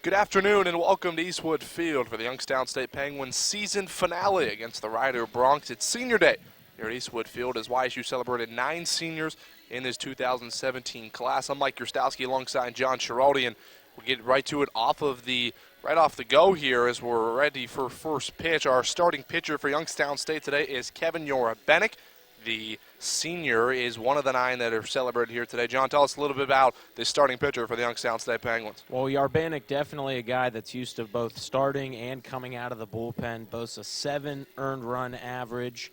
Good afternoon and welcome to Eastwood Field for the Youngstown State Penguins season finale against the Rider Bronx. It's senior day here at Eastwood Field as YSU celebrated 9 seniors in this 2017 class. I'm Mike Yurstowski alongside John Schiraldi, and we'll get right to it right off the go here as we're ready for first pitch. Our starting pitcher for Youngstown State today is Kevin Yorabenik. The senior is one of the 9 that are celebrated here today. John, tell us a little bit about the starting pitcher for the Youngstown State Penguins. Well, Yorabenik, definitely a guy that's used to both starting and coming out of the bullpen, boasts a 7 earned run average,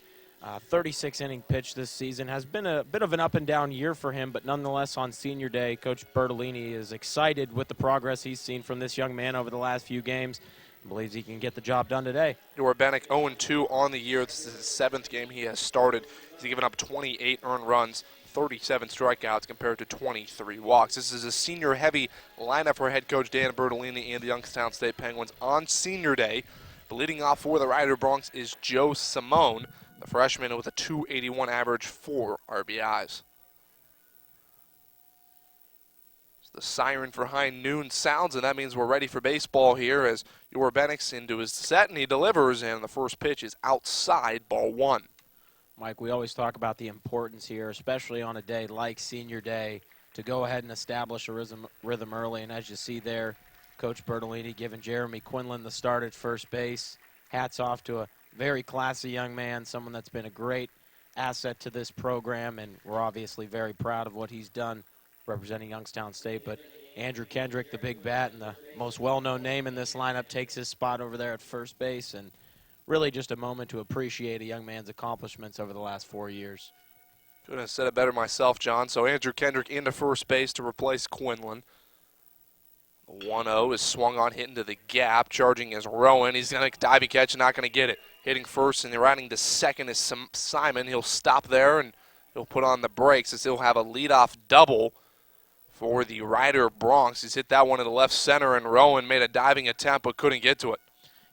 36 inning pitch this season. Has been a bit of an up and down year for him, but nonetheless on senior day, Coach Bertolini is excited with the progress he's seen from this young man over the last few games. Believes he can get the job done today. Yorabenik 0-2 on the year. This is his 7th game he has started. He's given up 28 earned runs, 37 strikeouts compared to 23 walks. This is a senior-heavy lineup for head coach Dan Bertolini and the Youngstown State Penguins on senior day. But leading off for the Rider Bronx is Joe Simone, the freshman with a .281 average, 4 RBIs. The siren for high noon sounds, and that means we're ready for baseball here as Yorabenik's into his set, and he delivers, and the first pitch is outside, ball 1. Mike, we always talk about the importance here, especially on a day like senior day, to go ahead and establish a rhythm early. And as you see there, Coach Bertolini giving Jeremy Quinlan the start at first base. Hats off to a very classy young man, someone that's been a great asset to this program, and we're obviously very proud of what he's done representing Youngstown State. But Andrew Kendrick, the big bat and the most well-known name in this lineup, takes his spot over there at first base, and really just a moment to appreciate a young man's accomplishments over the last 4 years. Couldn't have said it better myself, John. So Andrew Kendrick into first base to replace Quinlan. 1-0 is swung on, hit into the gap. Charging is Rowan. He's going to diving catch and not going to get it. Hitting first and riding to second is Simon. He'll stop there and he'll put on the brakes as he'll have a leadoff double for the Rider Bronx. He's hit that one in the left center, and Rowan made a diving attempt but couldn't get to it.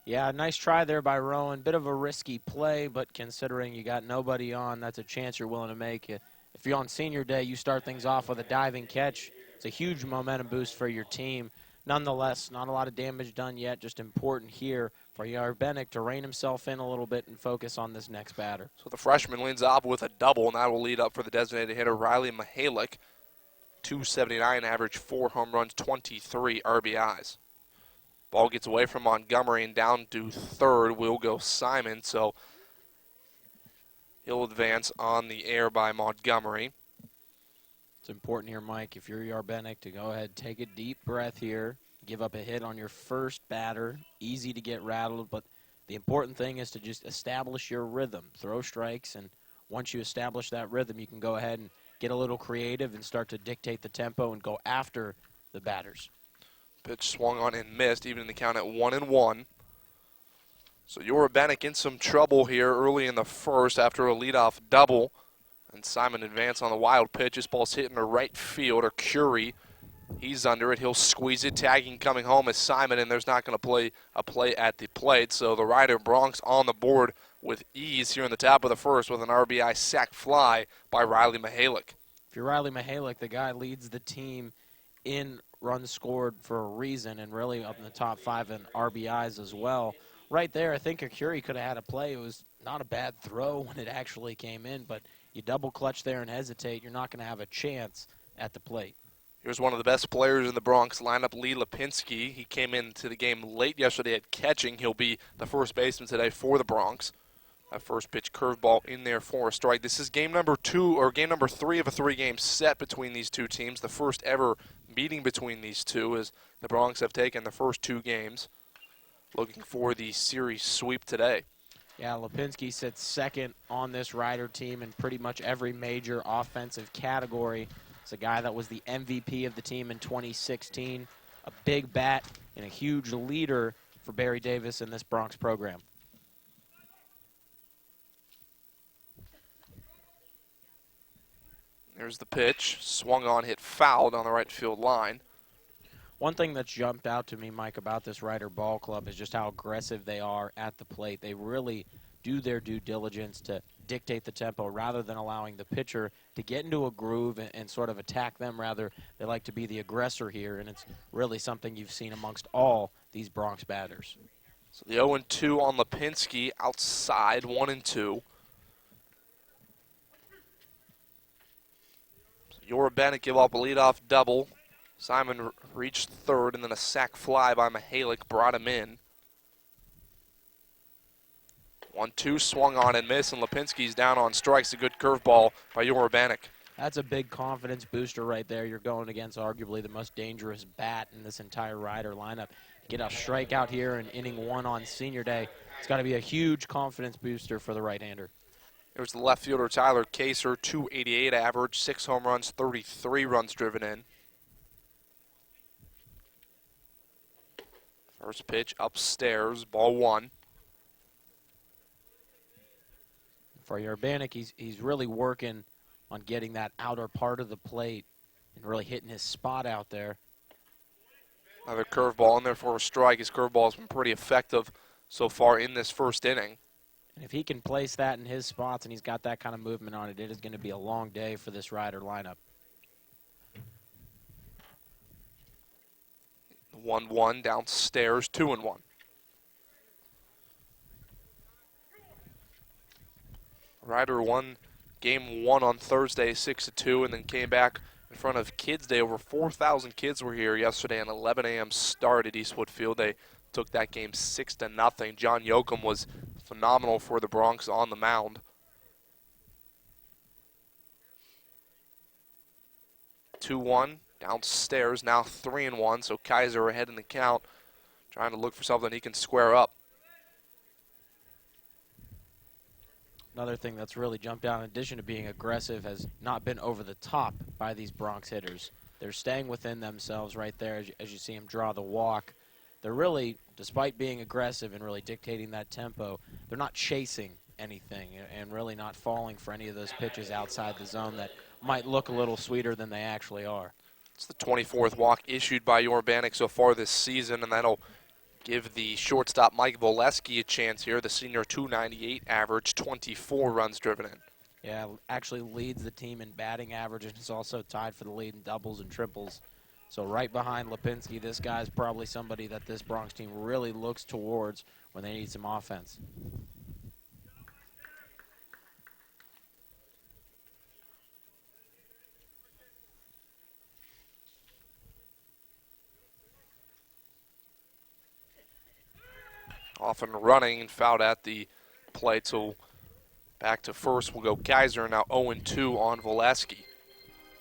Yeah, nice try there by Rowan. Bit of a risky play, but considering you got nobody on, that's a chance you're willing to make. If you're on senior day, you start things off with a diving catch. It's a huge momentum boost for your team. Nonetheless, not a lot of damage done yet. Just important here for Yorabenik to rein himself in a little bit and focus on this next batter. So the freshman leads off with a double, and that will lead up for the designated hitter, Riley Mihalick. .279 average, 4 home runs, 23 RBIs. Ball gets away from Montgomery and down to third will go Simon, so he'll advance on the air by Montgomery. It's important here, Mike, if you're Yorabenik, to go ahead, take a deep breath here, give up a hit on your first batter. Easy to get rattled, but the important thing is to just establish your rhythm. Throw strikes, and once you establish that rhythm, you can go ahead and get a little creative and start to dictate the tempo and go after the batters. Pitch swung on and missed, even in the count at 1-1. So Yorabenik in some trouble here early in the first after a leadoff double. And Simon advance on the wild pitch. This ball's hitting to right field, or Curie. He's under it. He'll squeeze it. Tagging coming home is Simon, and there's not going to play a play at the plate. So the Rider Bronx on the board with ease here in the top of the first with an RBI sac fly by Riley Mihalick. If you're Riley Mihalick, the guy leads the team in runs scored for a reason, and really up in the top 5 in RBIs as well. Right there, I think Curie could have had a play. It was not a bad throw when it actually came in, but you double clutch there and hesitate, you're not going to have a chance at the plate. Here's one of the best players in the Bronx lineup, Allie Lipinski. He came into the game late yesterday at catching. He'll be the first baseman today for the Bronx. A first pitch curveball in there for a strike. This is game number 3 of a 3-game set between these two teams. The first ever meeting between these two, as the Bronx have taken the first 2 games. Looking for the series sweep today. Yeah, Lipinski sits second on this Rider team in pretty much every major offensive category. It's a guy that was the MVP of the team in 2016. A big bat and a huge leader for Barry Davis in this Bronx program. There's the pitch. Swung on, hit fouled on the right field line. One thing that's jumped out to me, Mike, about this Rider Ball Club is just how aggressive they are at the plate. They really do their due diligence to dictate the tempo rather than allowing the pitcher to get into a groove and sort of attack them. Rather, they like to be the aggressor here, and it's really something you've seen amongst all these Bronx batters. So the 0-2 on Lipinski, outside, 1-2. Youra Bennett give up a leadoff double. Simon reached third, and then a sac fly by Mihalick brought him in. 1-2 swung on and missed, and Lipinski's down on strikes. A good curveball by Youra Bennett. That's a big confidence booster right there. You're going against arguably the most dangerous bat in this entire Rider lineup. Get a strikeout here in inning 1 on senior day. It's got to be a huge confidence booster for the right-hander. There's the left fielder Tyler Kaser, 288 average, 6 home runs, 33 runs driven in. First pitch upstairs, ball 1. For Urbanic, he's really working on getting that outer part of the plate and really hitting his spot out there. Another curveball in there for a strike. His curveball has been pretty effective so far in this first inning. And if he can place that in his spots and he's got that kind of movement on it, it is going to be a long day for this Rider lineup. 1-1 downstairs, 2-1. Rider won game 1 on Thursday, 6-2, and then came back in front of Kids Day. Over 4,000 kids were here yesterday, an 11 a.m. start at Eastwood Field. They took that game 6-0. John Yoakum was phenomenal for the Bronx on the mound. 2-1 downstairs, now 3-1, so Kaiser ahead in the count, trying to look for something he can square up. Another thing that's really jumped out, in addition to being aggressive, has not been over the top by these Bronx hitters. They're staying within themselves right there as you see him draw the walk. They're really, despite being aggressive and really dictating that tempo, they're not chasing anything and really not falling for any of those pitches outside the zone that might look a little sweeter than they actually are. It's the 24th walk issued by Urbanic so far this season, and that'll give the shortstop Mike Voleski a chance here. The senior 298 average, 24 runs driven in. Yeah, actually leads the team in batting average and is also tied for the lead in doubles and triples. So right behind Lipinski, this guy's probably somebody that this Bronx team really looks towards when they need some offense. Off and running and fouled at the plate, so back to first will go Kaiser, now 0-2 on Voleski.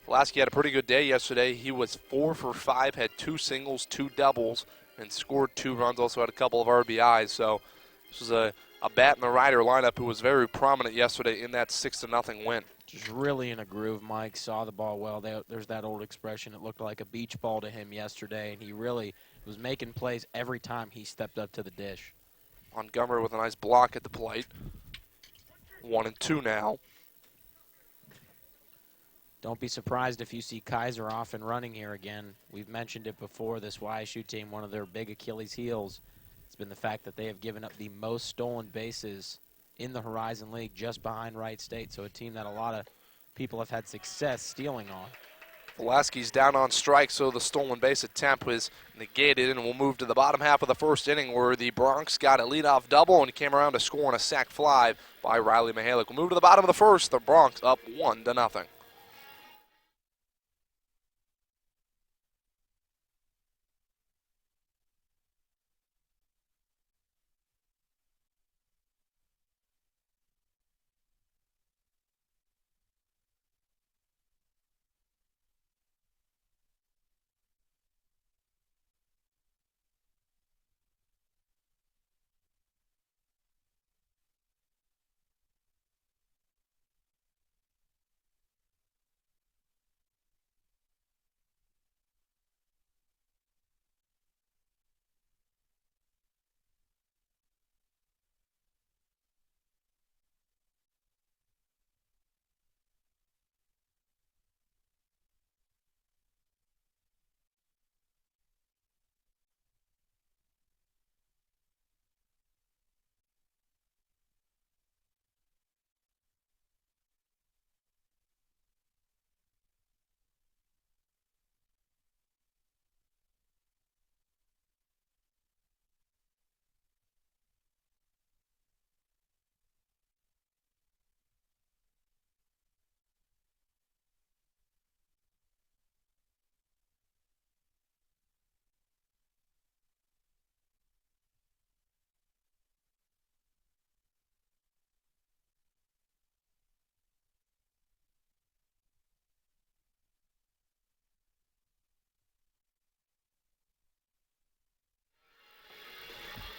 Voleski had a pretty good day yesterday. He was 4 for 5, had 2 singles, 2 doubles, and scored 2 runs, also had a couple of RBIs. So this was a bat in the Rider lineup who was very prominent yesterday in that 6-0 win. Just really in a groove. Mike saw the ball well. There's that old expression, it looked like a beach ball to him yesterday, and he really was making plays every time he stepped up to the dish. Montgomery with a nice block at the plate. 1-2 now. Don't be surprised if you see Kaiser off and running here again. We've mentioned it before, this YSU team, one of their big Achilles heels has been the fact that they have given up the most stolen bases in the Horizon League, just behind Wright State. So a team that a lot of people have had success stealing on. Voleski's down on strike, so the stolen base attempt was negated, and we'll move to the bottom half of the first inning where the Bronx got a leadoff double and came around to score on a sac fly by Riley Mihalick. We'll move to the bottom of the first. The Bronx up 1-0.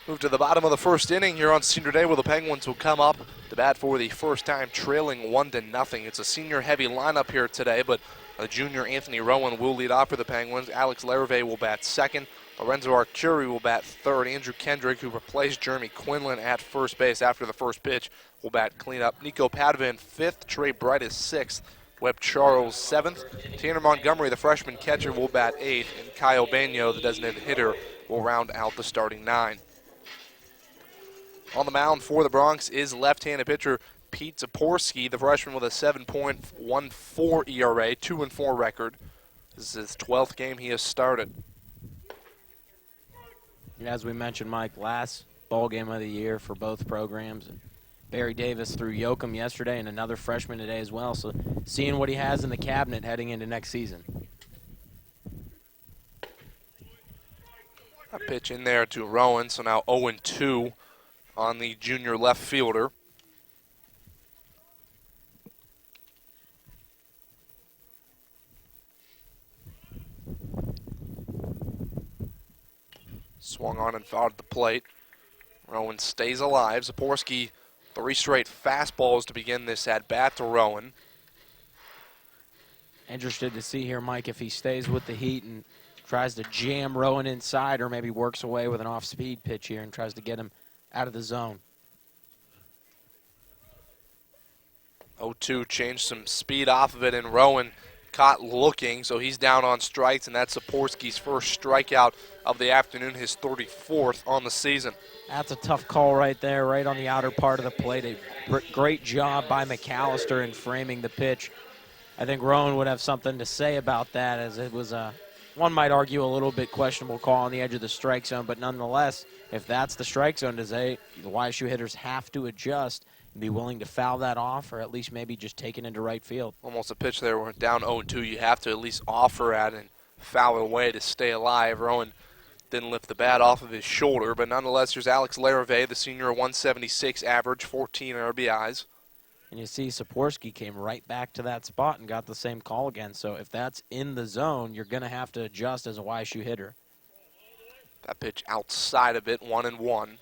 Move to the bottom of the first inning here on senior day, where the Penguins will come up to bat for the first time, trailing 1-0. It's a senior-heavy lineup here today, but junior Anthony Rowan will lead off for the Penguins. Alex Larri will bat second. Lorenzo Arcuri will bat third. Andrew Kendrick, who replaced Jeremy Quinlan at first base after the first pitch, will bat cleanup. Nico Padovin fifth. Trey Bright is sixth. Webb Charles seventh. Tanner Montgomery, the freshman catcher, will bat eighth. And Kyle Banyo, the designated hitter, will round out the starting nine. On the mound for the Bronx is left-handed pitcher Pete Zaporski, the freshman with a 7.14 ERA, 2-4 record. This is his 12th game he has started. And as we mentioned, Mike, last ball game of the year for both programs. And Barry Davis threw Yoakum yesterday and another freshman today as well. So seeing what he has in the cabinet heading into next season. A pitch in there to Rowan, so now 0-2 on the junior left fielder. Swung on and fouled at the plate. Rowan stays alive. Zaporski, 3 straight fastballs to begin this at-bat to Rowan. Interested to see here, Mike, if he stays with the heat and tries to jam Rowan inside, or maybe works away with an off-speed pitch here and tries to get him out of the zone. 0-2, changed some speed off of it, and Rowan caught looking, so he's down on strikes, and that's Zaporski's first strikeout of the afternoon, his 34th on the season. That's a tough call right there, right on the outer part of the plate. A great job by McAllister in framing the pitch. I think Rowan would have something to say about that, as it was one might argue, a little bit questionable call on the edge of the strike zone, but nonetheless, if that's the strike zone, the YSU hitters have to adjust and be willing to foul that off, or at least maybe just take it into right field. Almost a pitch there. We're down 0-2. You have to at least offer at and foul it away to stay alive. Rowan didn't lift the bat off of his shoulder, but nonetheless, there's Alex Larri, the senior, 176 average, 14 RBIs. And you see Zaporski came right back to that spot and got the same call again. So if that's in the zone, you're going to have to adjust as a YSU hitter. That pitch outside of it, 1-1.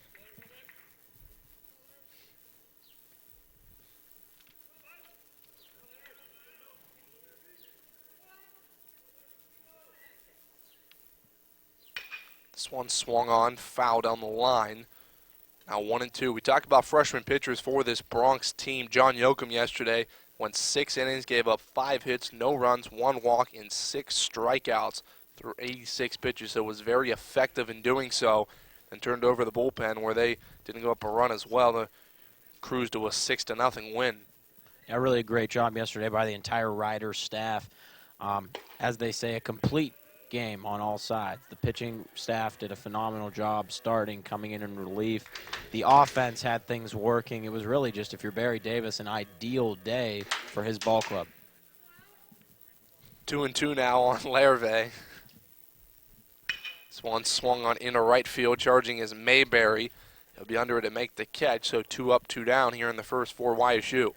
This one swung on, foul down the line. Now 1-2. We talked about freshman pitchers for this Bronx team. John Yoakum yesterday went 6 innings, gave up 5 hits, no runs, 1 walk, and 6 strikeouts through 86 pitches. So was very effective in doing so, and turned over the bullpen where they didn't go up a run as well. They cruised to a 6-0 win. Yeah, really a great job yesterday by the entire Riders staff. As they say, a complete game on all sides. The pitching staff did a phenomenal job starting, coming in relief. The offense had things working. It was really just, if you're Barry Davis, an ideal day for his ball club. 2-2 now on Larri. This one swung on into right field, charging is Mayberry. He'll be under it to make the catch, so 2 up, 2 down here in the first for YSU.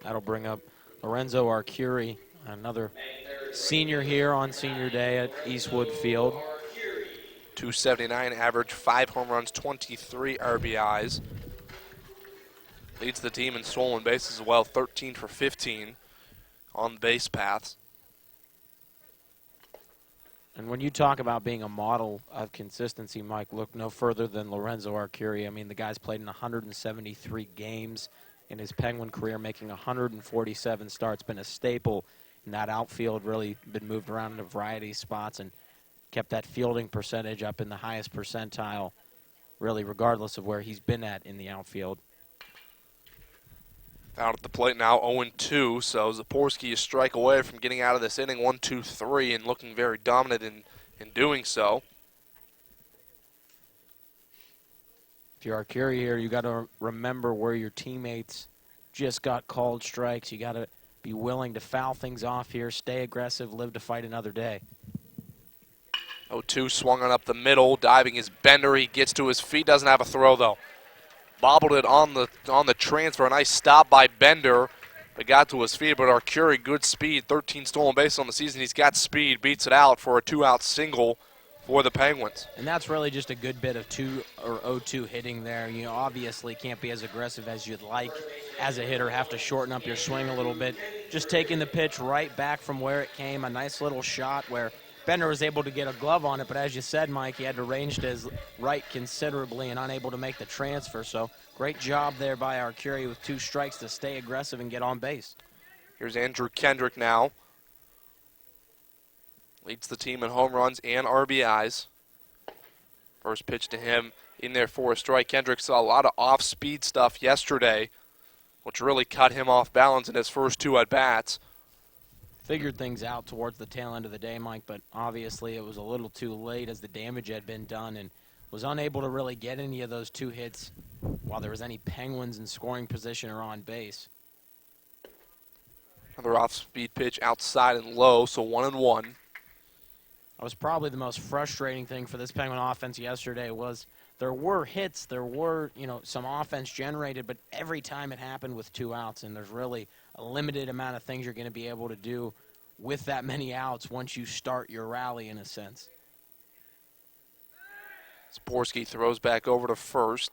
That'll bring up Lorenzo Arcuri, another senior here on senior day at Eastwood Field. 279 average, 5 home runs, 23 RBIs. Leads the team in stolen bases as well, 13 for 15 on base paths. And when you talk about being a model of consistency, Mike, look no further than Lorenzo Arcuri. I mean, the guy's played in 173 games in his Penguin career, making 147 starts, been a staple in that outfield, really been moved around in a variety of spots and kept that fielding percentage up in the highest percentile, really regardless of where he's been at in the outfield. Out at the plate now, 0-2, so Zaporski is strike away from getting out of this inning, 1-2-3, and looking very dominant in doing so. If you're Arcuri here, you got to remember where your teammates just got called strikes. You got to be willing to foul things off here, stay aggressive, live to fight another day. 0-2 swung on up the middle, diving is Bender. He gets to his feet, doesn't have a throw though. Bobbled it on the transfer. A nice stop by Bender, but got to his feet. But Arcuri, good speed, 13 stolen bases on the season. He's got speed, beats it out for a 2-out single for the Penguins. And that's really just a good bit of 0-2 hitting there. You know, obviously can't be as aggressive as you'd like as a hitter, have to shorten up your swing a little bit. Just taking the pitch right back from where it came, a nice little shot where Bender was able to get a glove on it, but as you said, Mike, he had to range to his right considerably and unable to make the transfer. So great job there by Arcuri with 2 strikes to stay aggressive and get on base. Here's Andrew Kendrick now. Leads the team in home runs and RBIs. First pitch to him in there for a strike. Kendrick saw a lot of off-speed stuff yesterday, which really cut him off balance in his first 2 at-bats. Figured things out towards the tail end of the day, Mike, but obviously it was a little too late as the damage had been done and was unable to really get any of those 2 hits while there was any Penguins in scoring position or on base. Another off-speed pitch outside and low, so 1-1. That was probably the most frustrating thing for this Penguin offense yesterday was there were hits, there were, some offense generated, but every time it happened with 2 outs, and there's really a limited amount of things you're going to be able to do with that many outs once you start your rally in a sense. Saporski throws back over to first,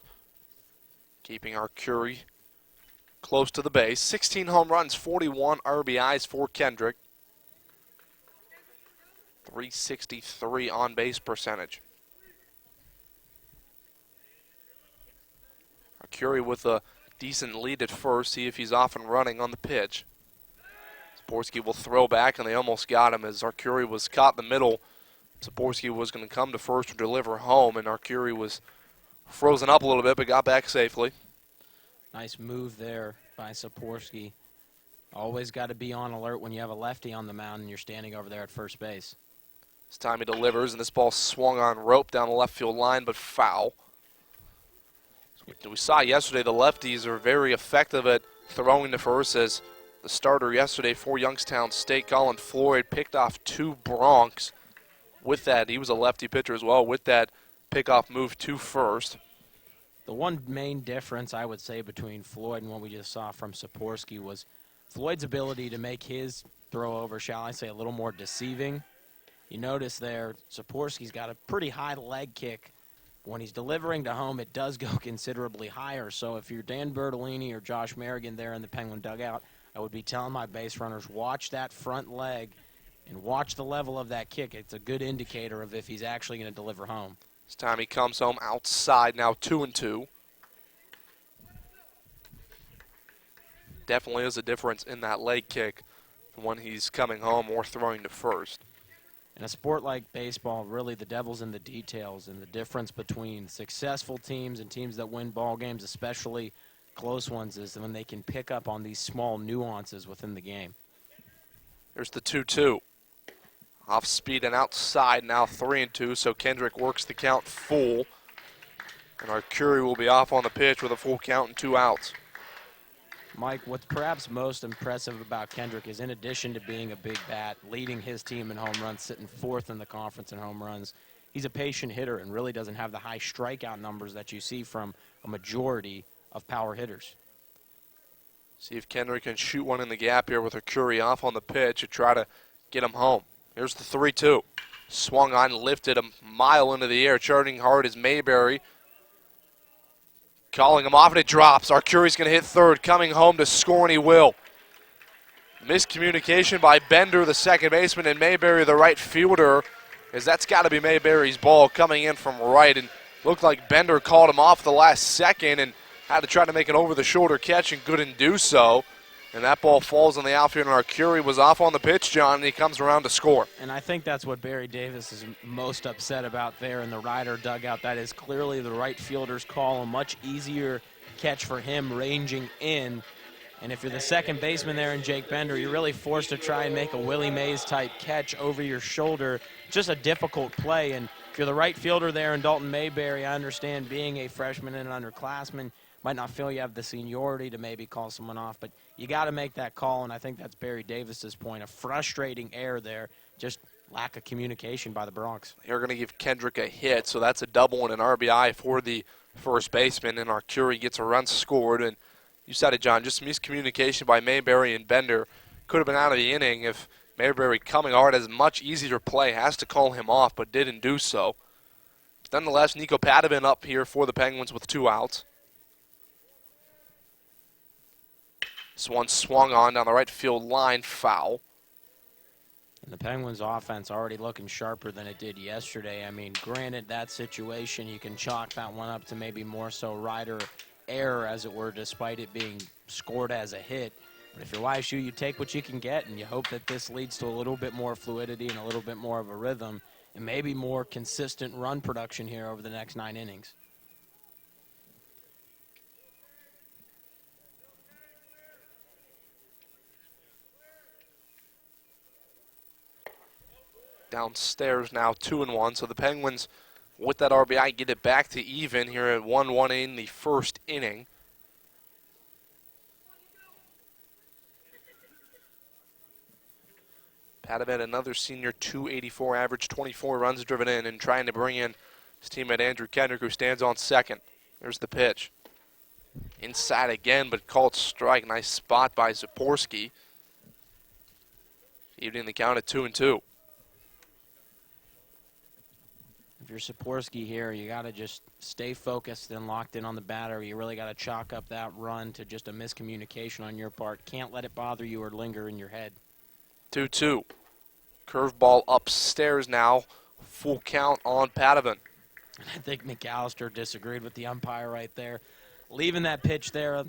keeping Arcuri close to the base. 16 home runs, 41 RBIs for Kendrick. 363 on-base percentage. Arcuri with a decent lead at first. See if he's off and running on the pitch. Saporski will throw back, and they almost got him as Arcuri was caught in the middle. Saporski was going to come to first or deliver home, and Arcuri was frozen up a little bit but got back safely. Nice move there by Saporski. Always got to be on alert when you have a lefty on the mound and you're standing over there at first base. This time he delivers, and this ball swung on rope down the left field line, but foul. We saw yesterday the lefties are very effective at throwing to first, as the starter yesterday for Youngstown State, Colin Floyd, picked off 2 Broncs with that. He was a lefty pitcher as well with that pickoff move to first. The one main difference I would say between Floyd and what we just saw from Saporski was Floyd's ability to make his throw over, shall I say, a little more deceiving. You notice there, Saporski's got a pretty high leg kick. When he's delivering to home, it does go considerably higher. So if you're Dan Bertolini or Josh Merrigan there in the Penguin dugout, I would be telling my base runners, watch that front leg and watch the level of that kick. It's a good indicator of if he's actually going to deliver home. This time he comes home outside, now 2-2. Definitely is a difference in that leg kick from when he's coming home or throwing to first. In a sport like baseball, really the devil's in the details, and the difference between successful teams and teams that win ball games, especially close ones, is when they can pick up on these small nuances within the game. Here's the 2-2. Off speed and outside, now 3-2, so Kendrick works the count full. And Arcuri will be off on the pitch with a full count and 2 outs. Mike, what's perhaps most impressive about Kendrick is, in addition to being a big bat, leading his team in home runs, sitting 4th in the conference in home runs, he's a patient hitter and really doesn't have the high strikeout numbers that you see from a majority of power hitters. See if Kendrick can shoot one in the gap here with Arcuri off on the pitch to try to get him home. Here's the 3-2. Swung on, lifted a mile into the air, charging hard as Mayberry. Calling him off, and it drops. Arcuri's going to hit third, coming home to score, and he will. Miscommunication by Bender, the second baseman, and Mayberry, the right fielder, as that's got to be Mayberry's ball coming in from right, and looked like Bender called him off the last second and had to try to make an over-the-shoulder catch and couldn't do so. And that ball falls on the outfield, and Arcuri was off on the pitch, John, and he comes around to score. And I think that's what Barry Davis is most upset about there in the Ryder dugout. That is clearly the right fielder's call, a much easier catch for him ranging in. And if you're the second baseman there in Jake Bender, you're really forced to try and make a Willie Mays-type catch over your shoulder. Just a difficult play. And if you're the right fielder there in Dalton Mayberry, I understand being a freshman and an underclassman, might not feel you have the seniority to maybe call someone off, but you got to make that call, and I think that's Barry Davis's point. A frustrating error there, just lack of communication by the Broncs. They're going to give Kendrick a hit, so that's a double and an RBI for the first baseman, and Arcuri gets a run scored, and you said it, John, just miscommunication by Mayberry and Bender. Could have been out of the inning if Mayberry, coming hard, has much easier play, has to call him off, but didn't do so. Nonetheless, Nico Padavin up here for the Penguins with 2 outs. This one swung on down the right field line, foul. And the Penguins' offense already looking sharper than it did yesterday. I mean, granted, that situation, you can chalk that one up to maybe more so Ryder error, as it were, despite it being scored as a hit. But if you're YSU, you take what you can get, and you hope that this leads to a little bit more fluidity and a little bit more of a rhythm and maybe more consistent run production here over the next 9 innings. Downstairs now 2-1, so the Penguins, with that RBI, get it back to even here at 1-1 in the first inning. Padavin, another senior, 284 average, 24 runs driven in, and trying to bring in his teammate Andrew Kendrick, who stands on second. There's the pitch. Inside again, but called strike. Nice spot by Zaporski. Evening the count at 2-2. If you're Saporski here, you got to just stay focused and locked in on the batter. You really got to chalk up that run to just a miscommunication on your part. Can't let it bother you or linger in your head. 2-2. Curveball upstairs now. Full count on Padavin. I think McAllister disagreed with the umpire right there. Leaving that pitch there a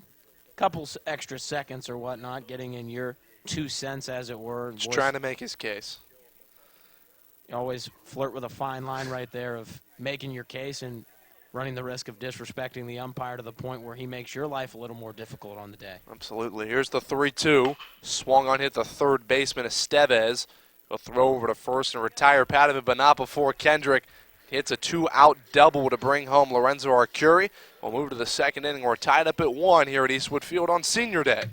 couple extra seconds or whatnot, getting in your 2 cents, as it were. Just trying to make his case. You always flirt with a fine line right there of making your case and running the risk of disrespecting the umpire to the point where he makes your life a little more difficult on the day. Absolutely. Here's the 3-2. Swung on, hit the third baseman, Estevez. He'll throw over to first and retire Padavin, but not before Kendrick hits a 2-out double to bring home Lorenzo Arcuri. We'll move to the second inning. We're tied up at 1 here at Eastwood Field on Senior Day.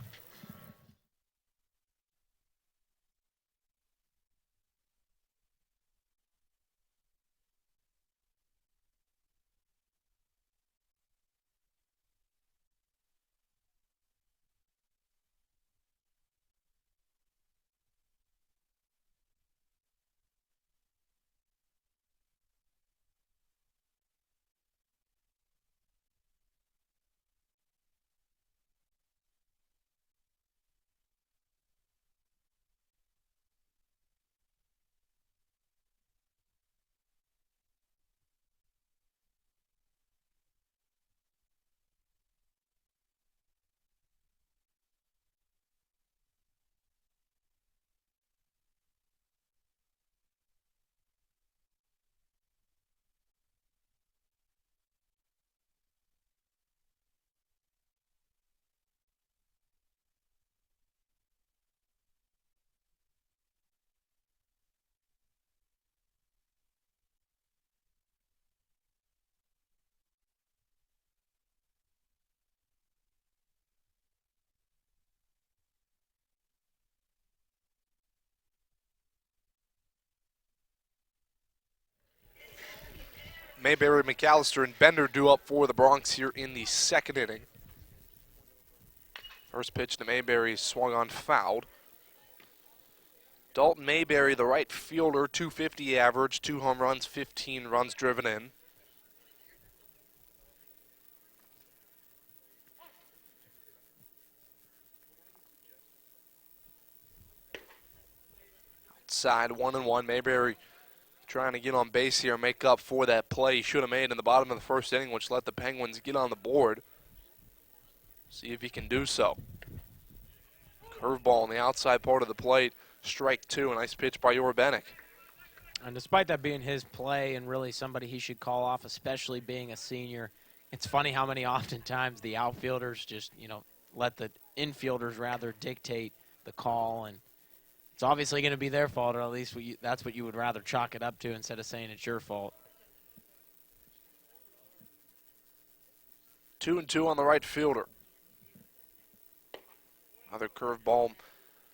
Mayberry, McAllister, and Bender due up for the Bronx here in the second inning. First pitch to Mayberry swung on, fouled. Dalton Mayberry, the right fielder, 250 average, 2 home runs, 15 runs driven in. Outside, 1-1. Mayberry trying to get on base here, make up for that play he should have made in the bottom of the first inning, which let the Penguins get on the board. See if he can do so. Curveball on the outside part of the plate. Strike 2. A nice pitch by Urbanek. And despite that being his play and really somebody he should call off, especially being a senior, it's funny how many oftentimes the outfielders just, let the infielders rather dictate the call. And it's obviously going to be their fault, or at least that's what you would rather chalk it up to instead of saying it's your fault. 2-2 on the right fielder. Another curveball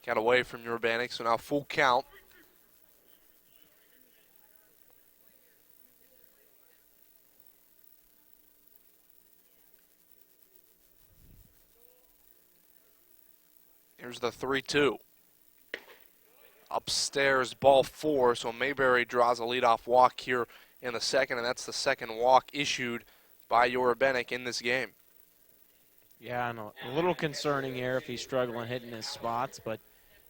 got away from Urbanek, so now full count. Here's the 3-2. Upstairs, ball 4, so Mayberry draws a leadoff walk here in the second, and that's the second walk issued by Yorubenik in this game. Yeah, and a little concerning here if he's struggling hitting his spots, but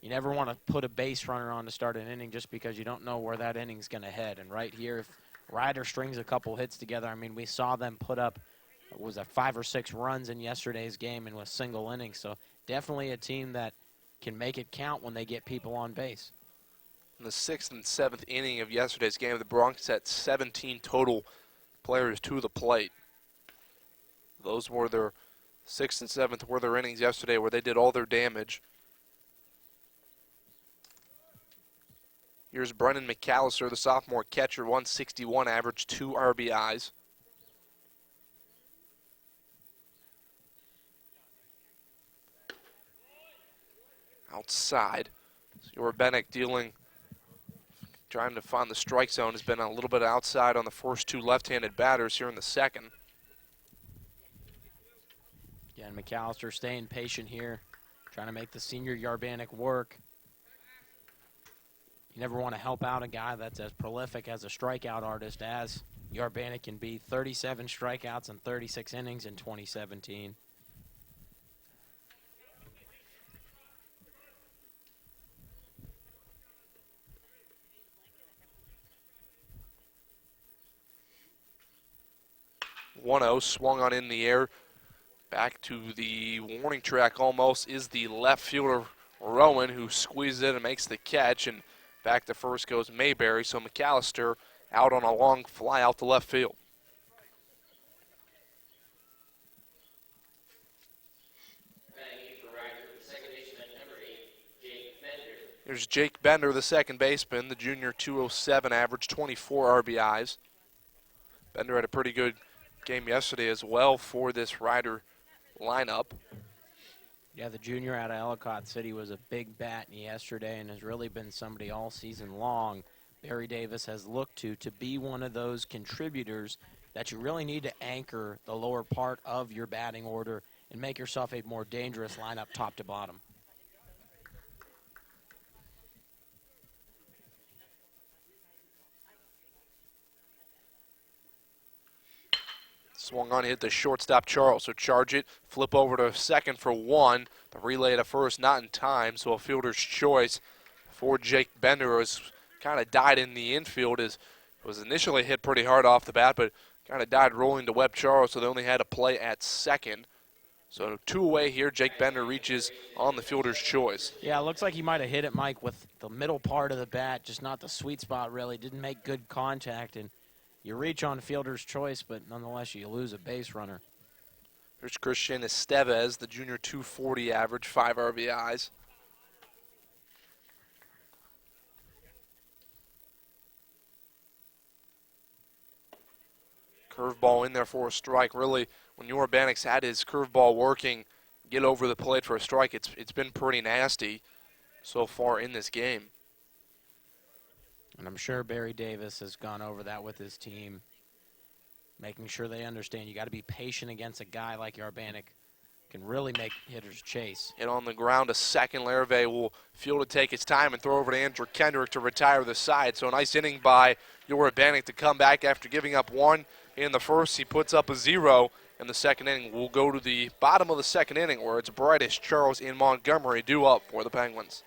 you never want to put a base runner on to start an inning just because you don't know where that inning's going to head. And right here, if Ryder strings a couple hits together, I mean, we saw them put up, was that 5 or 6 runs in yesterday's game and with single innings. So definitely a team that can make it count when they get people on base. In the 6th and 7th inning of yesterday's game, the Bronx had 17 total players to the plate. Those were their 6th and 7th were their innings yesterday where they did all their damage. Here's Brennan McAllister, the sophomore catcher, 161 average, 2 RBIs. Outside, Yorubenik trying to find the strike zone, has been a little bit outside on the first 2 left-handed batters here in the second. Yeah, and McAllister staying patient here, trying to make the senior Yorubenik work. You never want to help out a guy that's as prolific as a strikeout artist as Yorubenik can be. 37 strikeouts and 36 innings in 2017. One-0 swung on in the air. Back to the warning track almost is the left fielder Rowan, who squeezes it and makes the catch. And back to first goes Mayberry. So McAllister out on a long fly out to left field. Here's Jake Bender, the second baseman, the junior, 207 average, 24 RBIs. Bender had a pretty good game yesterday as well for this Ryder lineup. Yeah, the junior out of Ellicott City was a big bat yesterday and has really been somebody all season long Barry Davis has looked to be one of those contributors that you really need to anchor the lower part of your batting order and make yourself a more dangerous lineup top to bottom. Swung on, hit the shortstop Charles. So charge it, flip over to second for 1. The relay to first not in time, so a fielder's choice for Jake Bender, who kind of died in the infield. Was initially hit pretty hard off the bat, but kind of died rolling to Webb Charles, so they only had to play at second. So 2 away here. Jake Bender reaches on the fielder's choice. Yeah, it looks like he might have hit it, Mike, with the middle part of the bat, just not the sweet spot really. Didn't make good contact, and you reach on fielder's choice, but nonetheless you lose a base runner. Here's Christian Estevez, the junior, 240 average, 5 RBIs. Curveball in there for a strike. Really, when Yorubenik's had his curveball working, get over the plate for a strike, it's been pretty nasty so far in this game. And I'm sure Barry Davis has gone over that with his team, making sure they understand you got to be patient against a guy like Yorubenik. Can really make hitters chase. Hit on the ground a second. Larri will field to take his time and throw over to Andrew Kendrick to retire the side. So a nice inning by Yorubenik to come back after giving up 1 in the first. He puts up a 0 in the second inning. We'll go to the bottom of the second inning where it's Brightest, Charles, and Montgomery due up for the Penguins.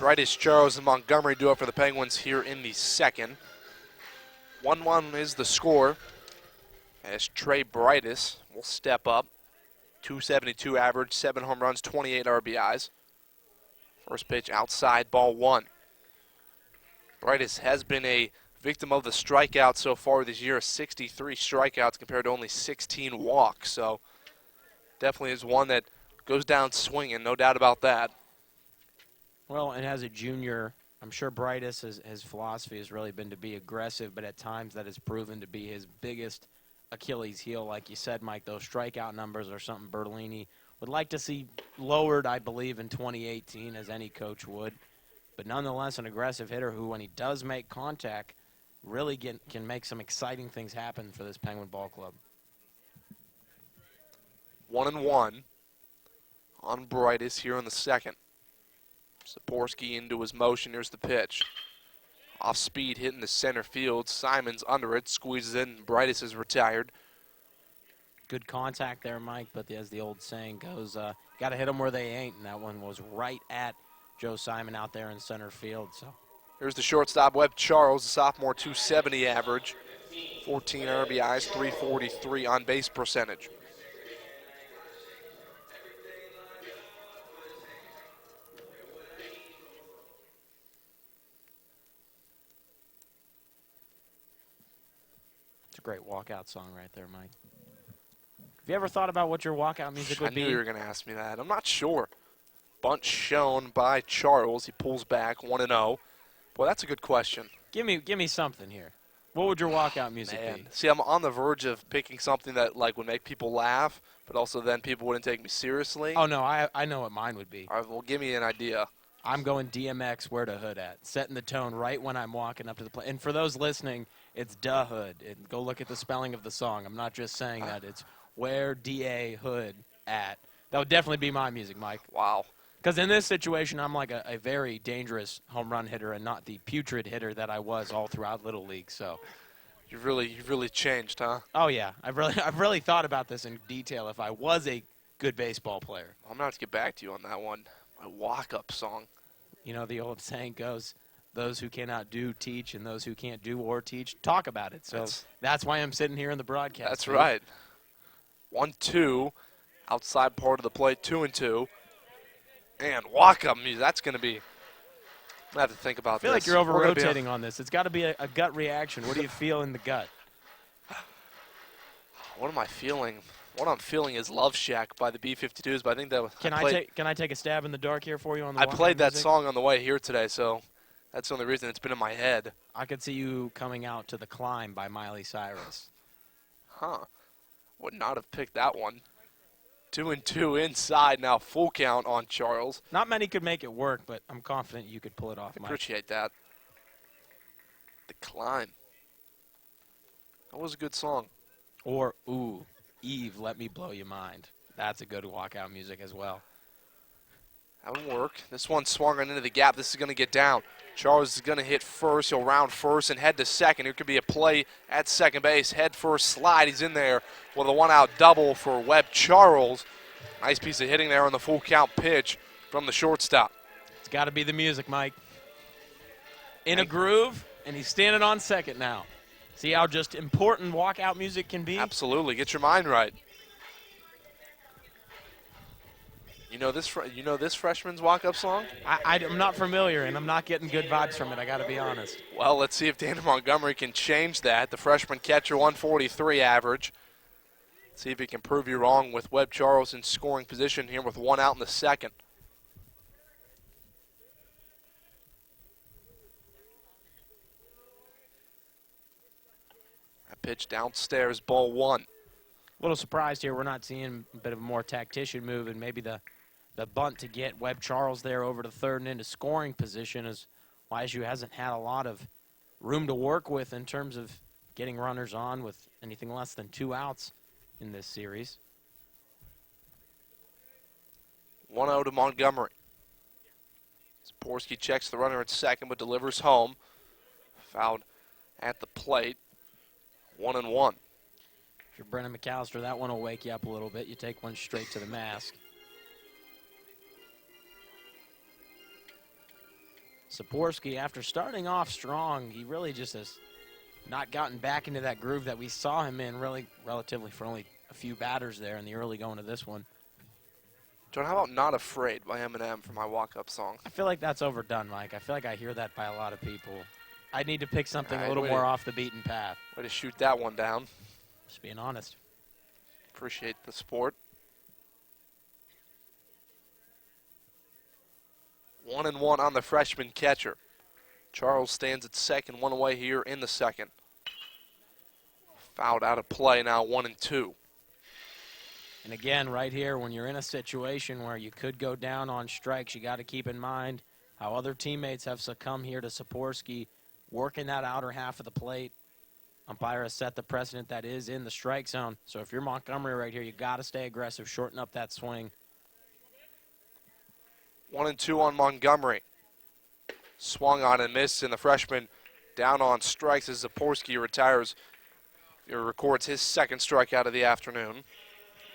Brightis, Charles, and Montgomery do it for the Penguins here in the second. 1-1 is the score as Trey Brightis will step up. 272 average, 7 home runs, 28 RBIs. First pitch outside, ball 1. Brightis has been a victim of the strikeout so far this year, 63 strikeouts compared to only 16 walks. So definitely is one that goes down swinging, no doubt about that. Well, and as a junior, I'm sure Brightis, his philosophy has really been to be aggressive, but at times that has proven to be his biggest Achilles heel. Like you said, Mike, those strikeout numbers are something Bertolini would like to see lowered, I believe, in 2018, as any coach would. But nonetheless, an aggressive hitter who, when he does make contact, really can make some exciting things happen for this Penguin ball club. 1-1 on Brightis here in the second. Saporski into his motion. Here's the pitch. Off speed, hitting the center field. Simon's under it, squeezes in. Brightis is retired. Good contact there, Mike, but as the old saying goes, got to hit them where they ain't, and that one was right at Joe Simon out there in center field. So here's the shortstop, Webb Charles, a sophomore, 270 average, 14 RBIs, 343 on base percentage. it's a great walkout song right there, Mike. Have you ever thought about what your walkout music would be? I knew you were going to ask me that. I'm not sure. Bunt shown by Charles. He pulls back 1-0. Boy, that's a good question. Give me something here. What would your walkout music be? See, I'm on the verge of picking something that would make people laugh, but also then people wouldn't take me seriously. Oh, no, I know what mine would be. All right, well, give me an idea. I'm going DMX, where the hood at, setting the tone right when I'm walking up to the plate. And for those listening, it's da hood. Go look at the spelling of the song. I'm not just saying that. It's where DA hood at. That would definitely be my music, Mike. Wow. Because in this situation, I'm like a very dangerous home run hitter and not the putrid hitter that I was all throughout Little League. So, you've really changed, huh? Oh yeah, I've really thought about this in detail. If I was a good baseball player, I'm gonna have to get back to you on that one. My walk-up song. You know, the old saying goes, "Those who cannot do teach, and those who can't do or teach talk about it." So that's why I'm sitting here in the broadcast. That's right. 1-2, outside part of the plate, 2-2. And walk-up music, that's going to be, I'm going to have to think about this. I feel like you're over-rotating on this. It's got to be a gut reaction. What do you feel in the gut? What am I feeling? What I'm feeling is Love Shack by the B-52s, but I think that Can I take a stab in the dark here for you on the I played that music? song on the way here today, so that's the only reason it's been in my head. I could see you coming out to The Climb by Miley Cyrus. Huh. Would not have picked that one. 2-2 inside, now full count on Charles. Not many could make it work, but I'm confident you could pull it off, I Mike. appreciate that. The Climb. That was a good song. Or, ooh, Eve, Let Me Blow Your Mind. That's a good walkout music as well. That would work. This one swung on into the gap. This is going to get down. Charles is going to hit first. He'll round first and head to second. Here could be a play at second base. Head first slide. He's in there with a one-out double for Webb Charles. Nice piece of hitting there on the full count pitch from the shortstop. It's got to be the music, Mike. In a groove, and he's standing on second now. See how just important walkout music can be? Absolutely. Get your mind right. You know this freshman's walk-up song? I'm not familiar, and I'm not getting good vibes from it, I got to be honest. Well, let's see if Dana Montgomery can change that. The freshman catcher, 143 average. See if he can prove you wrong with Webb Charles in scoring position here with one out in the second. That pitch downstairs, ball one. A little surprised here. We're not seeing a bit of a more tactician move, and maybe the bunt to get Webb Charles there over to third and into scoring position, as YSU hasn't had a lot of room to work with in terms of getting runners on with anything less than 2 outs in this series. 1-0 to Montgomery. Saporski checks the runner at second but delivers home. Fouled at the plate. 1-1. If you're Brennan McAllister, that one will wake you up a little bit. You take one straight to the mask. Saporski, after starting off strong, he really just has not gotten back into that groove that we saw him in really relatively for only a few batters there in the early going of this one. John, how about Not Afraid by Eminem for my walk-up song? I feel like that's overdone, Mike. I feel like I hear that by a lot of people. I need to pick something All a right, little more off the beaten path. Way to shoot that one down. Just being honest. Appreciate the sport. 1-1 on the freshman catcher. Charles stands at second, one away here in the second. Fouled out of play now, 1-2. And again, right here, when you're in a situation where you could go down on strikes, you got to keep in mind how other teammates have succumbed here to Saporski working that outer half of the plate. Umpire has set the precedent that is in the strike zone. So if you're Montgomery right here, you got to stay aggressive, shorten up that swing. 1-2 on Montgomery. Swung on and missed, and the freshman down on strikes as Saporski retires. He records his second strikeout of the afternoon.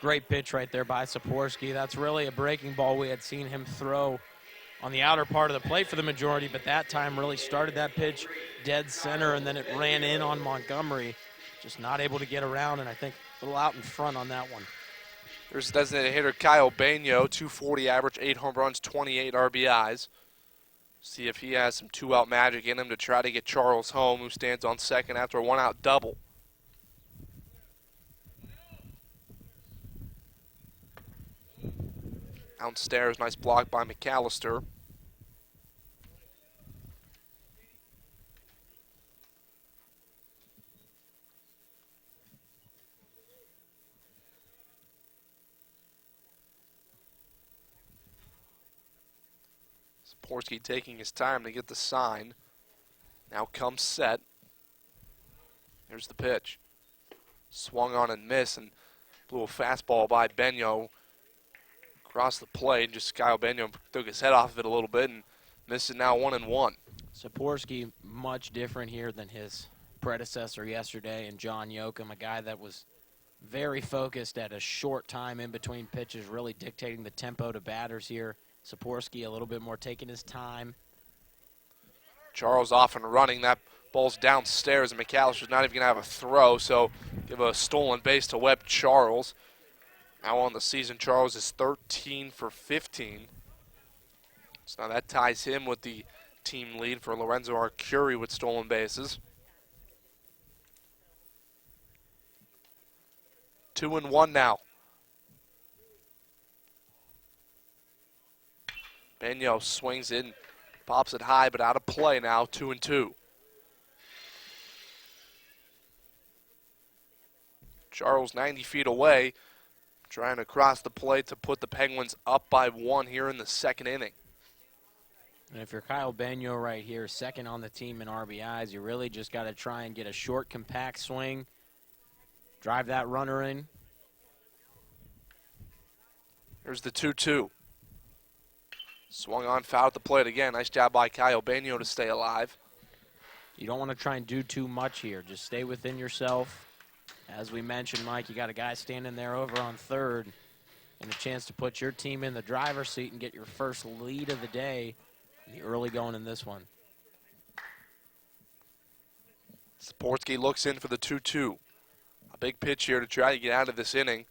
Great pitch right there by Saporski. That's really a breaking ball we had seen him throw on the outer part of the plate for the majority, but that time really started that pitch dead center, and then it ran in on Montgomery. Just not able to get around, and I think a little out in front on that one. There's designated hitter Kyle Baino, 240 average, 8 home runs, 28 RBIs. See if he has some two-out magic in him to try to get Charles home, who stands on second after a one-out double. Downstairs, nice block by McAllister. Saporski taking his time to get the sign. Now comes set. Here's the pitch. Swung on and missed, and blew a fastball by Baino across the plate. Just Kyle Baino took his head off of it a little bit and missed it now 1-1. Saporski much different here than his predecessor yesterday, and John Yoakum, a guy that was very focused at a short time in between pitches, really dictating the tempo to batters here. Saporski a little bit more taking his time. Charles off and running. That ball's downstairs, and McAllister's not even going to have a throw, so give a stolen base to Webb Charles. Now on the season, Charles is 13 for 15. So now that ties him with the team lead for Lorenzo Arcuri with stolen bases. 2-1 now. Baino swings in, pops it high, but out of play now, 2-2. Charles 90 feet away, trying to cross the plate to put the Penguins up by 1 here in the second inning. And if you're Kyle Baino right here, second on the team in RBIs, you really just got to try and get a short, compact swing, drive that runner in. Here's the 2-2. Swung on, foul at the plate again. Nice job by Kyle Baino to stay alive. You don't want to try and do too much here. Just stay within yourself. As we mentioned, Mike, you got a guy standing there over on third and a chance to put your team in the driver's seat and get your first lead of the day in the early going in this one. Saporski looks in for the 2-2. A big pitch here to try to get out of this inning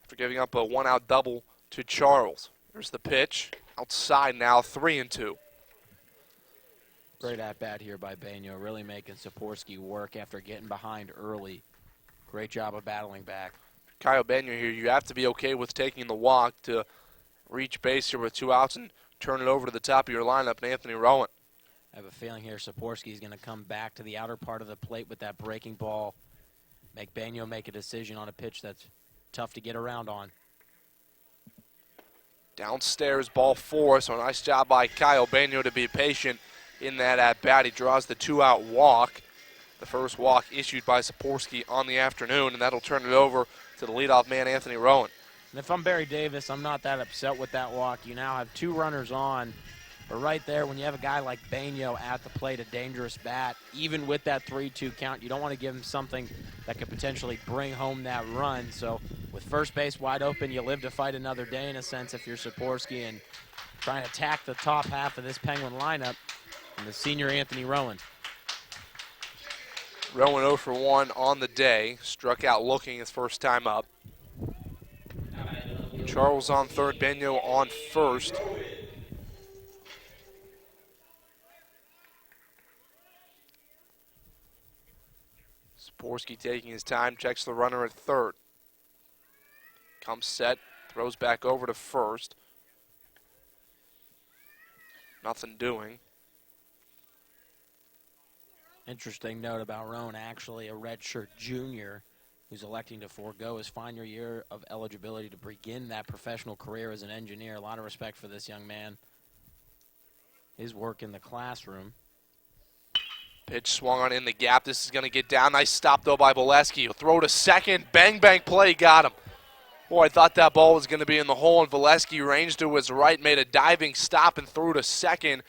after giving up a one-out double to Charles. Here's the pitch. Outside now, 3-2. Great at-bat here by Baino, really making Saporski work after getting behind early. Great job of battling back. Kyle Baino here, you have to be okay with taking the walk to reach base here with 2 outs and turn it over to the top of your lineup and Anthony Rowan. I have a feeling here Saporski is going to come back to the outer part of the plate with that breaking ball. Make Baino make a decision on a pitch that's tough to get around on. Downstairs, ball 4, so a nice job by Kyle Baino to be patient in that at-bat. He draws the 2-out walk. The first walk issued by Saporski on the afternoon, and that'll turn it over to the leadoff man, Anthony Rowan. And if I'm Barry Davis, I'm not that upset with that walk. You now have 2 runners on. But right there, when you have a guy like Baino at the plate, a dangerous bat, even with that 3-2 count, you don't want to give him something that could potentially bring home that run. So with first base wide open, you live to fight another day in a sense if you're Saporski and trying to attack the top half of this Penguin lineup. And the senior Anthony Rowan. Rowan 0 for 1 on the day. Struck out looking his first time up. Charles on third, Benyo on first. Saporski taking his time, checks the runner at third. Comes set, throws back over to first. Nothing doing. Interesting note about Rowan, actually a redshirt junior who's electing to forego his final year of eligibility to begin that professional career as an engineer. A lot of respect for this young man. His work in the classroom. Pitch swung on in the gap. This is going to get down. Nice stop, though, by Valesky. He'll throw to second. Bang, bang play. Got him. Boy, I thought that ball was going to be in the hole, and Valesky ranged to his right, made a diving stop, and threw to second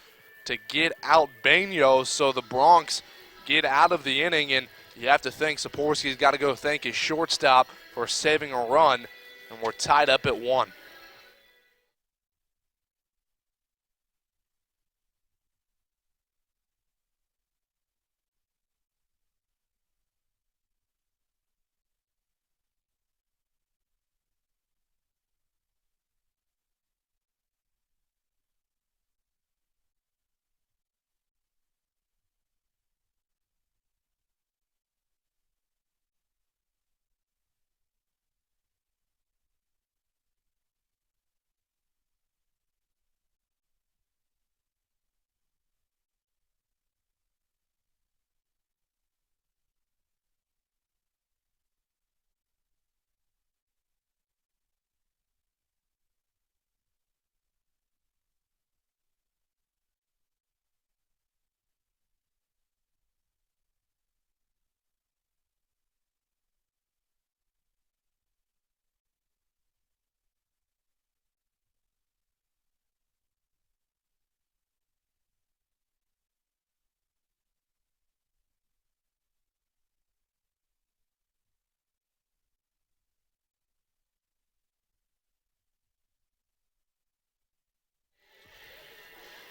to get out Benyo. So the Bronx get out of the inning, and you have to think Saporski's got to go thank his shortstop for saving a run, and we're tied up at 1.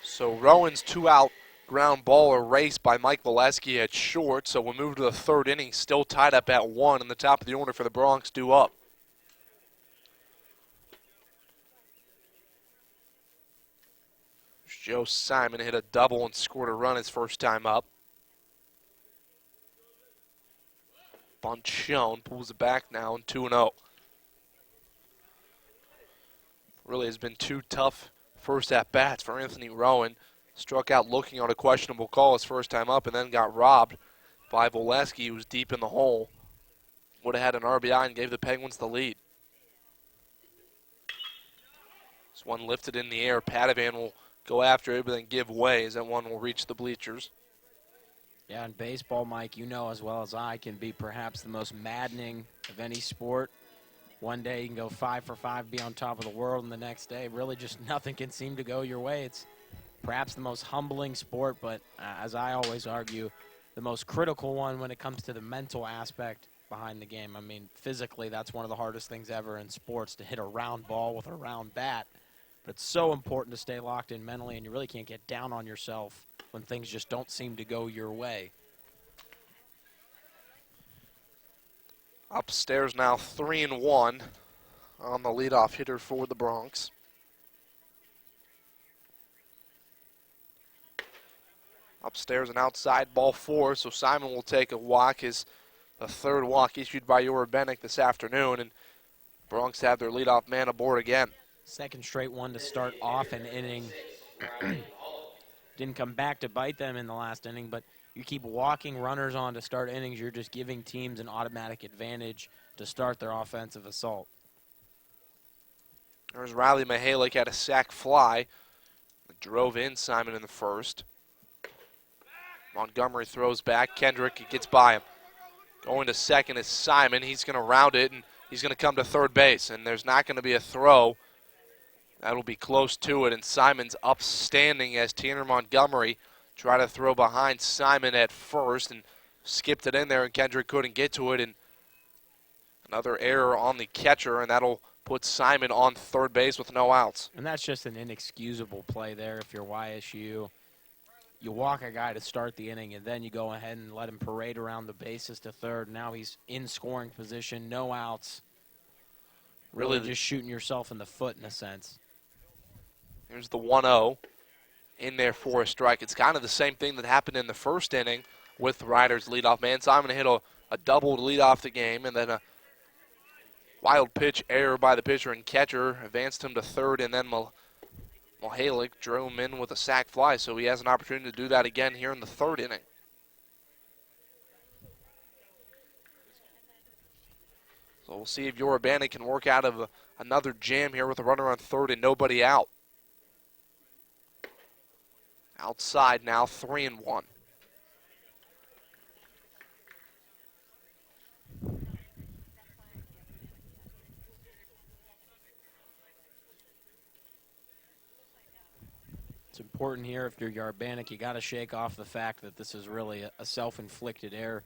So Rowan's 2-out ground ball erased by Mike Valesky at short. So we'll move to the third inning, still tied up at 1, and the top of the order for the Bronx due up. Joe Simon hit a double and scored a run his first time up. Bonchon pulls it back now and 2-0. Really has been 2 tough first at-bats for Anthony Rowan. Struck out looking on a questionable call his first time up and then got robbed by Valesky, who was deep in the hole. Would have had an RBI and gave the Penguins the lead. This one lifted in the air. Padovan will go after it, but then give way as that one will reach the bleachers. Yeah, in baseball, Mike, you know as well as I, can be perhaps the most maddening of any sport. One day you can go 5 for 5, be on top of the world, and the next day really just nothing can seem to go your way. It's perhaps the most humbling sport, but as I always argue, the most critical one when it comes to the mental aspect behind the game. I mean, physically, that's one of the hardest things ever in sports, to hit a round ball with a round bat. But it's so important to stay locked in mentally, and you really can't get down on yourself when things just don't seem to go your way. Upstairs now 3-1 on the leadoff hitter for the Bronx. Upstairs an outside ball 4, so Simon will take a walk, his third walk issued by Yoram Bennick this afternoon, and Bronx have their leadoff man aboard again. Second straight one to start off an inning. Didn't come back to bite them in the last inning, but you keep walking runners on to start innings, you're just giving teams an automatic advantage to start their offensive assault. There's Riley Mihalick had a sac fly. Drove in Simon in the first. Montgomery throws back. Kendrick gets by him. Going to second is Simon. He's going to round it, and he's going to come to third base, and there's not going to be a throw. That'll be close to it, and Simon's upstanding as Tanner Montgomery tried to throw behind Simon at first and skipped it in there, and Kendrick couldn't get to it, and another error on the catcher, and that'll put Simon on third base with no outs. And that's just an inexcusable play there if you're YSU. you walk a guy to start the inning, and then you go ahead and let him parade around the bases to third. Now he's in scoring position, no outs. Really just shooting yourself in the foot in a sense. Here's the 1-0 in there for a strike. It's kind of the same thing that happened in the first inning with Ryder's leadoff man. Simon hit a double to lead off the game, and then a wild pitch error by the pitcher and catcher advanced him to third, and then Mihalick drove him in with a sac fly, so he has an opportunity to do that again here in the third inning. So we'll see if Yorubanek can work out of another jam here with a runner on third and nobody out. Outside now, 3-1. It's important here if you're Yorubanek, you got to shake off the fact that this is really a self-inflicted error.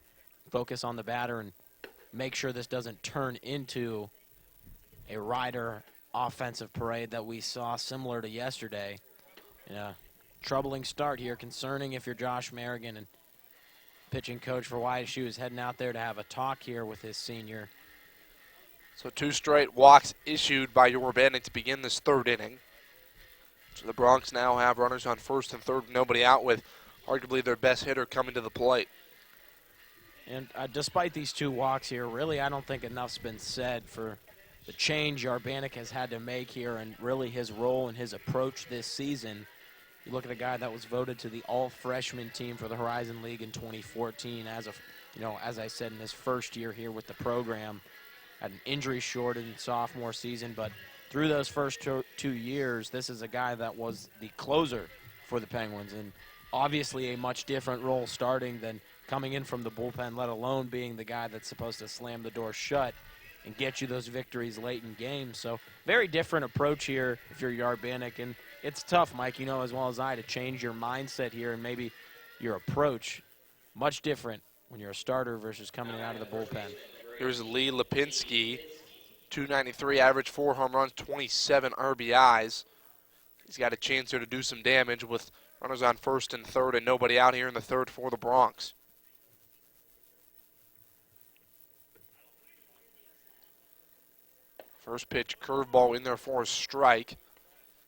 Focus on the batter and make sure this doesn't turn into a Ryder offensive parade that we saw similar to yesterday. Troubling start here, concerning if you're Josh Merrigan, and pitching coach for YSU is heading out there to have a talk here with his senior. So 2 straight walks issued by Yorubanek to begin this third inning. So the Bronx now have runners on first and third, nobody out, with arguably their best hitter coming to the plate. And despite these 2 walks here, really I don't think enough's been said for the change Yorubanek has had to make here, and really his role and his approach this season. You look at a guy that was voted to the all-freshman team for the Horizon League in 2014 as I said, in his first year here with the program. Had an injury-shortened sophomore season, but through those first 2 years, this is a guy that was the closer for the Penguins, and obviously a much different role starting than coming in from the bullpen, let alone being the guy that's supposed to slam the door shut and get you those victories late in games. So very different approach here if you're Yorubanek, and it's tough, Mike, you know as well as I, to change your mindset here and maybe your approach. Much different when you're a starter versus coming out of the bullpen. Here's Allie Lipinski, .293 average, 4 home runs, 27 RBIs. He's got a chance here to do some damage with runners on first and third and nobody out here in the third for the Bronx. First pitch, curveball in there for a strike.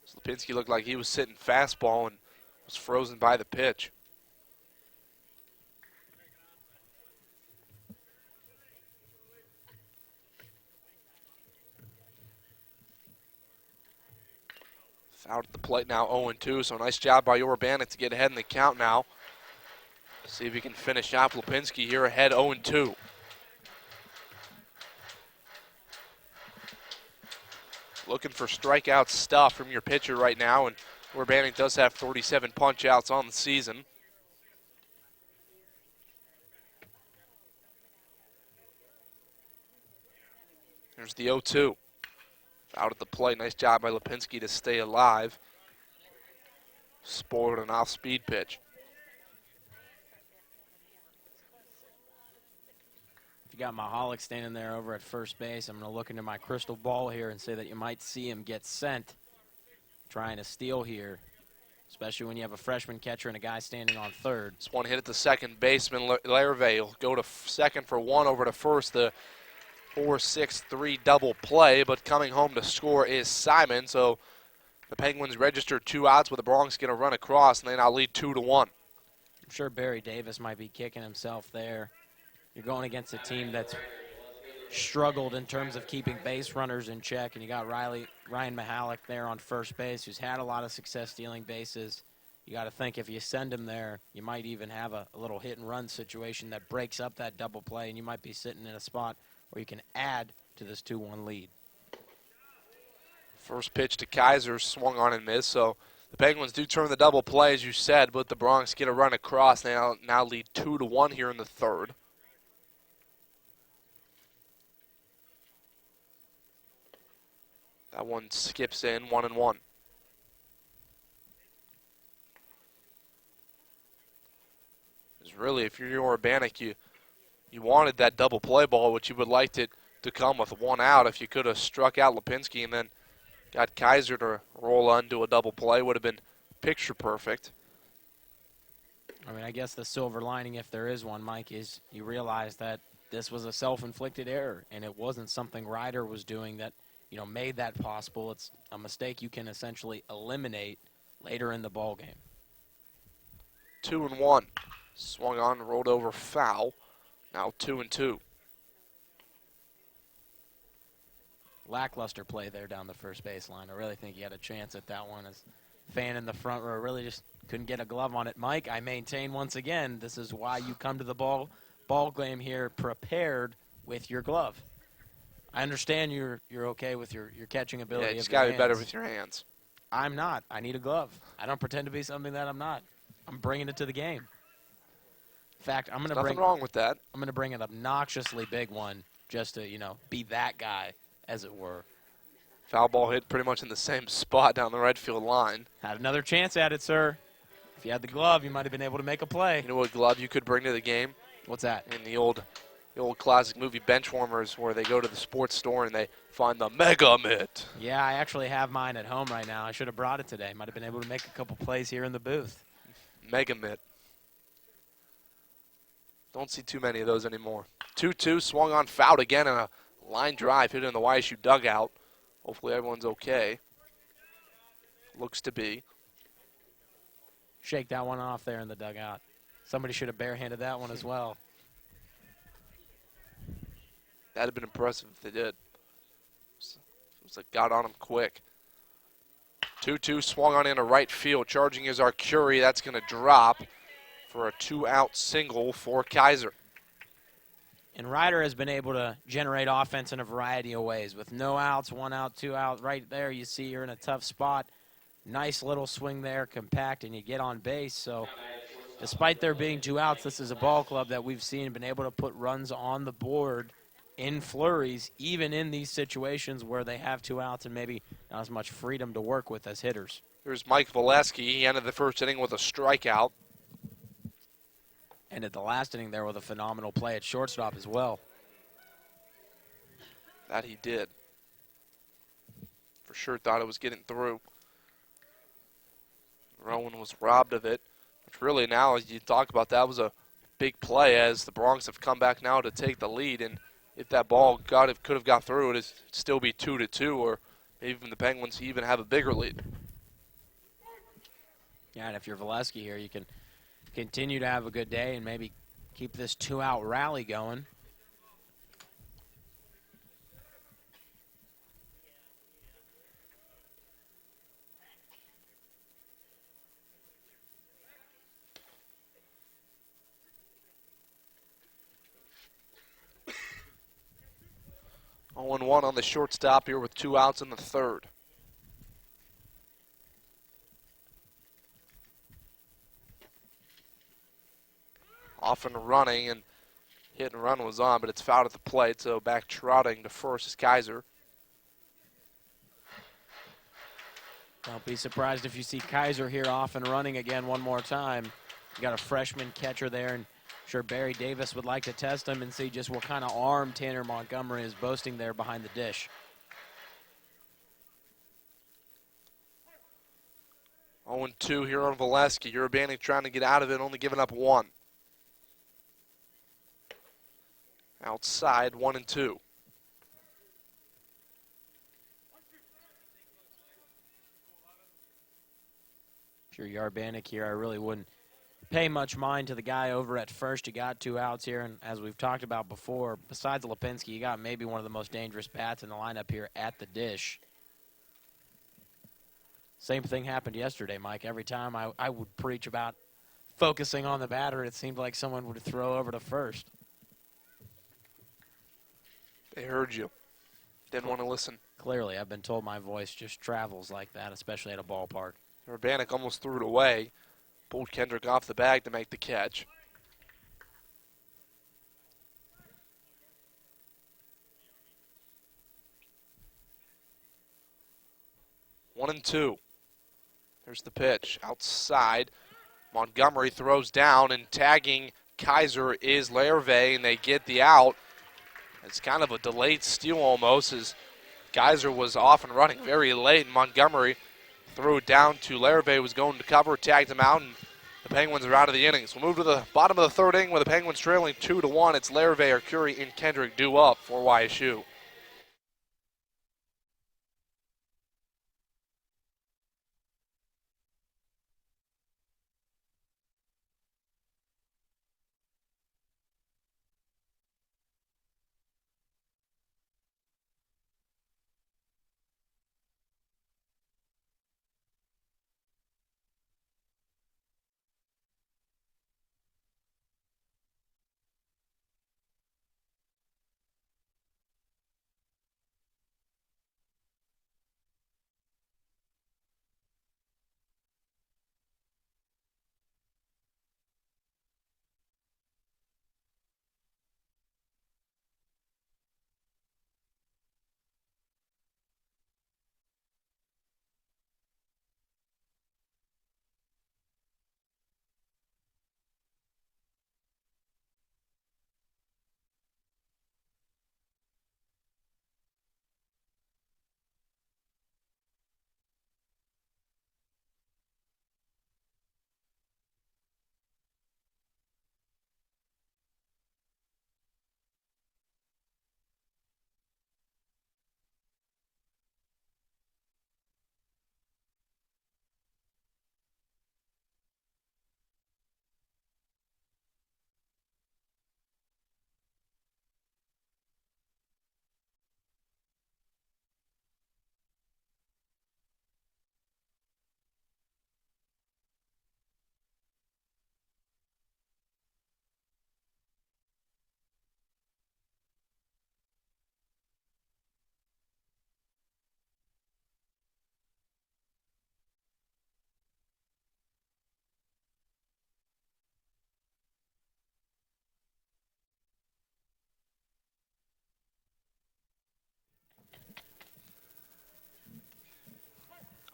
So Lipinski looked like he was sitting fastball and was frozen by the pitch. Out at the plate now, 0-2, so nice job by Yorubanek to get ahead in the count now. See if he can finish out Lipinski here ahead, 0-2. Looking for strikeout stuff from your pitcher right now, and Yorubanek does have 37 punch-outs on the season. Here's the 0-2. Out at the plate, nice job by Lipinski to stay alive. Spoiled an off-speed pitch. If you got Mihalick standing there over at first base, I'm going to look into my crystal ball here and say that you might see him get sent trying to steal here, especially when you have a freshman catcher and a guy standing on third. This one hit at the second baseman. Larri will go to second for 1, over to first. The 4-6-3 double play, but coming home to score is Simon. So the Penguins register 2 outs with the Bronx going to run across, and they now lead 2-1. I'm sure Barry Davis might be kicking himself there. You're going against a team that's struggled in terms of keeping base runners in check, and you got Ryan Mihalick there on first base, who's had a lot of success stealing bases. You got to think if you send him there, you might even have a little hit-and-run situation that breaks up that double play, and you might be sitting in a spot where you can add to this 2-1 lead. First pitch to Kaiser, swung on and missed. So the Penguins do turn the double play, as you said, but the Bronx get a run across. They now lead 2-1 here in the third. That one skips in, 1-1. It's really, if you're Yorubanek, you wanted that double play ball, which you would like it to come with 1 out. If you could have struck out Lipinski and then got Kaiser to roll onto a double play, would have been picture perfect. I mean, I guess the silver lining, if there is one, Mike, is you realize that this was a self-inflicted error, and it wasn't something Ryder was doing that, made that possible. It's a mistake you can essentially eliminate later in the ball game. 2-1. Swung on, rolled over, foul. Now 2-2. Lackluster play there down the first baseline. I really think he had a chance at that one. As fan in the front row really just couldn't get a glove on it. Mike, I maintain once again, this is why you come to the ball game here prepared with your glove. I understand you're okay with your catching ability. Yeah, you of just your got to be hands. better with your hands. I'm not. I need a glove. I don't pretend to be something that I'm not. I'm bringing it to the game. In fact, I'm going to Nothing wrong with that. I'm going to bring an obnoxiously big one just to, be that guy, as it were. Foul ball hit pretty much in the same spot down the right field line. Had another chance at it, sir. If you had the glove, you might have been able to make a play. You know what glove you could bring to the game? What's that? In the old classic movie Benchwarmers, where they go to the sports store and they find the Mega Mitt. Yeah, I actually have mine at home right now. I should have brought it today. Might have been able to make a couple plays here in the booth. Mega Mitt. Don't see too many of those anymore. 2-2, swung on, fouled again, and a line drive hit in the YSU dugout. Hopefully everyone's okay. Looks to be. Shake that one off there in the dugout. Somebody should have barehanded that one as well. That'd have been impressive if they did. It was like got on him quick. 2-2, swung on into right field. Charging is Arcuri. That's going to drop for a 2-out single for Kaiser. And Ryder has been able to generate offense in a variety of ways. With no outs, 1 out, 2 out, right there you see you're in a tough spot. Nice little swing there, compact, and you get on base. So despite there being 2 outs, this is a ball club that we've seen been able to put runs on the board in flurries, even in these situations where they have 2 outs and maybe not as much freedom to work with as hitters. Here's Mike Valesky. He ended the first inning with a strikeout. Ended the last inning there with a phenomenal play at shortstop as well. That he did. For sure thought it was getting through. Rowan was robbed of it, which really now, as you talk about, that was a big play as the Bronx have come back now to take the lead. And if that ball could have got through, it'd still be 2-2, or maybe even the Penguins even have a bigger lead. Yeah, and if you're Valesky here, you can continue to have a good day and maybe keep this 2-out rally going. Oh, 0-1 on the shortstop here with 2 outs in the third. Off and running, and hit and run was on, but it's fouled at the plate, so back trotting to first is Kaiser. Don't be surprised if you see Kaiser here off and running again one more time. You got a freshman catcher there, and I'm sure Barry Davis would like to test him and see just what kind of arm Tanner Montgomery is boasting there behind the dish. 0-2 here on Valesky. Urbanek trying to get out of it, only giving up 1. Outside, 1-2. If you're Yarbanek here, I really wouldn't pay much mind to the guy over at first. You got 2 outs here, and as we've talked about before, besides Lipinski, you got maybe one of the most dangerous bats in the lineup here at the dish. Same thing happened yesterday, Mike. Every time I would preach about focusing on the batter, it seemed like someone would throw over to first. They heard you. Didn't want to listen. Clearly, I've been told my voice just travels like that, especially at a ballpark. Urbanek almost threw it away. Pulled Kendrick off the bag to make the catch. One and two. There's the pitch. Outside. Montgomery throws down, and tagging Kaiser is Larri, and they get the out. It's kind of a delayed steal almost, as Kaiser was off and running very late, and Montgomery threw it down to Larri, was going to cover, tagged him out, and the Penguins are out of the innings. We'll move to the bottom of the third inning with the Penguins trailing 2-1. It's Larri, Arcuri, and Kendrick due up for YSU.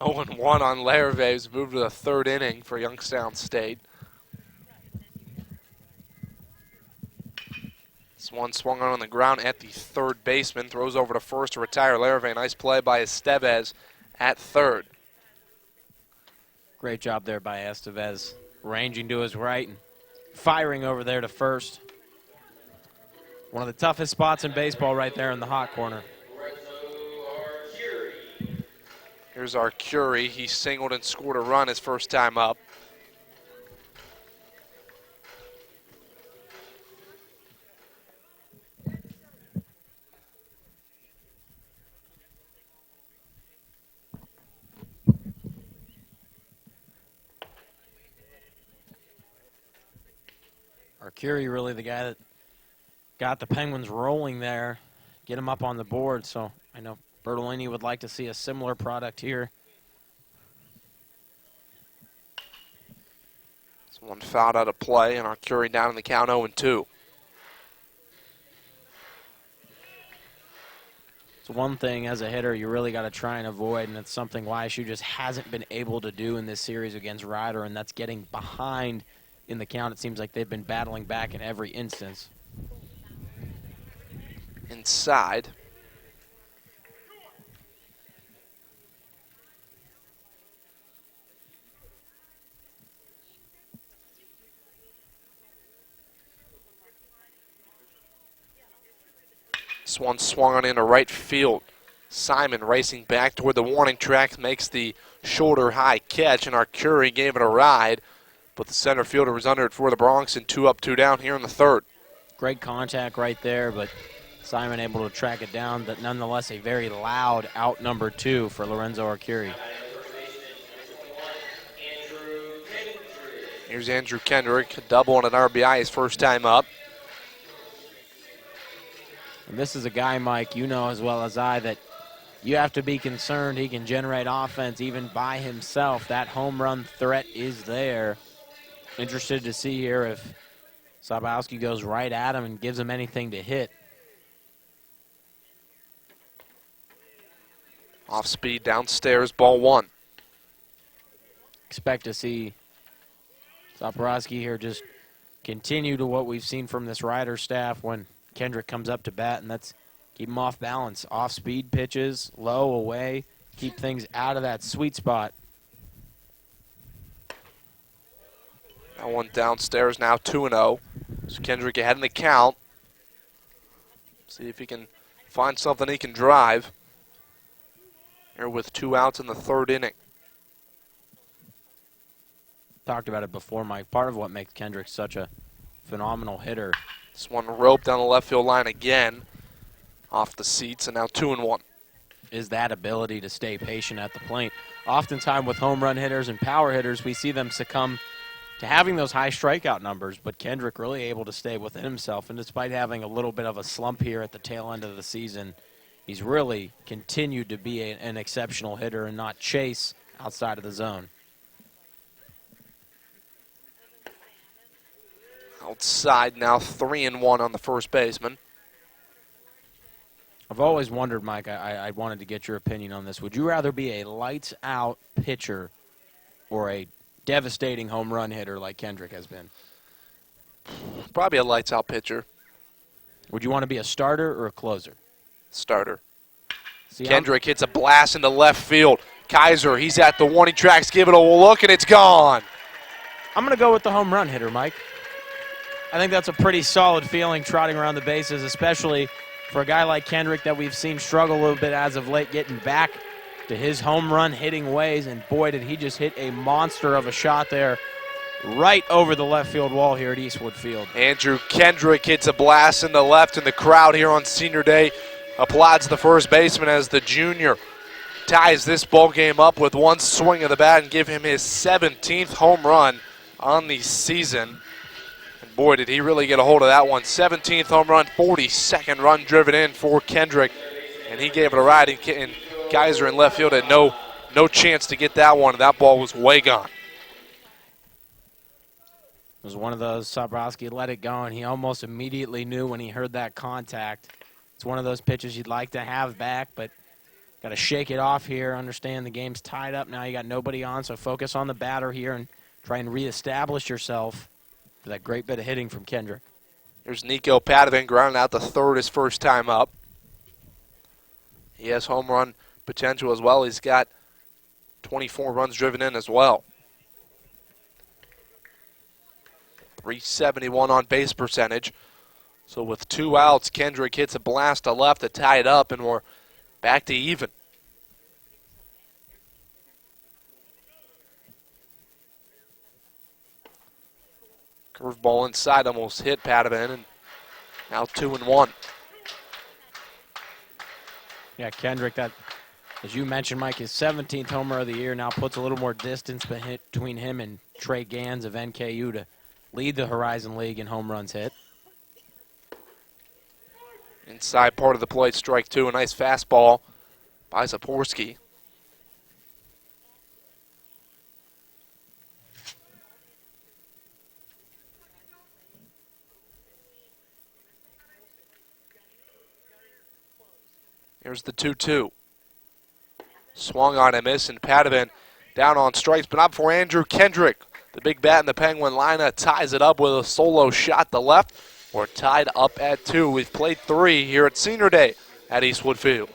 Oh, and 1 on Larri has moved to the third inning for Youngstown State. This one swung on the ground at the third baseman. Throws over to first to retire Larri. Nice play by Estevez at third. Great job there by Estevez, ranging to his right and firing over there to first. One of the toughest spots in baseball right there in the hot corner. Here's Arcuri. He singled and scored a run his first time up. Arcuri really the guy that got the Penguins rolling there, get him up on the board. So I know Bertolini would like to see a similar product here. This one fouled out of play, and Arcuri down in the count 0-2. It's one thing as a hitter you really got to try and avoid, and it's something YSU just hasn't been able to do in this series against Rider, and that's getting behind in the count. It seems like they've been battling back in every instance. Inside. This one swung on into right field. Simon racing back toward the warning track makes the shoulder high catch, and Arcuri gave it a ride, but the center fielder was under it for the Bronx, and 2 up, 2 down here in the third. Great contact right there, but Simon able to track it down, but nonetheless a very loud out number 2 for Lorenzo Arcuri. Here's Andrew Kendrick, double and an RBI his first time up. And this is a guy, Mike, you know as well as I, that you have to be concerned he can generate offense even by himself. That home run threat is there. Interested to see here if Sabowski goes right at him and gives him anything to hit. Off speed downstairs, ball 1. Expect to see Saporowski here just continue to what we've seen from this Rider staff when Kendrick comes up to bat, and that's keep him off balance. Off-speed pitches, low, away, keep things out of that sweet spot. That one downstairs now 2-0. So Kendrick ahead in the count. See if he can find something he can drive here with 2 outs in the third inning. Talked about it before, Mike. Part of what makes Kendrick such a phenomenal hitter. This one roped down the left field line again. Off the seats, and now 2-1. Is that ability to stay patient at the plate. Oftentimes with home run hitters and power hitters, we see them succumb to having those high strikeout numbers, but Kendrick really able to stay within himself, and despite having a little bit of a slump here at the tail end of the season, he's really continued to be an exceptional hitter and not chase outside of the zone. Outside now 3-1 on the first baseman. I've always wondered, Mike, I wanted to get your opinion on this. Would you rather be a lights-out pitcher or a devastating home run hitter like Kendrick has been? Probably a lights-out pitcher. Would you want to be a starter or a closer? Starter. See, Kendrick hits a blast into left field. Kaiser, he's at the warning tracks. Give it a look, and it's gone. I'm going to go with the home run hitter, Mike. I think that's a pretty solid feeling trotting around the bases, especially for a guy like Kendrick that we've seen struggle a little bit as of late, getting back to his home run hitting ways, and boy, did he just hit a monster of a shot there right over the left field wall here at Eastwood Field. Andrew Kendrick hits a blast in the left, and the crowd here on Senior Day applauds the first baseman as the junior ties this ball game up with one swing of the bat and give him his 17th home run on the season. And boy, did he really get a hold of that one. 17th home run, 42nd run driven in for Kendrick, and he gave it a ride. And Kaiser in left field had no chance to get that one. That ball was way gone. It was one of those, Sobrowski let it go, and he almost immediately knew when he heard that contact. It's one of those pitches you'd like to have back, but got to shake it off here. Understand the game's tied up now. You got nobody on, so focus on the batter here and try and reestablish yourself for that great bit of hitting from Kendrick. Here's Nico Padovan grounding out the third his first time up. He has home run potential as well. He's got 24 runs driven in as well. 371 on base percentage. So with 2 outs, Kendrick hits a blast to left to tie it up, and we're back to even. Curveball inside almost hit Padovan, and now 2-1. Yeah, Kendrick, that, as you mentioned, Mike, his 17th homer of the year now puts a little more distance between him and Trey Gans of NKU to lead the Horizon League in home runs hit. Inside part of the plate, strike 2, a nice fastball by Zaporski. Here's the 2-2. Swung on a miss, and Padovan down on strikes, but not for Andrew Kendrick. The big bat in the Penguin lineup ties it up with a solo shot to left. We're tied up at 2. We've played 3 here at Senior Day at Eastwood Field.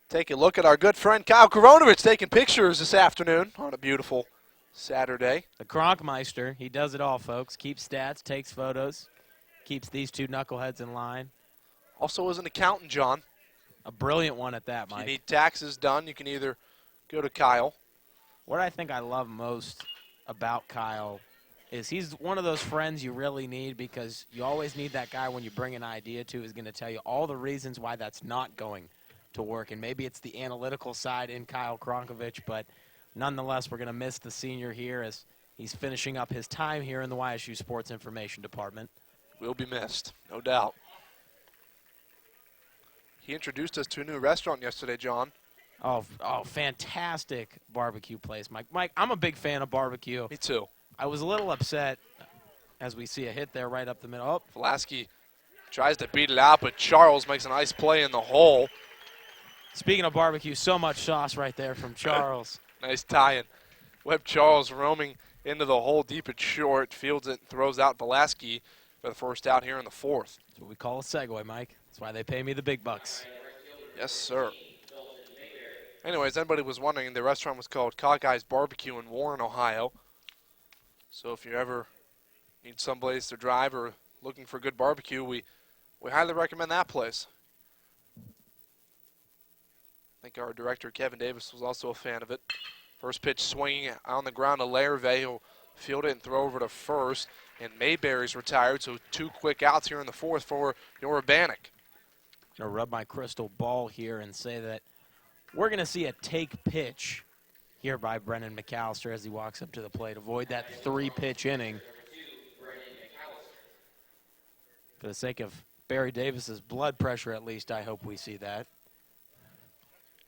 Take a look at our good friend Kyle Koronovich taking pictures this afternoon on a beautiful Saturday. The Kronkmeister, he does it all, folks. Keeps stats, takes photos, keeps these two knuckleheads in line. Also is an accountant, John. A brilliant one at that, If Mike. you need taxes done, you can either go to Kyle. What I think I love most about Kyle is he's one of those friends you really need, because you always need that guy when you bring an idea to who's going to tell you all the reasons why that's not going to work. And maybe it's the analytical side in Kyle Kronkovich, but nonetheless, we're going to miss the senior here as he's finishing up his time here in the YSU Sports Information Department. Will be missed, no doubt. He introduced us to a new restaurant yesterday, John. Oh, fantastic barbecue place, Mike. Mike, I'm a big fan of barbecue. Me too. I was a little upset as we see a hit there right up the middle. Oh, Velasquez tries to beat it out, but Charles makes a nice play in the hole. speaking of barbecue, so much sauce right there from Charles. Nice tie-in. Webb Charles roaming into the hole deep and short, fields it and throws out Velasquez for the first out here in the fourth. That's what we call a segue, Mike. That's why they pay me the big bucks. Yes, sir. Anyways, anybody was wondering, the restaurant was called Cockeyes Barbecue in Warren, Ohio. So if you ever need someplace to drive or looking for good barbecue, we highly recommend that place. I think our director, Kevin Davis, was also a fan of it. First pitch swinging on the ground to Larri. He'll field it and throw over to first. And Mayberry's retired, so 2 quick outs here in the fourth for Urbanic. I'm going to rub my crystal ball here and say that we're going to see a take pitch here by Brennan McAllister as he walks up to the plate. Avoid that 3-pitch inning. For the sake of Barry Davis's blood pressure, at least, I hope we see that.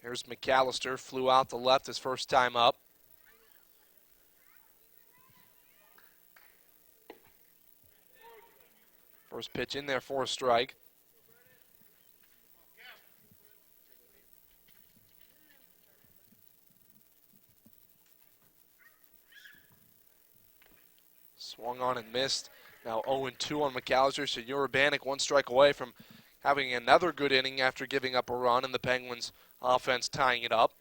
Here's McAllister, flew out to left his first time up. First pitch in there for a strike. Swung on and missed. Now 0-2 on McAllister, so Urbanic 1 strike away from having another good inning after giving up a run, and the Penguins offense tying it up.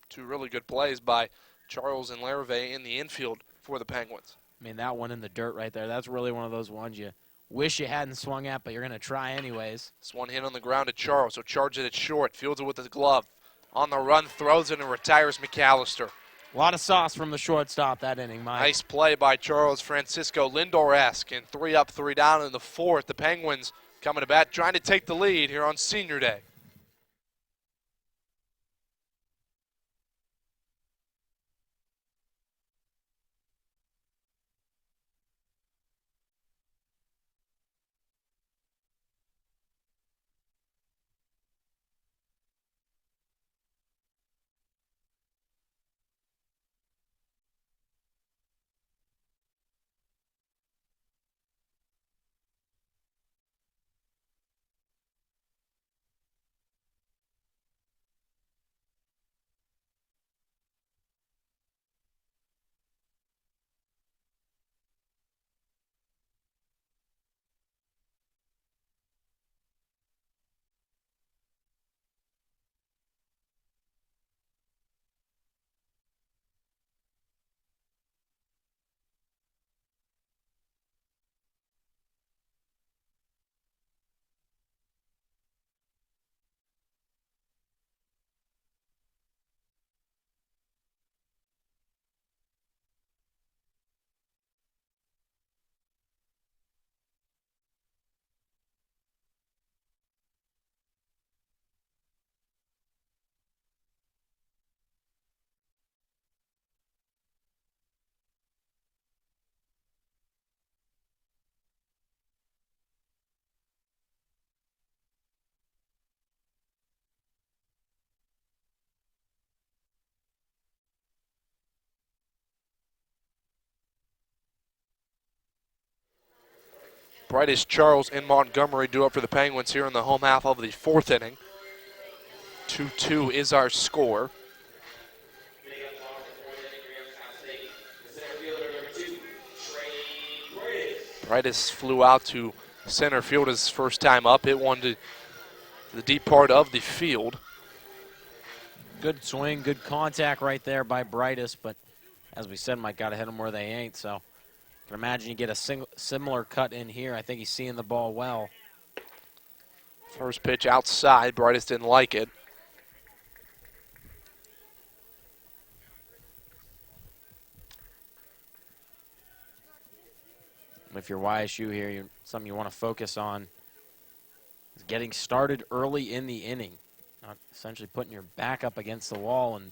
2 really good plays by Charles and Larri in the infield for the Penguins. I mean, that one in the dirt right there, that's really one of those ones you wish you hadn't swung at, but you're going to try anyways. This one hit on the ground to Charles, so charges it at short, fields it with his glove. On the run, throws it and retires McAllister. A lot of sauce from the shortstop that inning, Mike. Nice play by Charles Francisco, Lindor-esque, and 3 up, 3 down in the fourth. The Penguins coming to bat, trying to take the lead here on Senior Day. Brightest Charles and Montgomery do up for the Penguins here in the home half of the fourth inning. 2-2 is our score. Brightest flew out to center field his first time up. Hit one to the deep part of the field. Good swing, good contact right there by Brightest, but as we said, Mike, got to hit them where they ain't, so I can imagine you get a similar cut in here. I think he's seeing the ball well. First pitch outside. Brightest didn't like it. If you're YSU here, something you want to focus on is getting started early in the inning, not essentially putting your back up against the wall and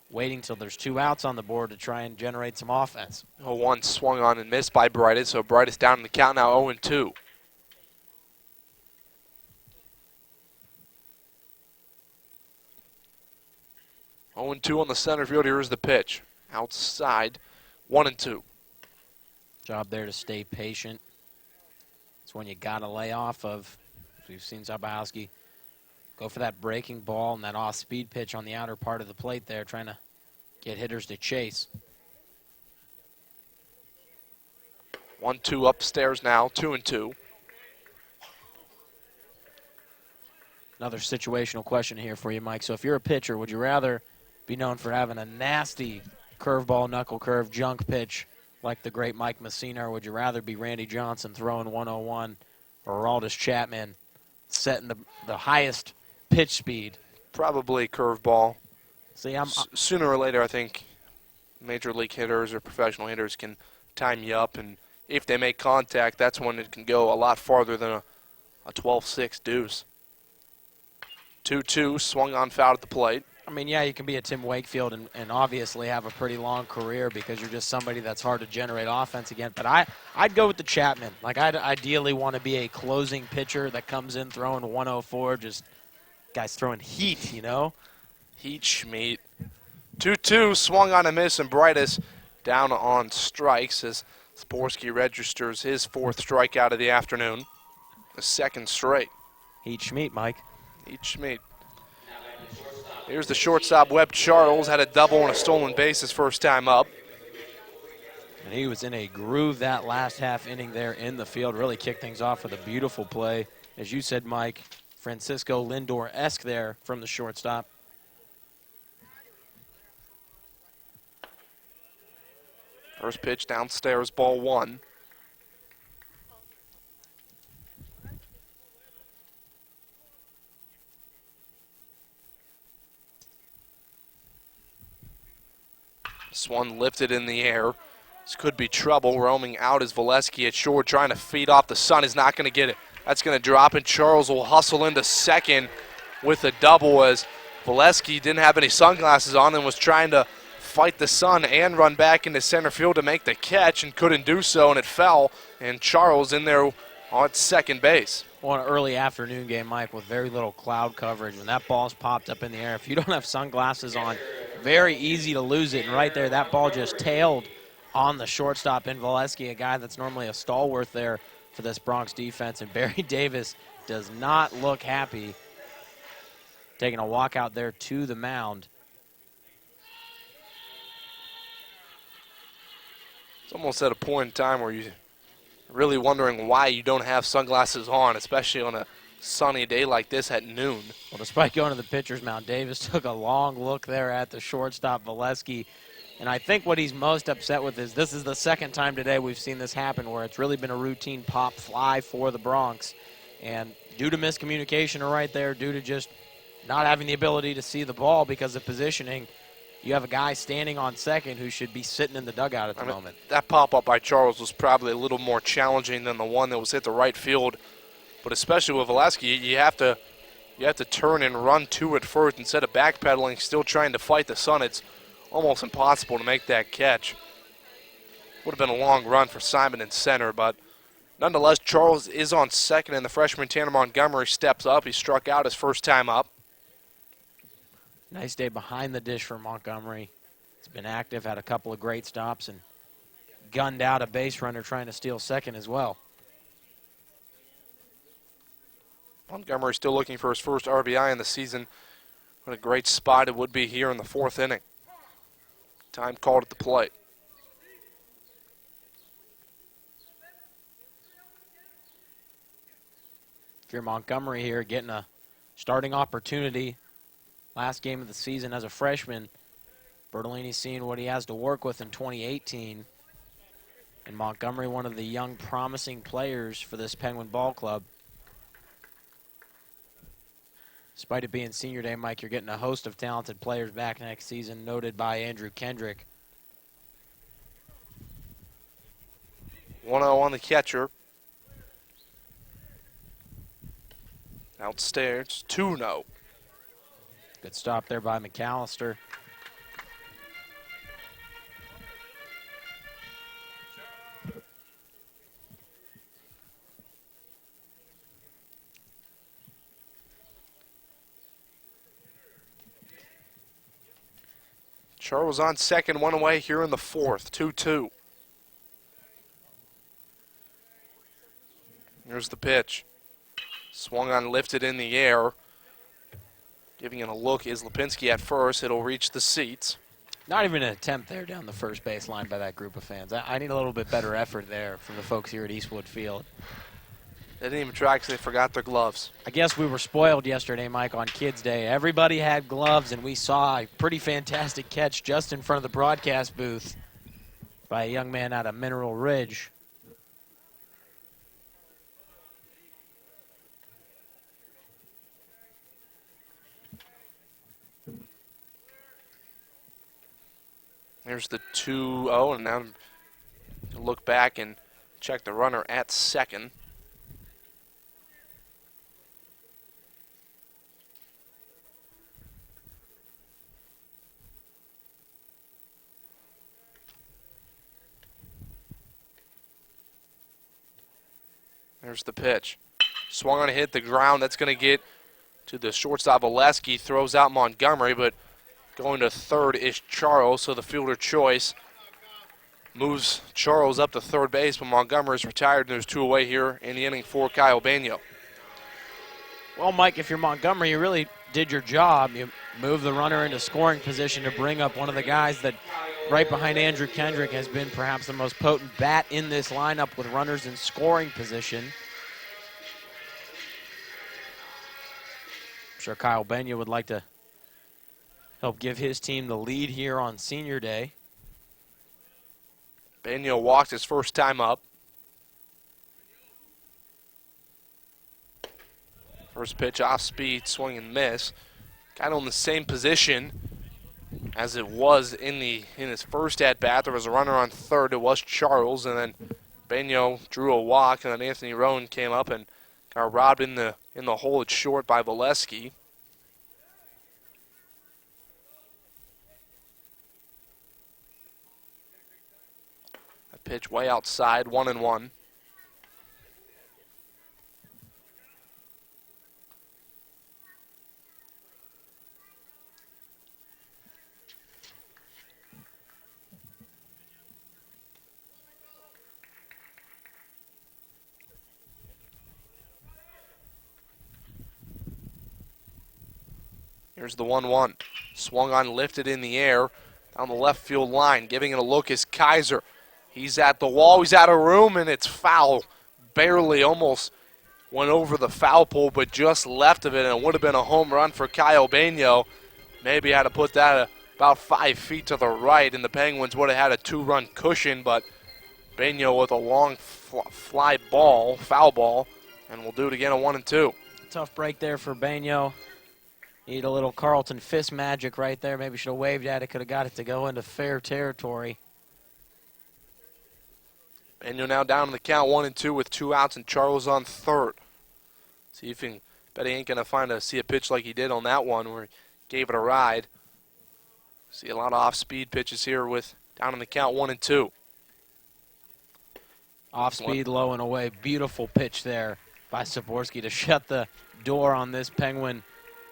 waiting till there's 2 outs on the board to try and generate some offense. 0-1 swung on and missed by Brightest, so Brightest down in the count now 0-2. Oh and 2 on the center field. Here's the pitch. Outside, 1-2. Job there to stay patient. It's when you got to lay off of. We've seen Zabowski go for that breaking ball and that off-speed pitch on the outer part of the plate there, trying to get hitters to chase. 1-2 upstairs now, 2-2. Another situational question here for you, Mike. So if you're a pitcher, would you rather be known for having a nasty curveball, knuckle curve, junk pitch like the great Mike Messina, or would you rather be Randy Johnson throwing 101 or Aroldis Chapman setting the highest pitch speed? Probably curveball. See, sooner or later, I think major league hitters or professional hitters can time you up, and if they make contact, that's when it can go a lot farther than a 12-6 deuce. 2-2, swung on, foul at the plate. I mean, yeah, you can be a Tim Wakefield and obviously have a pretty long career because you're just somebody that's hard to generate offense again. But I'd go with the Chapman. Like, I'd ideally want to be a closing pitcher that comes in throwing 104, just guys throwing heat, you know? Heat Schmeat. 2-2, swung on a miss, and Brightest down on strikes as Sporski registers his 4th strikeout of the afternoon. The 2nd straight. Heat Schmeat, Mike. Heat Schmeat. Here's the shortstop, Webb Charles, had a double and a stolen base his first time up. And he was in a groove that last half inning there in the field. Really kicked things off with a beautiful play. As you said, Mike, Francisco Lindor-esque there from the shortstop. First pitch downstairs, ball 1. This one lifted in the air. This could be trouble. Roaming out is Valesky at short, trying to feed off the sun. Is not going to get it. That's going to drop, and Charles will hustle into second with a double as Valesky didn't have any sunglasses on and was trying to fight the sun and run back into center field to make the catch and couldn't do so, and it fell, and Charles in there on second base. Well, an early afternoon game, Mike, with very little cloud coverage. When that ball's popped up in the air, if you don't have sunglasses on, very easy to lose it. And right there, that ball just tailed on the shortstop in Valesky, a guy that's normally a stalwart there for this Bronx defense. And Barry Davis does not look happy taking a walk out there to the mound. It's almost at a point in time where you're really wondering why you don't have sunglasses on, especially on a sunny day like this at noon. Well, despite going to the pitcher's mound, Davis took a long look there at the shortstop, Valesky. And I think what he's most upset with is this is the second time today we've seen this happen where it's really been a routine pop fly for the Bronx. And due to miscommunication right there, due to just not having the ability to see the ball because of positioning, you have a guy standing on second who should be sitting in the dugout at the moment. That pop-up by Charles was probably a little more challenging than the one that was hit the right field. But especially with Valesky, you have to turn and run to it first instead of backpedaling, still trying to fight the sun. It's almost impossible to make that catch. Would have been a long run for Simon in center, but nonetheless, Charles is on second, and the freshman Tanner Montgomery steps up. He struck out his first time up. Nice day behind the dish for Montgomery. He's been active, had a couple of great stops, and gunned out a base runner trying to steal second as well. Montgomery still looking for his first RBI in the season. What a great spot it would be here in the 4th inning. Time called at the plate. If you're Montgomery here, getting a starting opportunity last game of the season as a freshman. Bertolini's seeing what he has to work with in 2018. And Montgomery, one of the young, promising players for this Penguin ball club. Despite it being senior day, Mike, you're getting a host of talented players back next season, noted by Andrew Kendrick. 1-0 on the catcher. Outstairs, 2-0. Good stop there by McAllister. Charles on second, one away here in the fourth, 2-2. Here's the pitch. Swung on, lifted in the air. Giving it a look is Lipinski at first. It'll reach the seats. Not even an attempt there down the first base line by that group of fans. I need a little bit better effort there from the folks here at Eastwood Field. They didn't even try because they forgot their gloves. I guess we were spoiled yesterday, Mike, on Kids Day. Everybody had gloves, and we saw a pretty fantastic catch just in front of the broadcast booth by a young man out of Mineral Ridge. There's the 2-0, and now look back and check the runner at second. There's the pitch. Swung on, hit the ground. That's going to get to the shortstop. Oleski throws out Montgomery, but going to third is Charles, so the fielder choice moves Charles up to third base, but Montgomery's retired, and there's 2 away here in the inning for Kyle Bagnio. Well, Mike, if you're Montgomery, you really did your job. You moved the runner into scoring position to bring up one of the guys that right behind Andrew Kendrick has been perhaps the most potent bat in this lineup with runners in scoring position. I'm sure Kyle Bagnio would like to help give his team the lead here on senior day. Bagnio walked his first time up. First pitch off speed, swing and miss. Kind of in the same position as it was in his first at bat. There was a runner on third. It was Charles, and then Bagnio drew a walk, and then Anthony Rowan came up and got robbed in the hole at short by Oleski. A pitch way outside, 1-1. Here's the 1-1. Swung on, lifted in the air down the left field line. Giving it a look is Kaiser. He's at the wall. He's out of room, and it's foul. Barely, almost went over the foul pole, but just left of it, and it would have been a home run for Kyle Bagnio. Maybe had to put that about 5 feet to the right, and the Penguins would have had a 2-run cushion, but Bagnio with a long fly ball, foul ball, and we'll do it again, a 1-2. Tough break there for Bagnio. Need a little Carlton fist magic right there. Maybe should have waved at it. Could have got it to go into fair territory. Bagnio now down in the count, 1-2 with 2 outs, and Charles on third. See if he bet he ain't gonna see a pitch like he did on that one where he gave it a ride. See a lot of off-speed pitches here with down in the count, 1-2. Off speed, low and away. Beautiful pitch there by Saborski to shut the door on this Penguin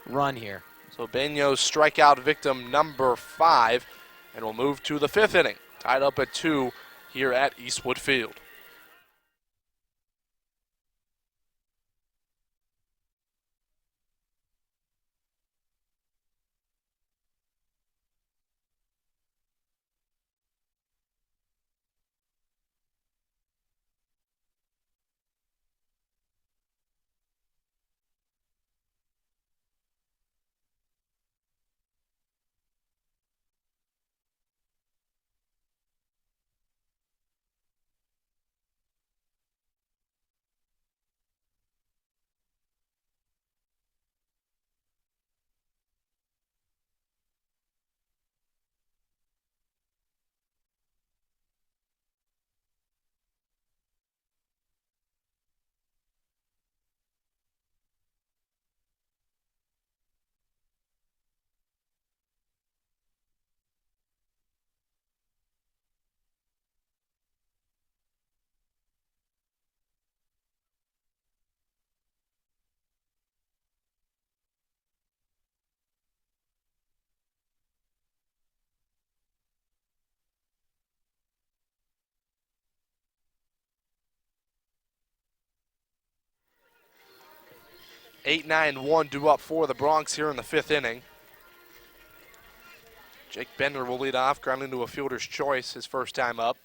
run here. So Bagnio's strikeout victim number 5, and we'll move to the 5th inning. Tied up at 2 here at Eastwood Field. 8-9-1 due up for the Bronx here in the 5th inning. Jake Bender will lead off, grounding to a fielder's choice his first time up.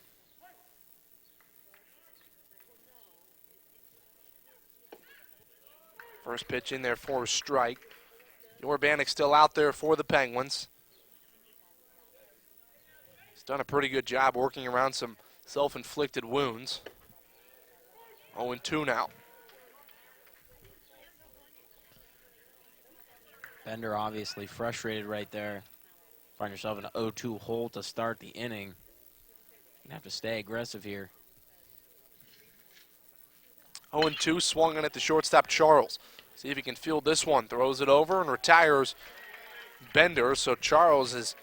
First pitch in there for a strike. Urbanic still out there for the Penguins. He's done a pretty good job working around some self-inflicted wounds. 0-2 now. Bender obviously frustrated right there. Find yourself in an 0-2 hole to start the inning. You're going to have to stay aggressive here. 0-2, swung in at the shortstop, Charles. See if he can field this one. Throws it over and retires Bender, so Charles is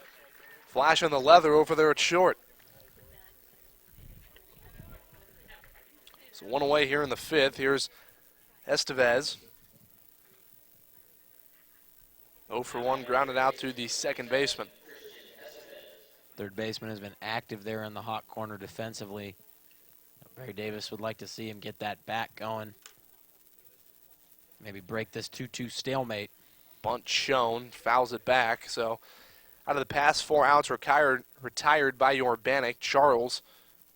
flashing the leather over there at short. So one away here in the 5th. Here's Estevez. 0 for 1, grounded out to the second baseman. Third baseman has been active there in the hot corner defensively. Barry Davis would like to see him get that bat going. Maybe break this 2-2 stalemate. Bunt shown, fouls it back. So out of the past 4 outs retired by Urbanic, Charles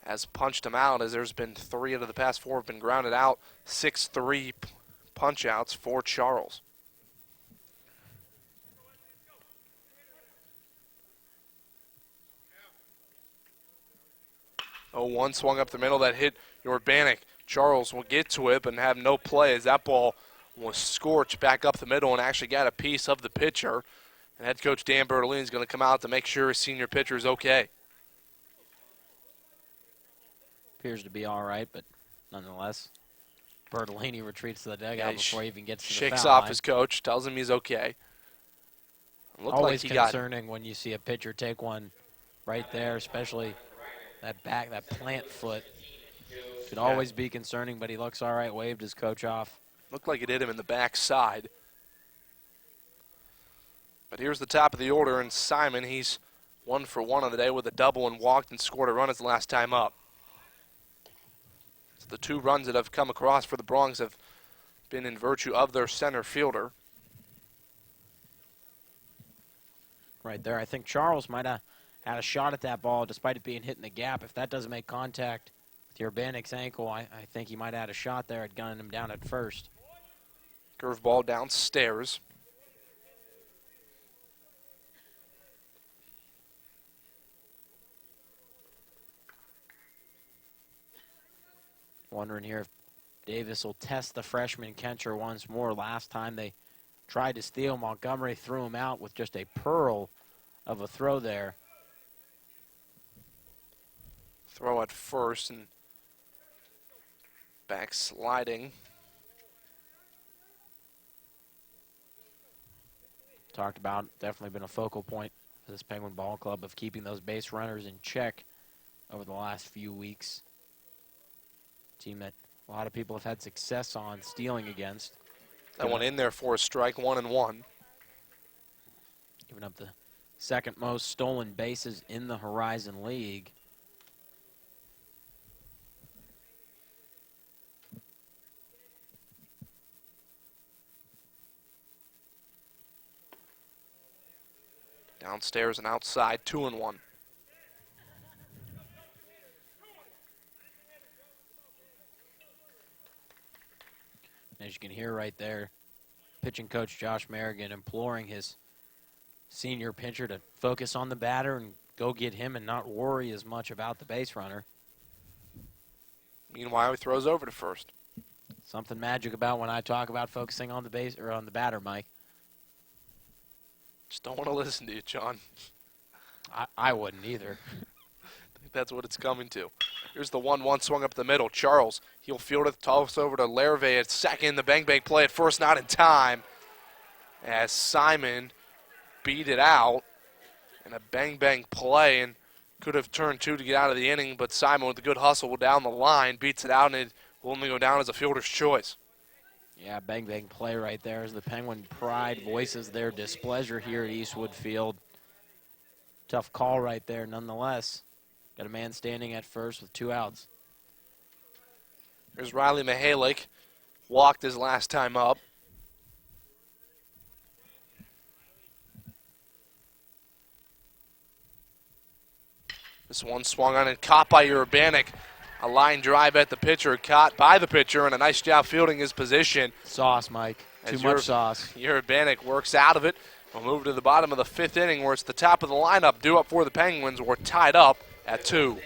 has punched him out, as there's been 3 out of the past 4 have been grounded out. 6-3 punch outs for Charles. Oh, 1 swung up the middle that hit Urbanic. Charles will get to it but have no play as that ball was scorched back up the middle and actually got a piece of the pitcher. And head coach Dan Bertolini is going to come out to make sure his senior pitcher is okay. Appears to be all right, but nonetheless, Bertolini retreats to the dugout before he even gets to the foul line. Shakes off his coach, tells him he's okay. Always concerning when you see a pitcher take one right there, especially that plant foot. Could always be concerning, but he looks all right, waved his coach off. Looked like it hit him in the backside. But here's the top of the order, and Simon, he's 1 for 1 on the day with a double and walked and scored a run his last time up. So the 2 runs that have come across for the Bronx have been in virtue of their center fielder. Right there, I think Charles might have had a shot at that ball despite it being hit in the gap. If that doesn't make contact with Urbanic's ankle, I think he might have had a shot there at gunning him down at first. Curveball downstairs. Wondering here if Davis will test the freshman catcher once more. Last time they tried to steal, Montgomery threw him out with just a pearl of a throw there. Throw at first and back sliding. Talked about, definitely been a focal point for this Penguin Ball Club of keeping those base runners in check over the last few weeks. Team that a lot of people have had success on stealing against. That one in there for a strike, 1-1. Giving up the second most stolen bases in the Horizon League. Downstairs and outside, 2-1. As you can hear right there, pitching coach Josh Merrigan imploring his senior pitcher to focus on the batter and go get him and not worry as much about the base runner. Meanwhile, he throws over to first. Something magic about when I talk about focusing on the base or on the batter, Mike. Just don't want to listen to you, John. I wouldn't either. I think that's what it's coming to. Here's the 1-1 swung up the middle. Charles, he'll field it, toss over to Larri at second. The bang play at first, not in time. As Simon beat it out. And a bang play, and could have turned 2 to get out of the inning, but Simon with a good hustle down the line beats it out, and it will only go down as a fielder's choice. Yeah, bang play right there as the Penguin pride voices their displeasure here at Eastwood Field. Tough call right there nonetheless. Got a man standing at first with 2 outs. Here's Riley Mihalick. Walked his last time up. This one swung on and caught by Urbanek. A line drive at the pitcher, caught by the pitcher, and a nice job fielding his position. Sauce, Mike. Too much sauce. Urbanek works out of it. We'll move to the bottom of the 5th inning where it's the top of the lineup due up for the Penguins. We're tied up at 2.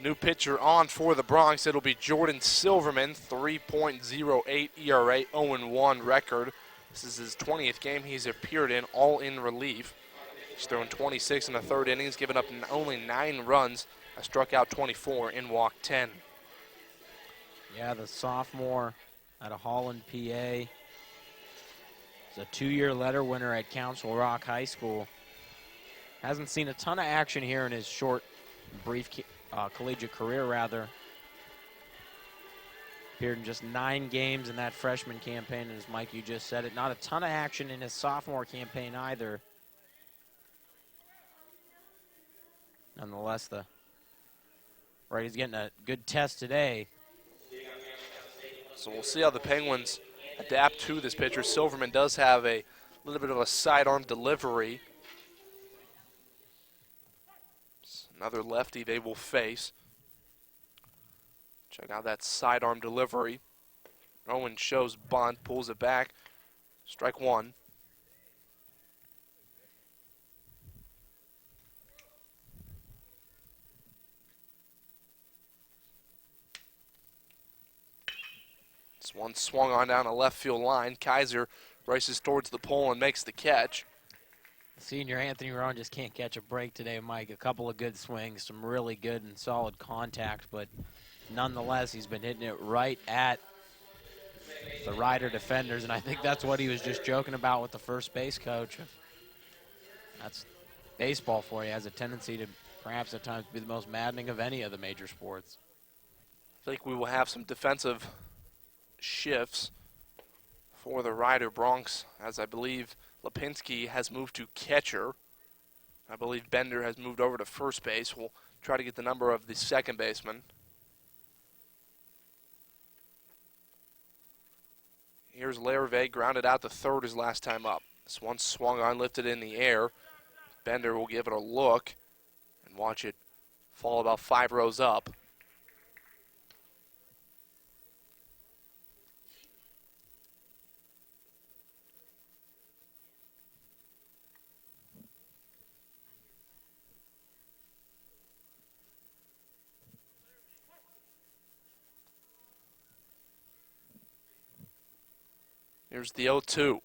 New pitcher on for the Bronx. It'll be Jordan Silverman, 3.08 ERA, 0-1 record. This is his 20th game he's appeared in, all in relief. He's thrown 26 in the 3rd innings, given up only 9 runs, has struck out 24 and walked 10. Yeah, the sophomore out of Holland, PA. He's a 2-year letter winner at Council Rock High School. Hasn't seen a ton of action here in his short, brief collegiate career, rather. Appeared in just 9 games in that freshman campaign, and as Mike, you just said it, not a ton of action in his sophomore campaign either. Nonetheless, he's getting a good test today. So we'll see how the Penguins adapt to this pitcher. Silverman does have a little bit of a sidearm delivery. Another lefty they will face. Check out that sidearm delivery. Owen shows bunt, pulls it back. Strike 1. This one swung on down a left field line. Kaiser races towards the pole and makes the catch. Senior Anthony Rowan just can't catch a break today, Mike. A couple of good swings, some really good and solid contact, but nonetheless, he's been hitting it right at the Rider defenders, and I think that's what he was just joking about with the first base coach. That's baseball for you. Has a tendency to perhaps at times be the most maddening of any of the major sports. I think we will have some defensive shifts for the Rider Bronx, as I believe Lipinski has moved to catcher. I believe Bender has moved over to first base. We'll try to get the number of the second baseman. Here's Larri, grounded out to third his last time up. This one swung on, lifted in the air. Bender will give it a look and watch it fall about 5 rows up. Here's the 0-2.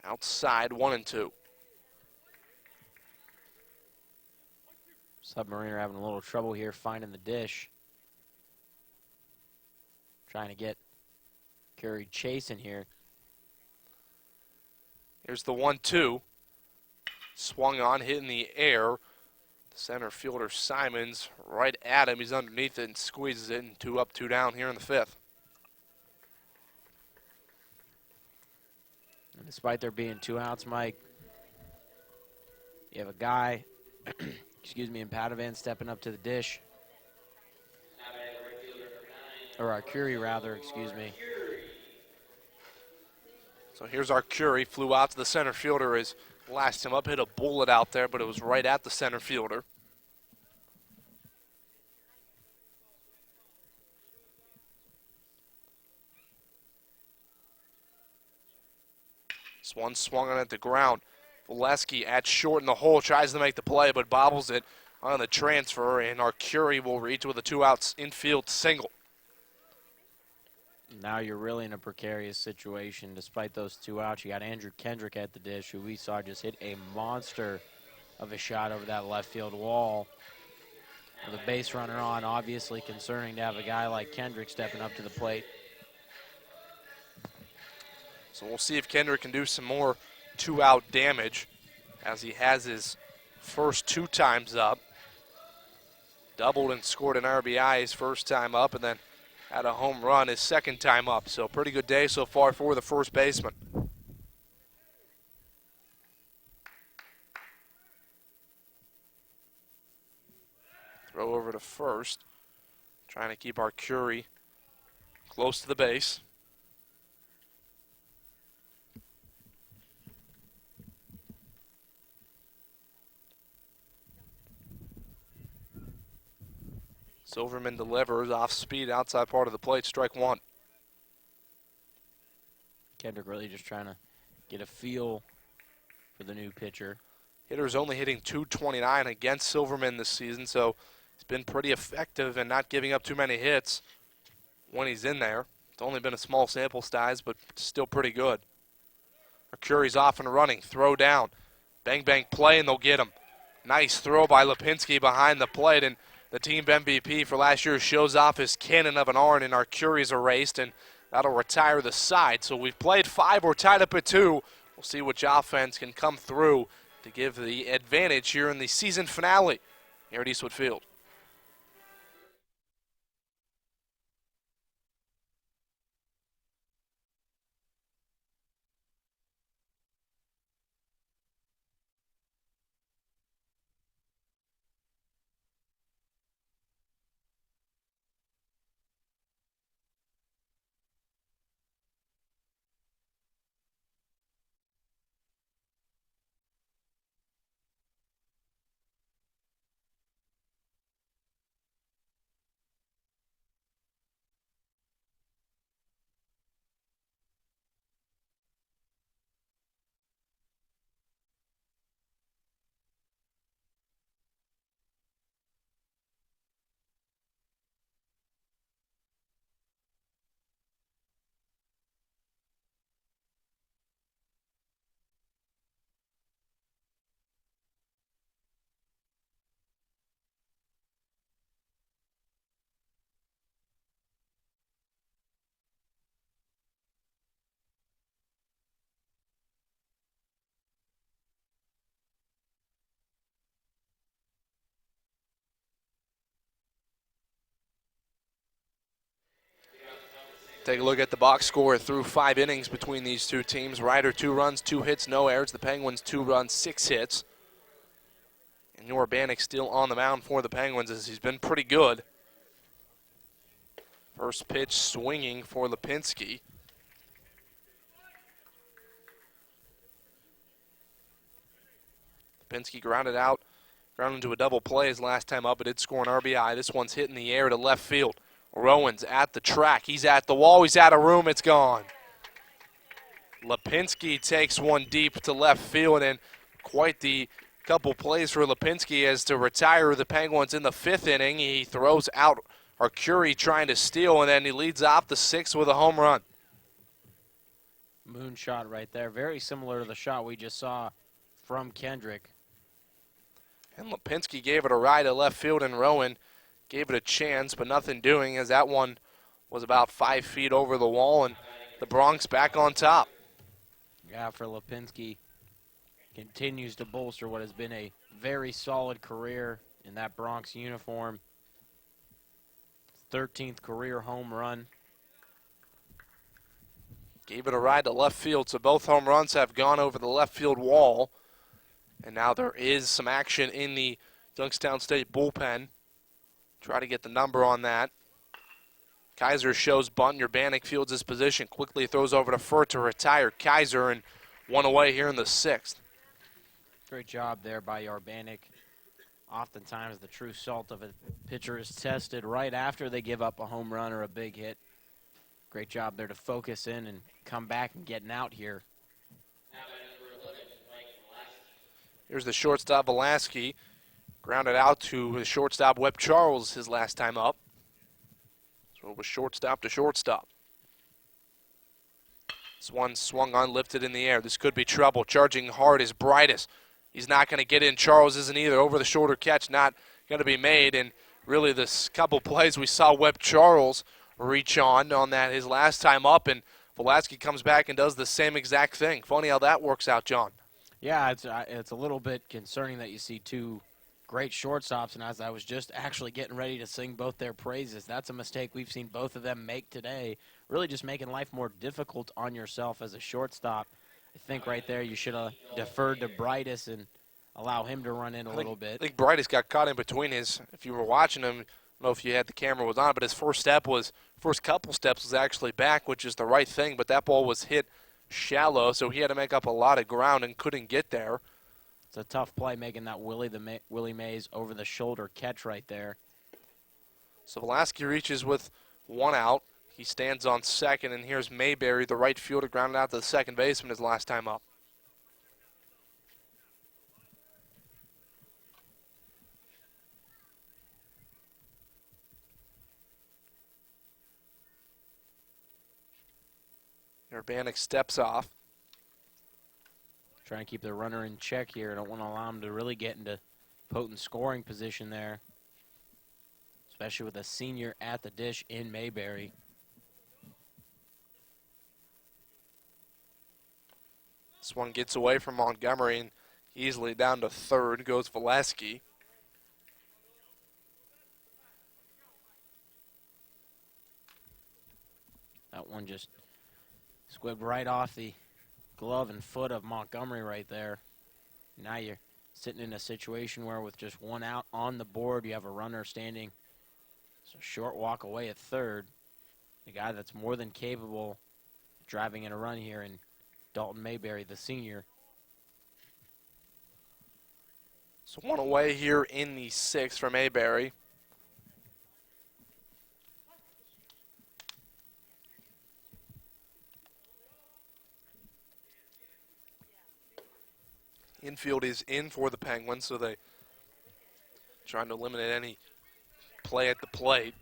Outside, 1-2. Submariner having a little trouble here finding the dish. Trying to get Curry chasing here. Here's the 1-2. Swung on, hit in the air. The center fielder Simons right at him. He's underneath it and squeezes it, and 2 up, 2 down here in the 5th. And despite there being 2 outs, Mike, you have a guy, in Padovan stepping up to the dish. Or Curie, rather, excuse me. So here's our Curie, flew out to the center fielder as last time up, hit a bullet out there, but it was right at the center fielder. This one swung on at the ground. Valesky at short in the hole, tries to make the play, but bobbles it on the transfer, and our Curie will reach with a 2-out infield single. Now you're really in a precarious situation. Despite those 2 outs, you got Andrew Kendrick at the dish, who we saw just hit a monster of a shot over that left field wall. With a base runner on, obviously concerning to have a guy like Kendrick stepping up to the plate. So we'll see if Kendrick can do some more 2-out damage, as he has his first 2 times up. Doubled and scored an RBI his first time up, and then had a home run his second time up. So pretty good day so far for the first baseman. Throw over to first, trying to keep our Curie close to the base. Silverman delivers off speed outside part of the plate, strike 1. Kendrick really just trying to get a feel for the new pitcher. Hitter's only hitting .229 against Silverman this season, so he's been pretty effective and not giving up too many hits when he's in there. It's only been a small sample size, but still pretty good. Curie's off and running, throw down. Bang, bang, play, and they'll get him. Nice throw by Lipinski behind the plate, and the team MVP for last year shows off his cannon of an arm, and our Curie's erased, and that'll retire the side. So we've played 5, we're tied up at 2. We'll see which offense can come through to give the advantage here in the season finale here at Eastwood Field. Take a look at the box score through 5 innings between these two teams. Ryder 2 runs, 2 hits, no errors. The Penguins 2 runs, 6 hits. And Urbanik still on the mound for the Penguins as he's been pretty good. First pitch swinging for Lipinski. Lipinski grounded into a double play his last time up, but did score an RBI. This one's hit in the air to left field. Rowan's at the track. He's at the wall. He's out of room. It's gone. Lipinski takes one deep to left field, and quite the couple plays for Lipinski as to retire the Penguins in the 5th inning. He throws out Curie trying to steal, and then he leads off the 6th with a home run. Moonshot right there. Very similar to the shot we just saw from Kendrick. And Lipinski gave it a ride to left field, and Rowan gave it a chance, but nothing doing as that one was about 5 feet over the wall, and the Bronx back on top. Yeah, for Lipinski, continues to bolster what has been a very solid career in that Bronx uniform. 13th career home run. Gave it a ride to left field, so both home runs have gone over the left field wall. And now there is some action in the Youngstown State bullpen. Try to get the number on that. Kaiser shows bunt. Urbanic fields his position. Quickly throws over to Furt to retire Kaiser, and one away here in the 6th. Great job there by Urbanic. Oftentimes the true salt of a pitcher is tested right after they give up a home run or a big hit. Great job there to focus in and come back and getting out here. Here's the shortstop, Velasquez. Grounded out to the shortstop, Webb Charles, his last time up. So it was shortstop to shortstop. This one swung on, lifted in the air. This could be trouble. Charging hard is Brightest. He's not going to get in. Charles isn't either. Over the shoulder catch, not going to be made. And really, this couple plays we saw Webb Charles reach on that his last time up, and Velasquez comes back and does the same exact thing. Funny how that works out, John. Yeah, it's a little bit concerning that you see two great shortstops, and as I was just actually getting ready to sing both their praises, that's a mistake we've seen both of them make today, really just making life more difficult on yourself as a shortstop. I think right there you should have deferred to Brightest and allow him to run in a little bit. I think Brightest got caught in between his, if you were watching him, I don't know if you had the camera was on, but his first couple steps was actually back, which is the right thing, but that ball was hit shallow, so he had to make up a lot of ground and couldn't get there. It's a tough play making that Willie Mays over the shoulder catch right there. So Velasquez reaches with one out. He stands on second, and here's Mayberry, the right fielder, grounded out to the second baseman his last time up. Urbanic steps off. Trying to keep the runner in check here. Don't want to allow him to really get into potent scoring position there, especially with a senior at the dish in Mayberry. This one gets away from Montgomery and easily down to third goes Velasquez. That one just squibbed right off the glove and foot of Montgomery right there. Now you're sitting in a situation where with just one out on the board, you have a runner standing. So short walk away at third. The guy that's more than capable of driving in a run here in Dalton Mayberry, the senior. So one away here in the 6th for Mayberry. Infield is in for the Penguins, so they trying to eliminate any play at the plate.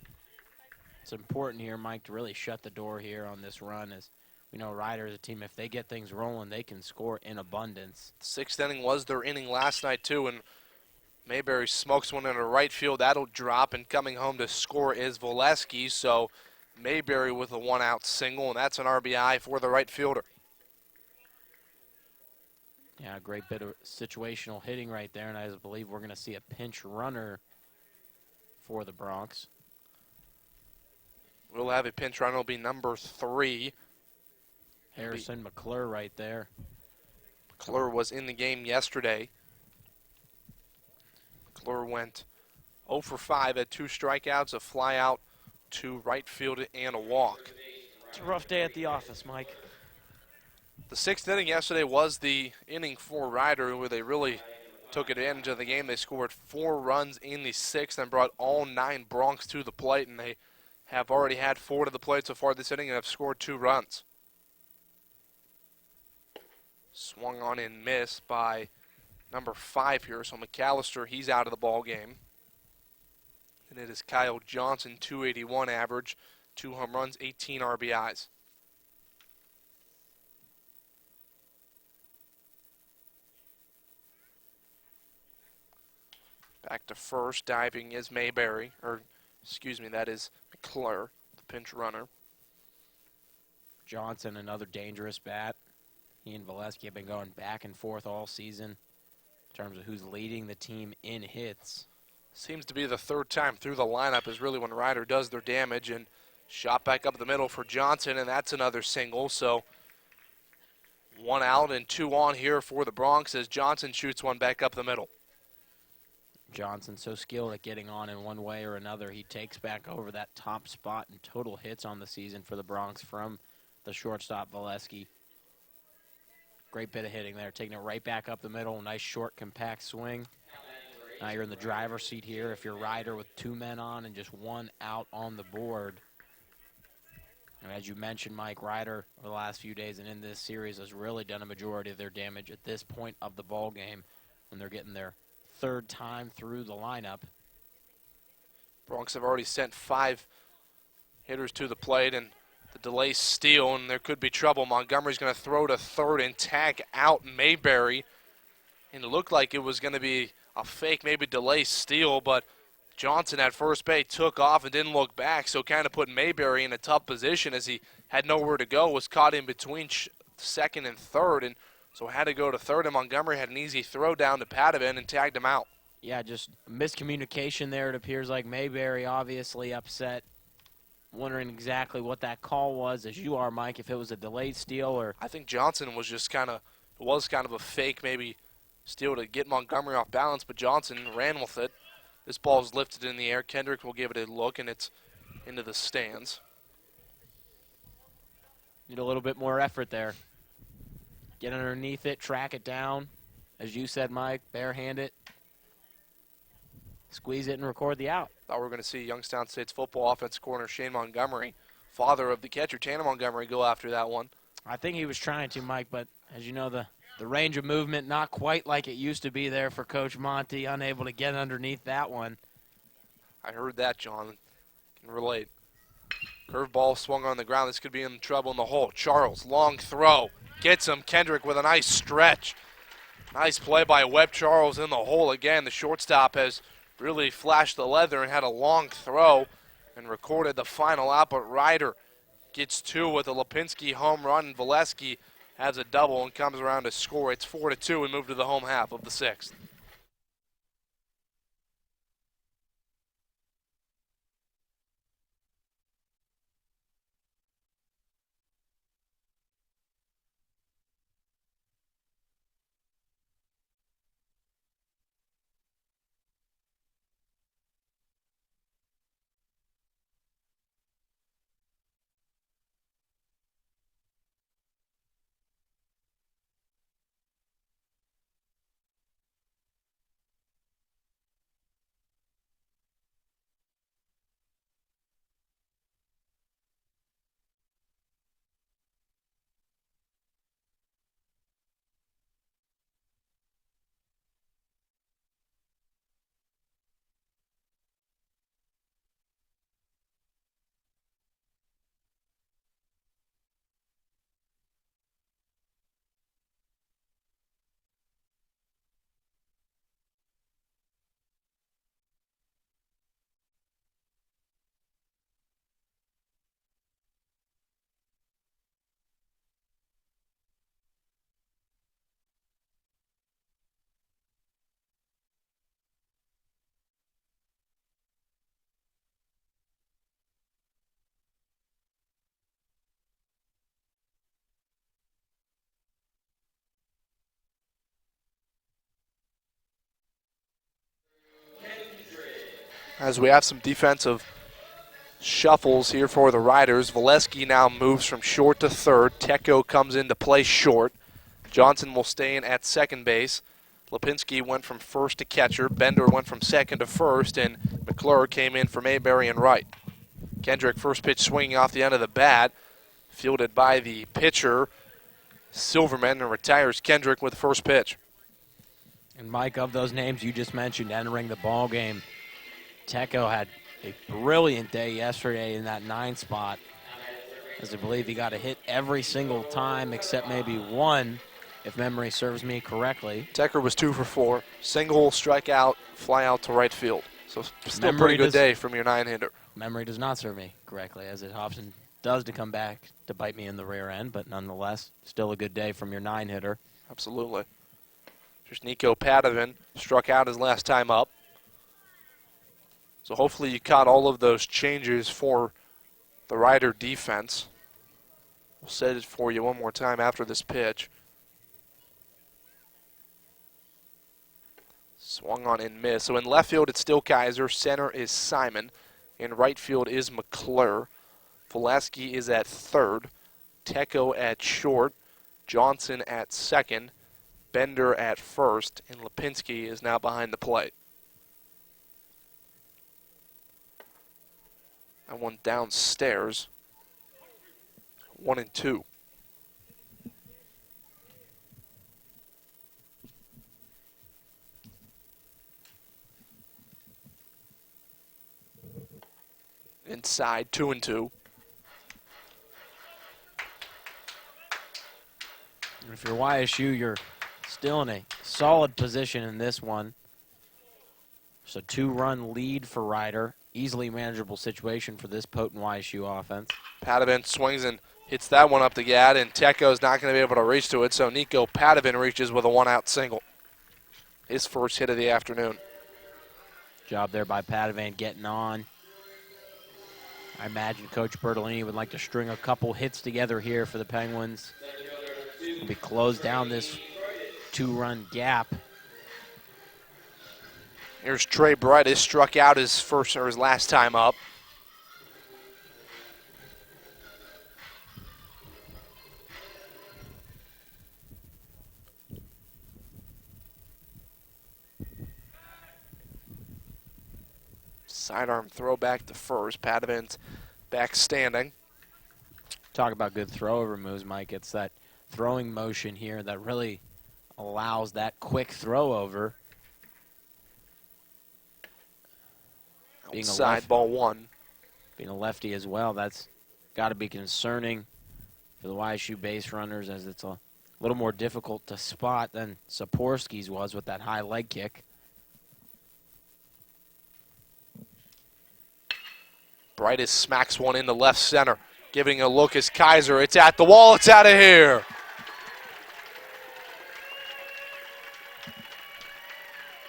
It's important here, Mike, to really shut the door here on this run. As we know, Ryder is a team, if they get things rolling, they can score in abundance. The 6th inning was their inning last night, too, and Mayberry smokes one into right field. That'll drop, and coming home to score is Velasquez, so Mayberry with a one-out single, and that's an RBI for the right fielder. Yeah, a great bit of situational hitting right there, and I believe we're going to see a pinch runner for the Bronx. We'll have a pinch runner. It'll be number 3. Harrison McClure right there. McClure was in the game yesterday. McClure went 0 for 5, had 2 strikeouts, a fly out to right field, and a walk. It's a rough day at the office, Mike. The 6th inning yesterday was the inning for Ryder, where they really took advantage of the game. They scored 4 runs in the 6th and brought all 9 Bronx to the plate, and they have already had 4 to the plate so far this inning and have scored 2 runs. Swung on and missed by number 5 here, so McAllister, he's out of the ball game. And it is Kyle Johnson, 281 average, 2 home runs, 18 RBIs. Back to first, diving is Mayberry, that is McClure, the pinch runner. Johnson, another dangerous bat. He and Velasquez have been going back and forth all season in terms of who's leading the team in hits. Seems to be the 3rd time through the lineup is really when Ryder does their damage, and shot back up the middle for Johnson, and that's another single. So 1 out and 2 on here for the Bronx as Johnson shoots one back up the middle. Johnson so skilled at getting on in one way or another. He takes back over that top spot in total hits on the season for the Bronx from the shortstop, Mihalick. Great bit of hitting there, taking it right back up the middle. Nice short, compact swing. Now you're in the driver's seat here if you're Ryder with 2 men on and just 1 out on the board. And as you mentioned, Mike, Ryder over the last few days and in this series has really done a majority of their damage at this point of the ball game when they're getting their 3rd time through the lineup. Bronx have already sent 5 hitters to the plate, and the delay steal, and there could be trouble. Montgomery's going to throw to third and tag out Mayberry. And it looked like it was going to be a fake, maybe delay steal, but Johnson at first base took off and didn't look back, so kind of put Mayberry in a tough position as he had nowhere to go, was caught in between second and third, and so had to go to third, and Montgomery had an easy throw down to Padavin and tagged him out. Yeah, just miscommunication there. It appears like Mayberry obviously upset, wondering exactly what that call was, as you are, Mike, if it was a delayed steal or... I think Johnson was just kind of a fake maybe steal to get Montgomery off balance, but Johnson ran with it. This ball's lifted in the air. Kendrick will give it a look, and it's into the stands. Need a little bit more effort there. Get underneath it, track it down. As you said, Mike, barehand it. Squeeze it and record the out. Thought we were going to see Youngstown State's football offense corner Shane Montgomery, father of the catcher, Tanner Montgomery, go after that one. I think he was trying to, Mike, but as you know, the range of movement not quite like it used to be there for Coach Monty, unable to get underneath that one. I heard that, John. Can relate. Curveball swung on the ground. This could be in trouble in the hole. Charles, long throw. Gets him. Kendrick with a nice stretch. Nice play by Webb Charles in the hole again. The shortstop has really flashed the leather and had a long throw and recorded the final out, but Ryder gets 2 with a Lipinski home run, and Mihalick has a double and comes around to score. It's 4-2 and move to the home half of the 6th. As we have some defensive shuffles here for the Riders, Mihalick now moves from short to third. Tecco comes in to play short. Johnson will stay in at second base. Lipinski went from first to catcher. Bender went from second to first, and McClure came in for Mayberry and right. Kendrick, first pitch swinging off the end of the bat, fielded by the pitcher, Silverman, and retires Kendrick with the first pitch. And Mike, of those names you just mentioned entering the ball game, Tecco had a brilliant day yesterday in that 9 spot, as I believe he got a hit every single time except maybe one, if memory serves me correctly. Tecco was 2 for 4. Single, strikeout, fly out to right field. So still a pretty good day from your 9-hitter. Memory does not serve me correctly, as it often does to come back to bite me in the rear end, but nonetheless, still a good day from your 9-hitter. Absolutely. Just Nico Padavin struck out his last time up. So hopefully you caught all of those changes for the Rider defense. We'll set it for you one more time after this pitch. Swung on and missed. So in left field, it's still Kaiser. Center is Simon. In right field is McClure. Valesky is at third. Tecco at short. Johnson at second. Bender at first. And Lipinski is now behind the plate. That one downstairs. 1-2. Inside, 2-2. If you're YSU, you're still in a solid position in this one. It's a 2-run lead for Ryder. Easily manageable situation for this potent YSU offense. Padavin swings and hits that one up the gad, and Tecco's not going to be able to reach to it, so Nico Padavin reaches with a one-out single. His first hit of the afternoon. Job there by Padavin getting on. I imagine Coach Bertolini would like to string a couple hits together here for the Penguins. Maybe close down this 2-run gap. Here's Trey Brightis, struck out his first or his last time up. Sidearm throw back to first. Padavin's back standing. Talk about good throw-over moves, Mike. It's that throwing motion here that really allows that quick throw-over. Outside ball one. Being a lefty as well, that's got to be concerning for the YSU base runners, as it's a little more difficult to spot than Saporski's was with that high leg kick. Brightis smacks one into left center. Giving a look is Kaiser. It's at the wall. It's out of here.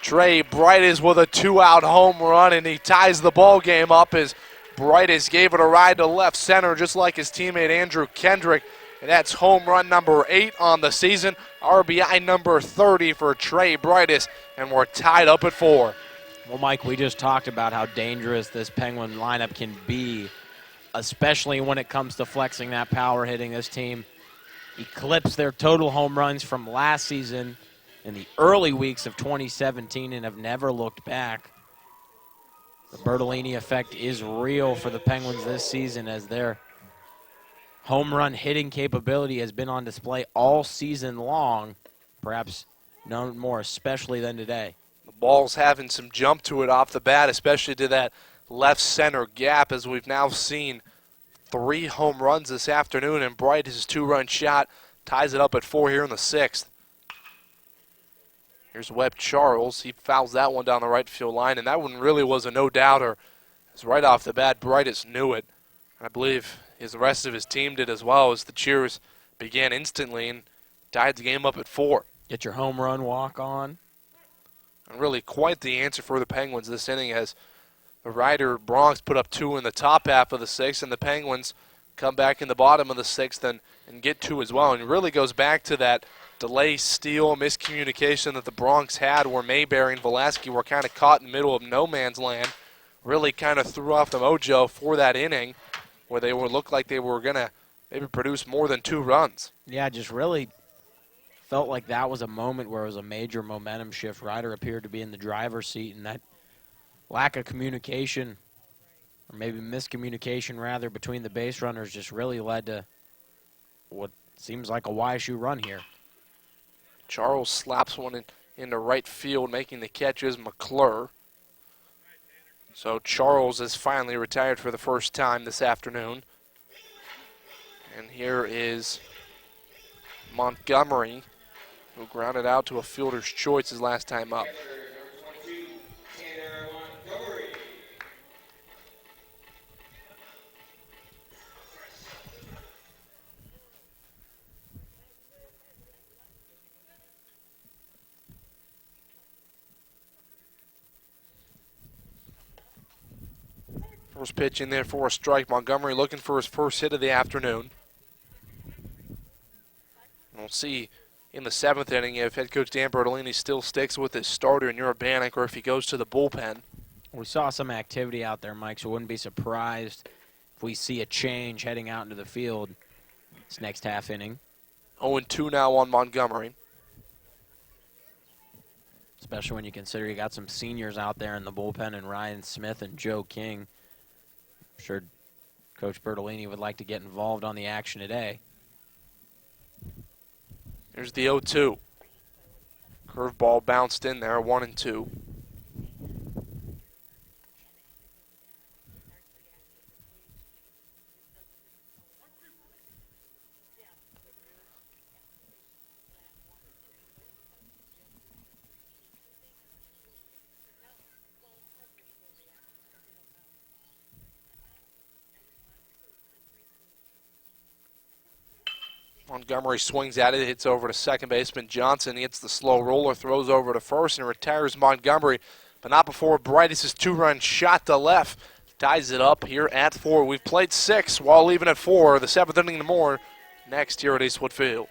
Trey Brightis with a 2-out home run, and he ties the ball game up as Brightis gave it a ride to left center, just like his teammate Andrew Kendrick. And that's home run number 8 on the season. RBI number 30 for Trey Brightis, and we're tied up at 4. Well, Mike, we just talked about how dangerous this Penguin lineup can be, especially when it comes to flexing that power hitting. This team eclipsed their total home runs from last season in the early weeks of 2017 and have never looked back. The Bertolini effect is real for the Penguins this season, as their home run hitting capability has been on display all season long, perhaps none more especially than today. The ball's having some jump to it off the bat, especially to that left center gap, as we've now seen 3 home runs this afternoon, and Brightis' 2-run shot ties it up at 4 here in the 6th. Here's Webb Charles. He fouls that one down the right field line, and that one really was a no-doubter. It's right off the bat. Brightis knew it. I believe the rest of his team did as well, as the cheers began instantly and tied the game up at 4. Get your home run walk on. And really quite the answer for the Penguins this inning, as the Ryder Bronx put up 2 in the top half of the 6th, and the Penguins come back in the bottom of the 6th and get 2 as well. And it really goes back to that delay, steal, miscommunication that the Bronx had, where Mayberry and Valesky were kind of caught in the middle of no man's land. Really kind of threw off the mojo for that inning, where they looked like they were going to maybe produce more than 2 runs. Yeah, just really felt like that was a moment where it was a major momentum shift. Ryder appeared to be in the driver's seat, and that lack of communication, or maybe miscommunication rather, between the base runners just really led to what seems like a YSU run here. Charles slaps one into right field, making the catch is McClure. So Charles is finally retired for the first time this afternoon. And here is Montgomery, who grounded out to a fielder's choice his last time up. First pitch in there for a strike. Montgomery looking for his first hit of the afternoon. We'll see in the 7th inning if head coach Dan Bertolini still sticks with his starter in Urbanic or if he goes to the bullpen. We saw some activity out there, Mike, so wouldn't be surprised if we see a change heading out into the field this next half inning. 0-2 now on Montgomery. Especially when you consider you got some seniors out there in the bullpen and Ryan Smith and Joe King. I'm sure Coach Bertolini would like to get involved on the action today. Here's the 0-2. Curveball bounced in there, 1-2. Montgomery swings at it, hits over to second baseman Johnson. He hits the slow roller, throws over to first, and retires Montgomery, but not before Brightus' 2-run shot to left ties it up here at 4. We've played 6 while leaving at 4. The 7th inning and more next here at Eastwood Field.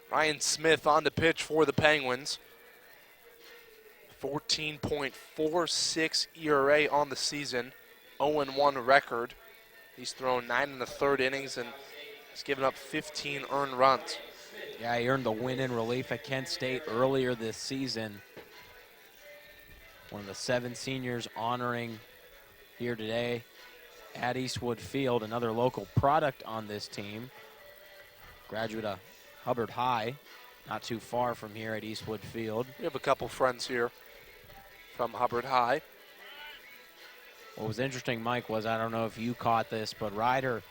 Ryan Smith on the pitch for the Penguins. 14.46 ERA on the season, 0-1 record. He's thrown 9 1/3 innings and he's given up 15 earned runs. Yeah, he earned the win in relief at Kent State earlier this season. One of the 7 seniors honoring here today at Eastwood Field. Another local product on this team. Graduate of Hubbard High, not too far from here at Eastwood Field. We have a couple friends here from Hubbard High. What was interesting, Mike, was I don't know if you caught this, but Ryder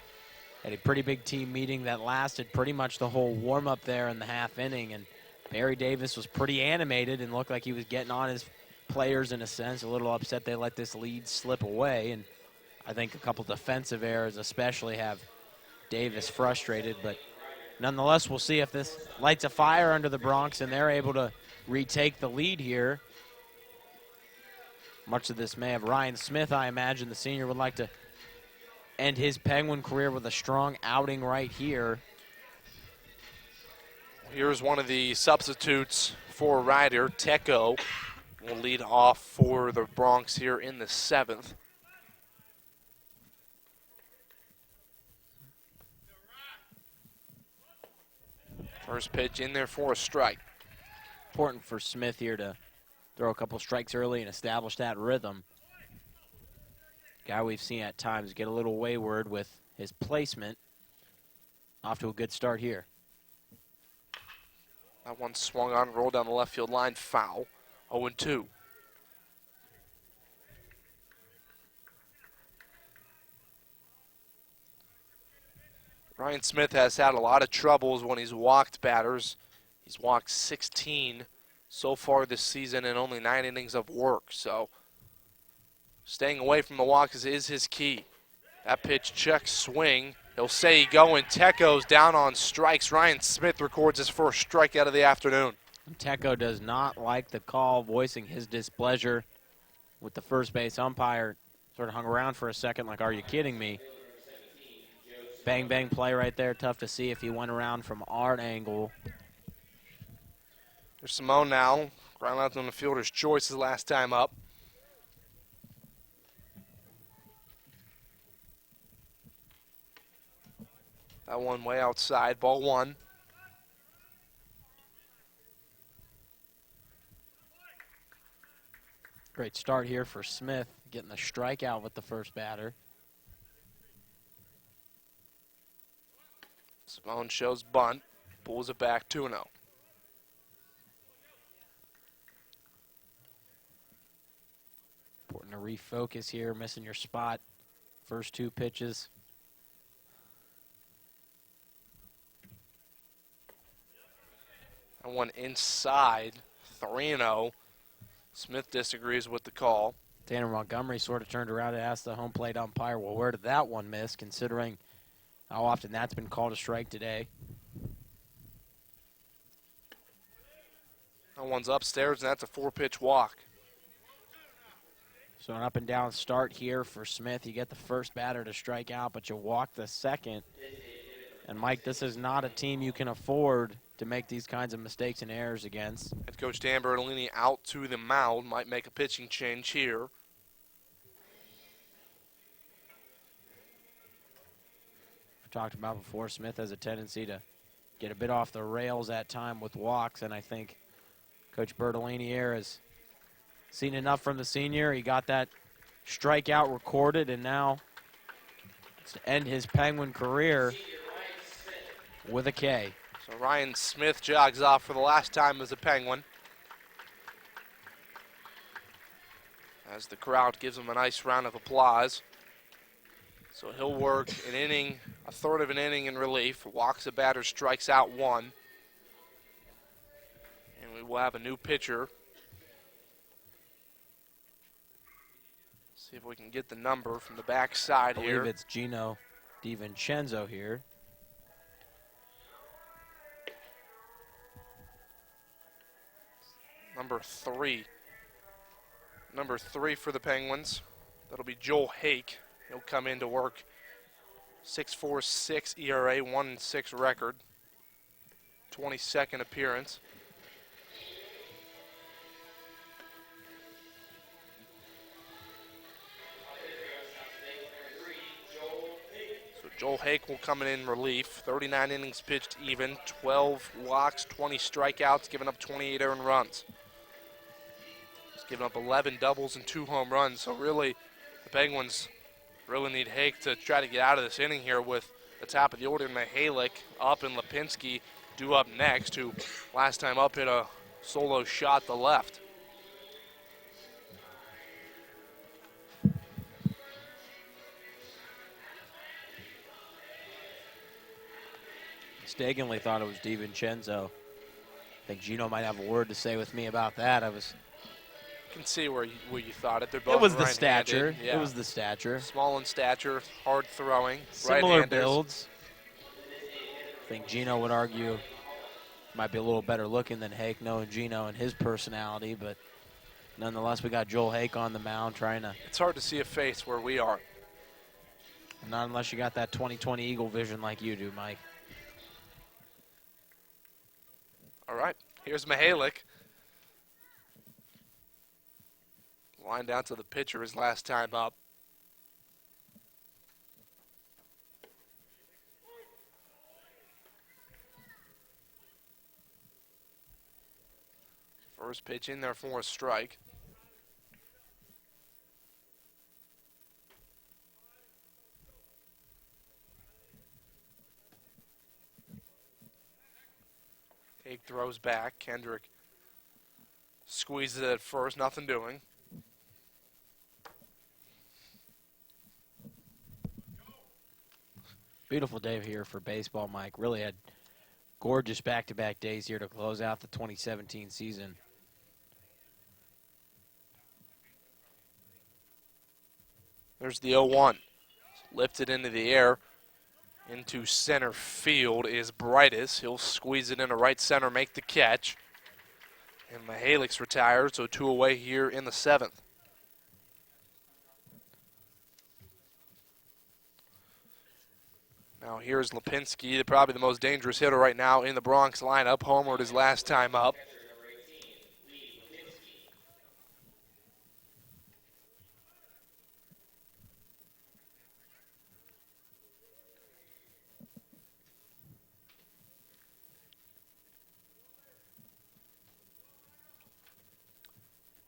had a pretty big team meeting that lasted pretty much the whole warm-up there in the half inning, and Barry Davis was pretty animated and looked like he was getting on his players in a sense, a little upset they let this lead slip away, and I think a couple defensive errors especially have Davis frustrated, but nonetheless, we'll see if this lights a fire under the Bronx and they're able to retake the lead here. Much of this may have Ryan Smith, I imagine the senior would like to end his Penguin career with a strong outing right here. Here's one of the substitutes for Ryder. Tecco will lead off for the Bronx here in the 7th. First pitch in there for a strike. Important for Smith here to throw a couple strikes early and establish that rhythm. Guy we've seen at times get a little wayward with his placement. Off to a good start here. That one swung on, rolled down the left field line, foul. 0-2. Ryan Smith has had a lot of troubles when he's walked batters. He's walked 16 so far this season in only 9 innings of work. So staying away from the walks is his key. That pitch check swing. He'll say go, and Tecco's down on strikes. Ryan Smith records his first strikeout of the afternoon. Tecco does not like the call, voicing his displeasure with the first base umpire. Sort of hung around for a second like, are you kidding me? Bang, bang play right there. Tough to see if he went around from our angle. There's Simone now Ground out on the fielder's choice his last time up. That one way outside, ball one. Great start here for Smith, getting the strikeout with the first batter. Simone shows bunt, pulls it back 2-0. Important to refocus here, missing your spot. First two pitches. That one inside, 3-0. Smith disagrees with the call. Tanner Montgomery sort of turned around and asked the home plate umpire, well, where did that one miss, considering how often that's been called a strike today. That one's upstairs, and that's a 4-pitch walk. So an up and down start here for Smith. You get the first batter to strike out, but you walk the second. And, Mike, this is not a team you can afford to make these kinds of mistakes and errors against. Head coach Dan Bertolini out to the mound, might make a pitching change here. We talked about before, Smith has a tendency to get a bit off the rails at time with walks, and I think Coach Bertolini here has seen enough from the senior. He got that strikeout recorded, and now to end his Penguin career with a K. So Ryan Smith jogs off for the last time as a Penguin, as the crowd gives him a nice round of applause. So he'll work an inning, a third of an inning in relief, walks a batter, strikes out one. And we will have a new pitcher. See if we can get the number from the backside here. I believe it's Gino DiVincenzo here. Number 3. Number 3 for the Penguins. That'll be Joel Hake. He'll come in to work. 6.46 ERA, 1-6 record. 22nd appearance. So Joel Hake will come in relief. 39 innings pitched even, 12 walks, 20 strikeouts, giving up 28 earned runs. Giving up 11 doubles and 2 home runs. So really, the Penguins really need Hake to try to get out of this inning here with the top of the order. Mihalick up and Lipinski due up next, who last time up hit a solo shot to left. Mistakenly thought it was DiVincenzo. I think Gino might have a word to say with me about that. Can see where you thought it. They're both It was the right-handed. stature. Yeah. It was the stature. Small in stature, hard throwing. Similar right-handers. builds. I think Gino would argue might be a little better looking than Hake, knowing Gino and his personality, but nonetheless, we got Joel Hake on the mound trying to. It's hard to see a face where we are. Not unless you got that 20/20 Eagle vision like you do, Mike. All right, here's Mihalick. Line down to the pitcher his last time up. First pitch in there for a strike. Hake throws back. Kendrick squeezes it at first, nothing doing. Beautiful day here for baseball, Mike. Really had gorgeous back-to-back days here to close out the 2017 season. There's the 0-1. Lifted into the air. Into center field is Brightus. He'll squeeze it into right center, make the catch. And Mihalick's retired, so 2 away here in the 7th. Now here's Lipinski, probably the most dangerous hitter right now in the Bronx lineup. Homered his last time up.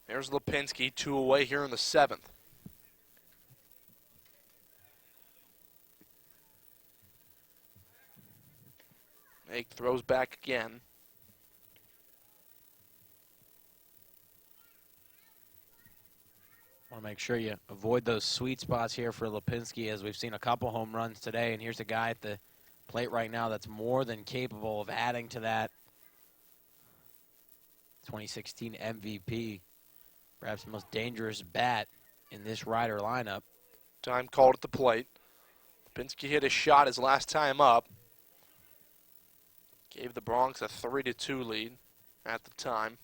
There's Lipinski, 2 away here in the 7th. Ake throws back again. Want to make sure you avoid those sweet spots here for Lipinski, as we've seen a couple home runs today, and here's a guy at the plate right now that's more than capable of adding to that. 2016 MVP, perhaps the most dangerous bat in this Rider lineup. Time called at the plate. Lipinski hit a shot his last time up. Gave the Bronx a 3-2 lead at the time.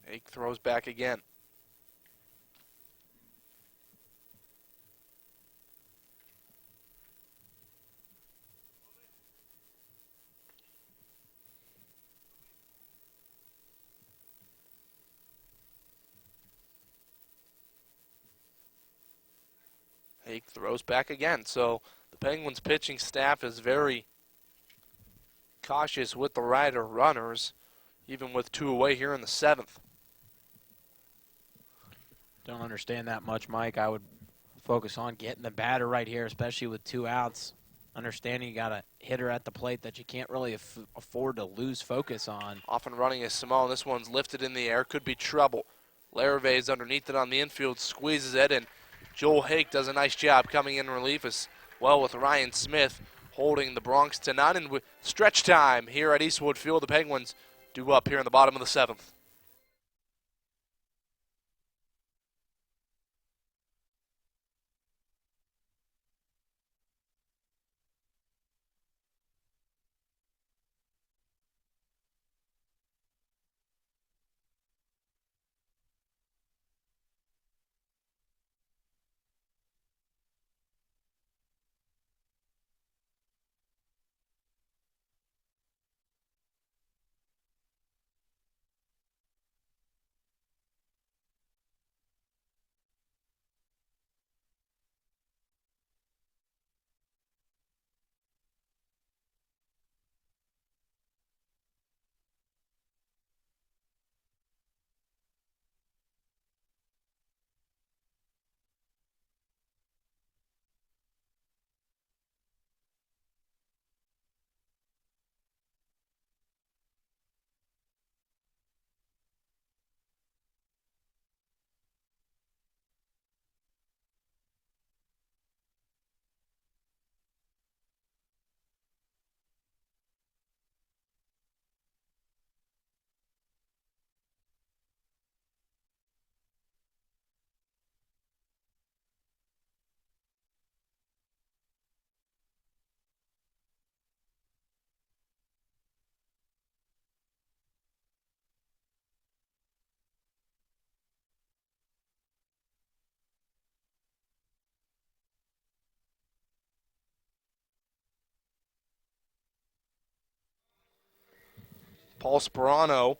Ake throws back again. Ake throws back again. So the Penguins pitching staff is very cautious with the Rider runners, even with 2 away here in the 7th. Don't understand that much, Mike. I would focus on getting the batter right here, especially with 2 outs. Understanding you got a hitter at the plate that you can't really afford to lose focus on. Often running is small. This one's lifted in the air. Could be trouble. Larri is underneath it on the infield, squeezes it, and Joel Hake does a nice job coming in relief as well with Ryan Smith holding the Bronx to none. And with stretch time here at Eastwood Field, the Penguins due up here in the bottom of the 7th. Paul Sperano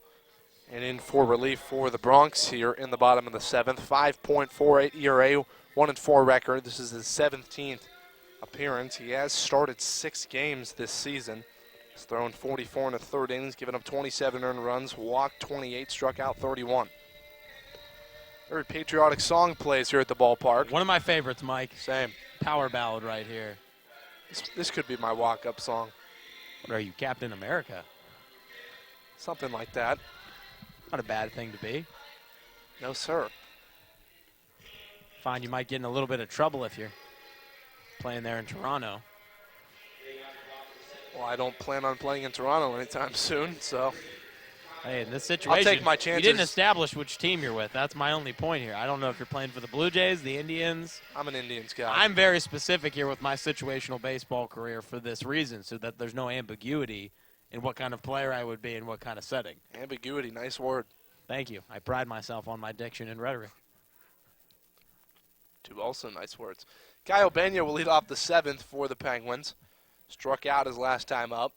and in for relief for the Bronx here in the bottom of the 7th. 5.48 ERA, 1-4 record. This is his 17th appearance. He has started 6 games this season. He's thrown 44 in the 3rd innings, given up 27 earned runs, walked 28, struck out 31. Very patriotic song plays here at the ballpark. One of my favorites, Mike. Same. Power ballad right here. This could be my walk-up song. What are you, Captain America? Something like that. Not a bad thing to be. No, sir. Find you might get in a little bit of trouble if you're playing there in Toronto. Well, I don't plan on playing in Toronto anytime soon, so. Hey, in this situation, I'll take my chances. You didn't establish which team you're with. That's my only point here. I don't know if you're playing for the Blue Jays, the Indians. I'm an Indians guy. I'm very specific here with my situational baseball career for this reason, so that there's no ambiguity in what kind of player I would be in what kind of setting. Ambiguity, nice word. Thank you. I pride myself on my diction and rhetoric. 2 also nice words. Kyle Benya will lead off the 7th for the Penguins. Struck out his last time up.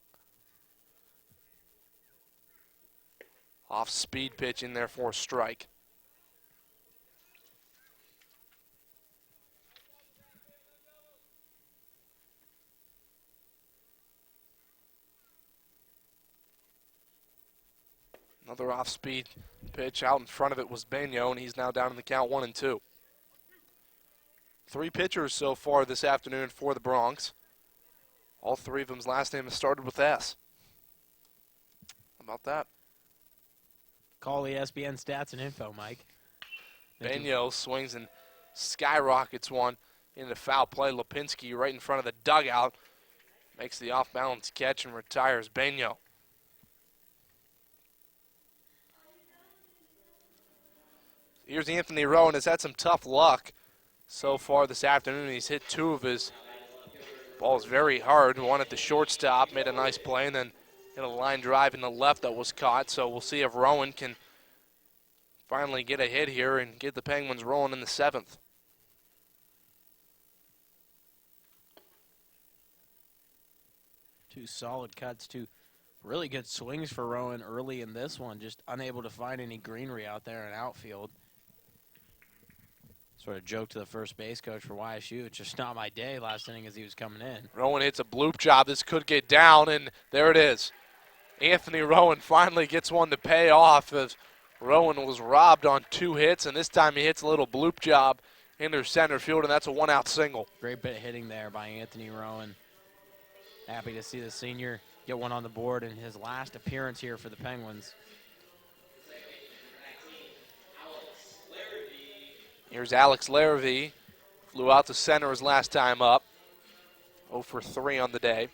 Off speed pitch in there for a strike. Another off-speed pitch. Out in front of it was Benyo, and he's now down in the count 1-2. 3 pitchers so far this afternoon for the Bronx. All 3 of them's last name has started with S. How about that? Call ESPN stats and info, Mike. Benyo swings and skyrockets one into foul play. Lipinski right in front of the dugout makes the off-balance catch and retires Benyo. Here's Anthony Rowan. Has had some tough luck so far this afternoon. He's hit 2 of his balls very hard. One at the shortstop, made a nice play, and then hit a line drive in the left that was caught. So we'll see if Rowan can finally get a hit here and get the Penguins rolling in the 7th. Two solid cuts, 2 really good swings for Rowan early in this one. Just unable to find any greenery out there in outfield. Sort of joke to the first base coach for YSU. It's just not my day last inning as he was coming in. Rowan hits a bloop job. This could get down, and there it is. Anthony Rowan finally gets one to pay off as Rowan was robbed on 2 hits, and this time he hits a little bloop job into center field, and that's a 1-out single. Great bit of hitting there by Anthony Rowan. Happy to see the senior get one on the board in his last appearance here for the Penguins. Here's Alex Larri. Flew out to center his last time up. 0 for 3 on the day.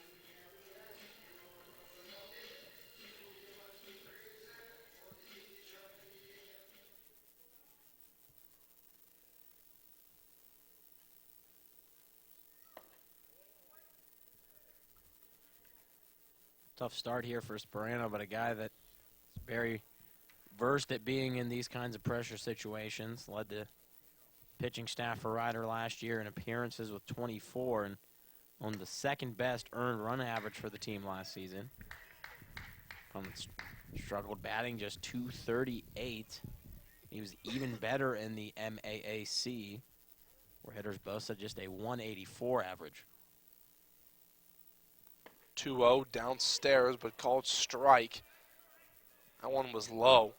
Tough start here for Sperano, but a guy that's very versed at being in these kinds of pressure situations. Led the pitching staff for Ryder last year in appearances with 24 and owned the 2nd best earned run average for the team last season. Struggled batting just .238. He was even better in the MAAC, where hitters boasted just a .184 average. 2-0 downstairs, but called strike. That one was low.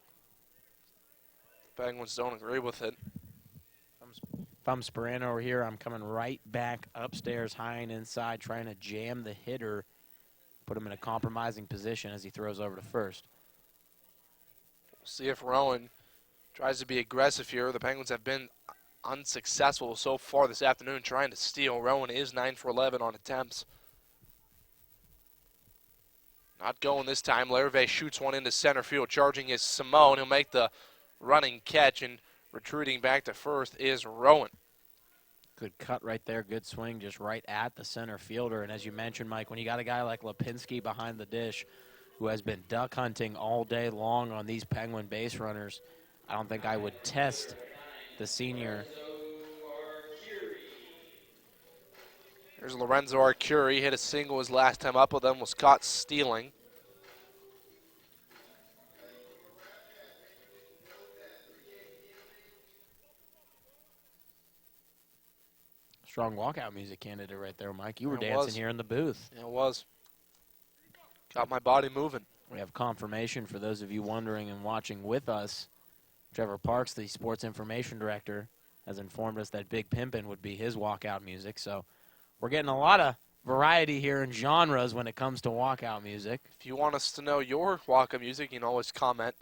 The Penguins don't agree with it. If I'm Sperano over here, I'm coming right back upstairs, high and inside, trying to jam the hitter, put him in a compromising position as he throws over to first. We'll see if Rowan tries to be aggressive here. The Penguins have been unsuccessful so far this afternoon trying to steal. Rowan is 9 for 11 on attempts. Not going this time. Larri shoots one into center field. Charging is Simone. He'll make the running catch, and retreating back to first is Rowan. Good cut right there. Good swing just right at the center fielder. And as you mentioned, Mike, when you got a guy like Lipinski behind the dish who has been duck hunting all day long on these Penguin base runners, I don't think I would test the senior. There's Lorenzo Arcuri. Hit a single his last time up with them. Was caught stealing. Strong walkout music candidate right there, Mike. You were It dancing was. here in the booth. Yeah, it was. Got my body moving. We have confirmation for those of you wondering and watching with us. Trevor Parks, the sports information director, has informed us that Big Pimpin' would be his walkout music. So we're getting a lot of variety here in genres when it comes to walkout music. If you want us to know your walkout music, you can always comment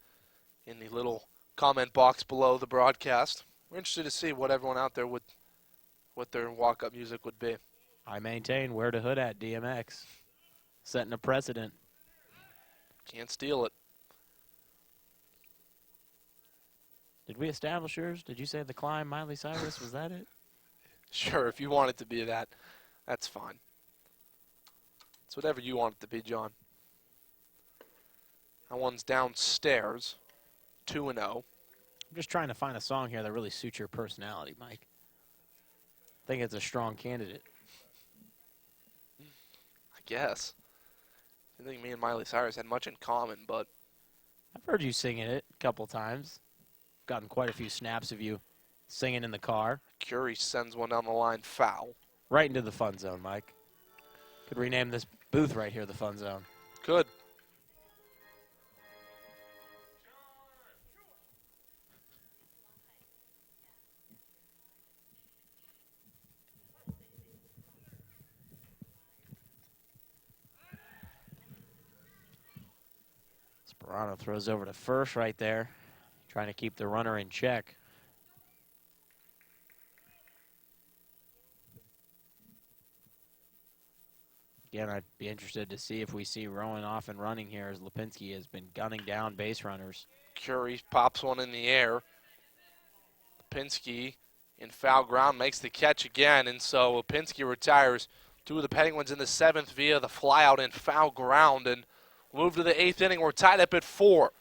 in the little comment box below the broadcast. We're interested to see what everyone out there would, what their walk-up music would be. I maintain Where the Hood at DMX, setting a precedent. Can't steal it. Did we establish yours? Did you say The Climb, Miley Cyrus? Was that it? Sure, if you want it to be that, that's fine. It's whatever you want it to be, John. That one's downstairs, 2-0. I'm just trying to find a song here that really suits your personality, Mike. I think it's a strong candidate. I guess. I think me and Miley Cyrus had much in common, but I've heard you singing it a couple times. Gotten quite a few snaps of you singing in the car. Curie sends one down the line foul. Right into the fun zone, Mike. Could rename this booth right here the fun zone. Good. Brano throws over to first right there, trying to keep the runner in check. Again, I'd be interested to see if we see Rowan off and running here, as Lipinski has been gunning down base runners. Curry pops one in the air. Lipinski in foul ground makes the catch again, and so Lipinski retires. Two of the Penguins in the seventh via the flyout in foul ground, and move to the eighth inning. We're tied up at 4.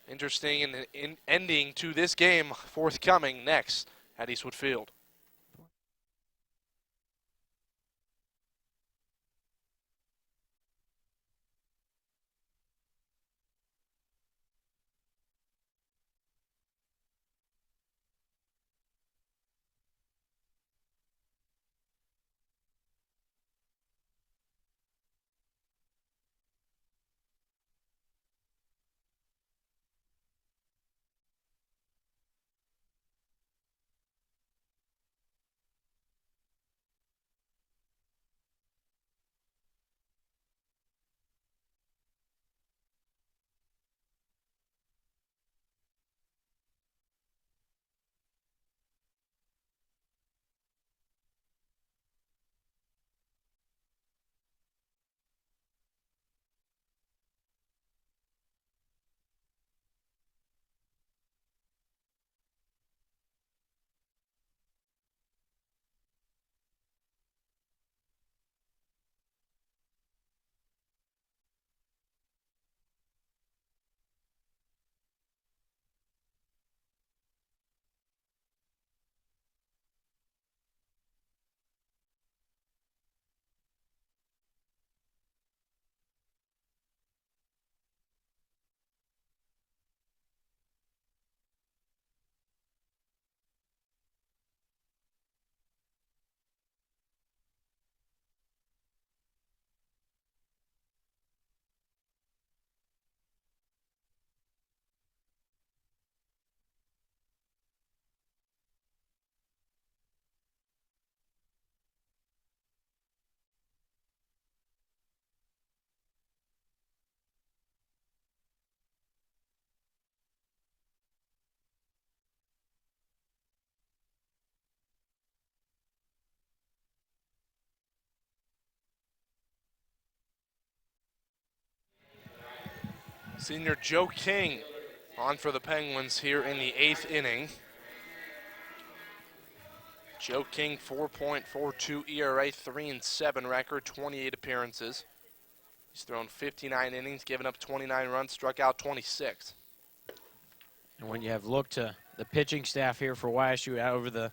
Interesting and ending to this game forthcoming next at Eastwood Field. Senior Joe King on for the Penguins here in the eighth inning. Joe King, 4.42 ERA, 3-7 record, 28 appearances. He's thrown 59 innings, given up 29 runs, struck out 26. And when you have looked to the pitching staff here for YSU over the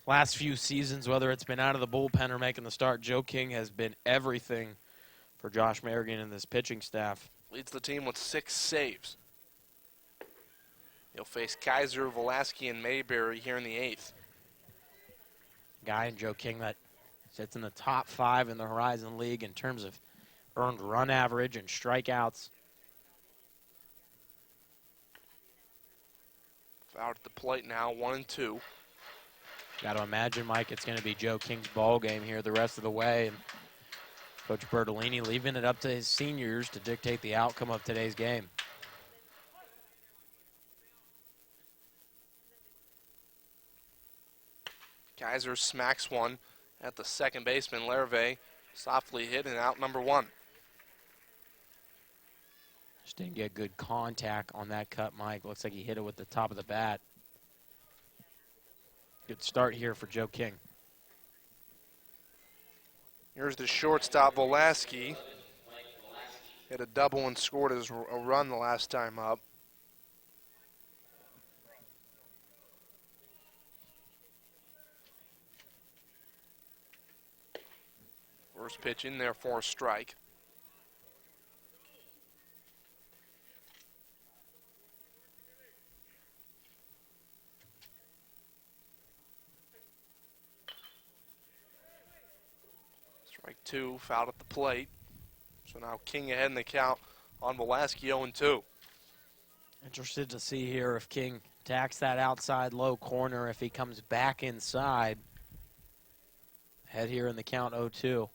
last few seasons, whether it's been out of the bullpen or making the start, Joe King has been everything for Josh Merrigan and this pitching staff. Leads the team with 6 saves. He'll face Kaiser, Velasquez, and Mayberry here in the eighth. Guy in Joe King that sits in the top 5 in the Horizon League in terms of earned run average and strikeouts. Out at the plate now, 1-2. Got to imagine, Mike, it's going to be Joe King's ball game here the rest of the way. And Coach Bertolini leaving it up to his seniors to dictate the outcome of today's game. Kaiser smacks one at the second baseman. Larri softly hit and out number 1. Just didn't get good contact on that cut, Mike. Looks like he hit it with the top of the bat. Good start here for Joe King. Here's the shortstop, Velasquez. Hit a double and scored a run the last time up. First pitch in there for a strike. Strike 2, fouled at the plate. So now King ahead in the count on Velasquez, 0-2. Interested to see here if King attacks that outside low corner, if he comes back inside. Head here in the count, 0-2.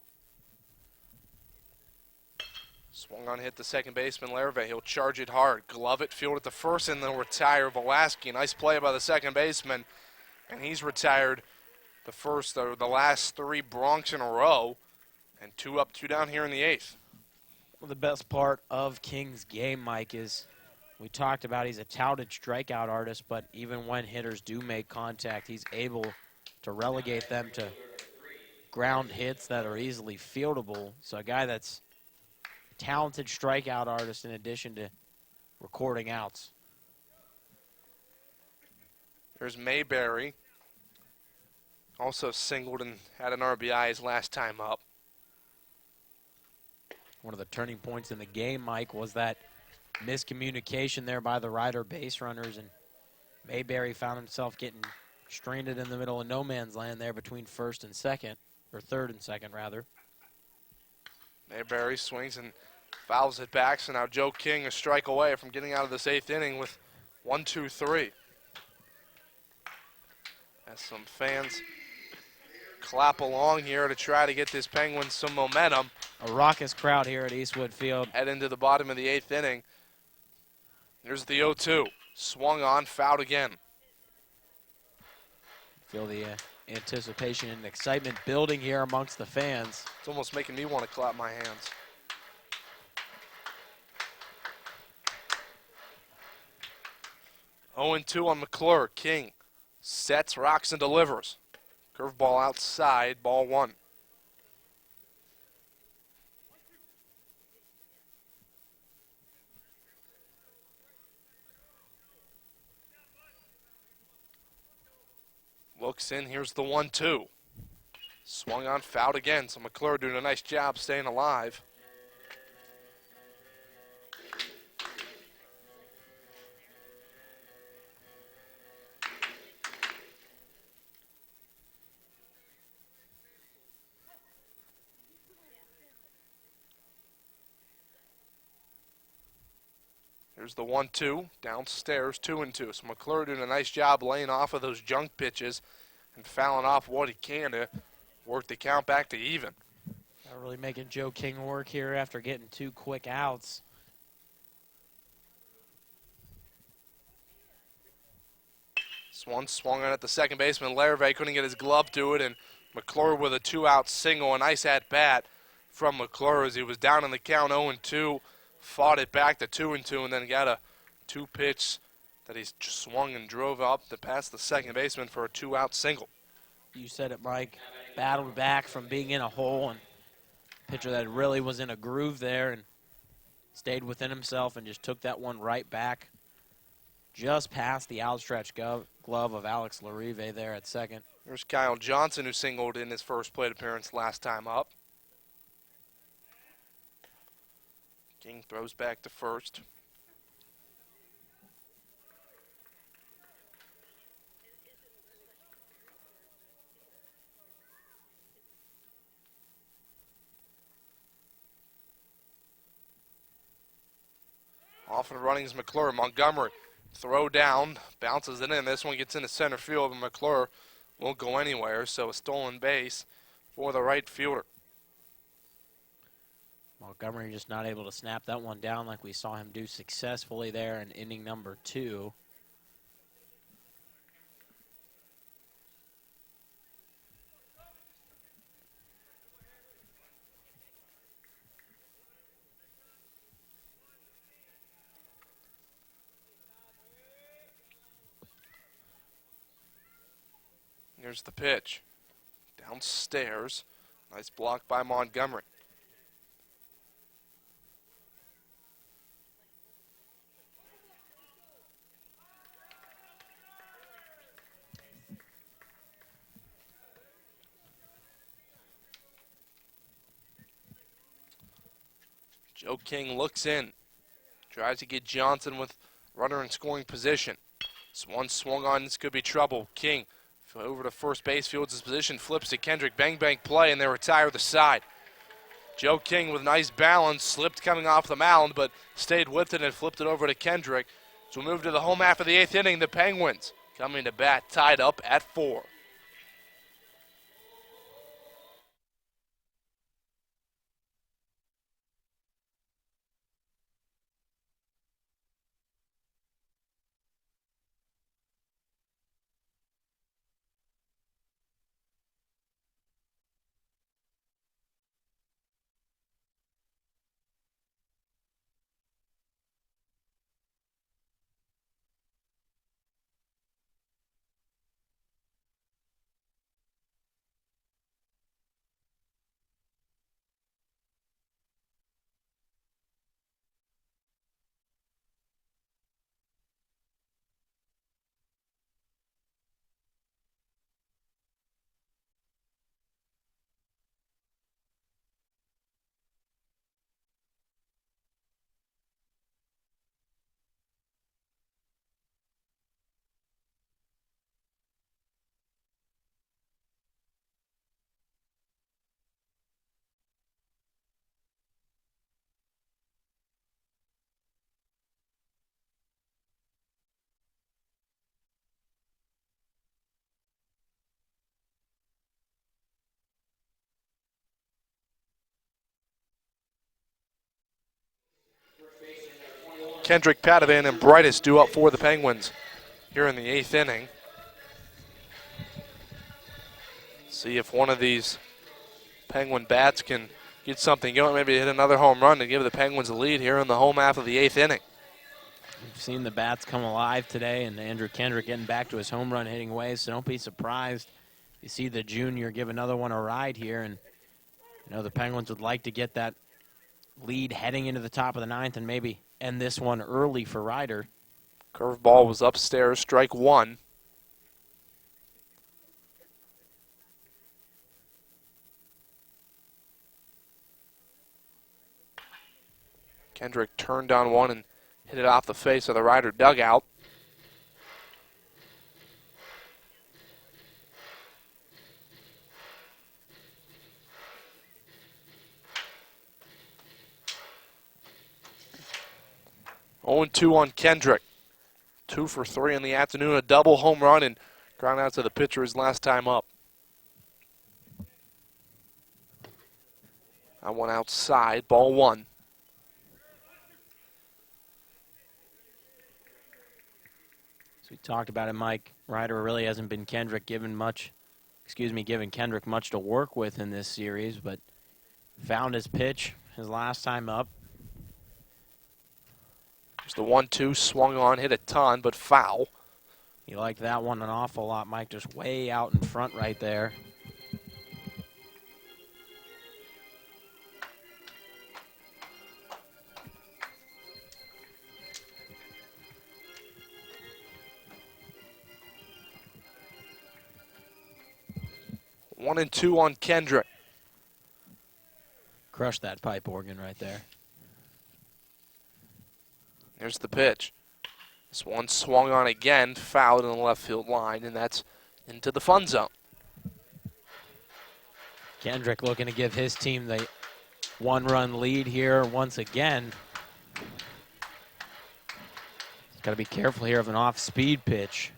Swung on, hit the second baseman, Larri. He'll charge it hard. Glove it, field at the first, and then retire Velasquez. Nice play by the second baseman, and he's retired the last 3 Bronx in a row, and 2 up, 2 down here in the 8th. Well, the best part of King's game, Mike, is we talked about he's a touted strikeout artist, but even when hitters do make contact, he's able to relegate them to ground hits that are easily fieldable. So a guy that's a talented strikeout artist in addition to recording outs. There's Mayberry. Also singled and had an RBI his last time up. One of the turning points in the game, Mike, was that miscommunication there by the Ryder base runners, and Mayberry found himself getting stranded in the middle of no man's land there between first and second, or third and second, rather. Mayberry swings and fouls it back, so now Joe King a strike away from getting out of this 8th inning with 1, 2, 3. As some fans clap along here to try to get this Penguins some momentum. A raucous crowd here at Eastwood Field. Head into the bottom of the 8th inning. Here's the 0-2. Swung on, fouled again. Feel the anticipation and excitement building here amongst the fans. It's almost making me want to clap my hands. Oh, 0-2 on McClure. King sets, rocks, and delivers. Curveball outside, ball 1. Looks in, here's the 1-2. Swung on, fouled again, so McClure doing a nice job staying alive. Here's the 1-2, downstairs, 2-2. So McClure doing a nice job laying off of those junk pitches and fouling off what he can to work the count back to even. Not really making Joe King work here after getting 2 quick outs. One swung on at the second baseman. Larri couldn't get his glove to it, and McClure with a 2-out single. A nice at-bat from McClure as he was down in the count 0-2. Fought it back to 2-2, and then got a 2-pitch that he swung and drove up to past the second baseman for a 2-out single. You said it, Mike. Battled back from being in a hole, and pitcher that really was in a groove there and stayed within himself and just took that one right back just past the outstretched glove of Alex Larri there at second. There's Kyle Johnson, who singled in his first plate appearance last time up. King throws back to first. Off and running is McClure. Montgomery, throw down, bounces it in. This one gets into center field, and McClure won't go anywhere, so a stolen base for the right fielder. Montgomery just not able to snap that one down like we saw him do successfully there in inning number 2. Here's the pitch. Downstairs. Nice block by Montgomery. Joe King looks in. Tries to get Johnson with runner in scoring position. This one swung on. This could be trouble. King over to first base, fields his position, flips to Kendrick. Bang, bang play, and they retire the side. Joe King with nice balance, slipped coming off the mound, but stayed with it and flipped it over to Kendrick. So we move to the home half of the 8th inning. The Penguins coming to bat, tied up at 4. Kendrick, Padovan, and Brightest due up for the Penguins here in the 8th inning. See if one of these Penguin bats can get something going, maybe hit another home run to give the Penguins a lead here in the home half of the 8th inning. We've seen the bats come alive today, and Andrew Kendrick getting back to his home run hitting ways, so don't be surprised. You see the junior give another one a ride here, and you know the Penguins would like to get that lead heading into the top of the 9th and maybe end this one early for Ryder. Curveball was upstairs, strike one. Kendrick turned on one and hit it off the face of the Ryder dugout. Oh, 0-2 on Kendrick. 2 for 3 in the afternoon, a double home run, and ground out to the pitcher his last time up. That one outside, ball one. So we talked about it, Mike. Ryder really hasn't been giving Kendrick much to work with in this series, but found his pitch his last time up. Just the 1-2, swung on, hit a ton, but foul. He liked that one an awful lot, Mike, just way out in front right there. One and two on Kendrick. Crushed that pipe organ right there. There's the pitch. This one swung on again, fouled in the left field line, and that's into the fun zone. Kendrick looking to give his team the one-run lead here once again. Got to be careful here of an off-speed pitch.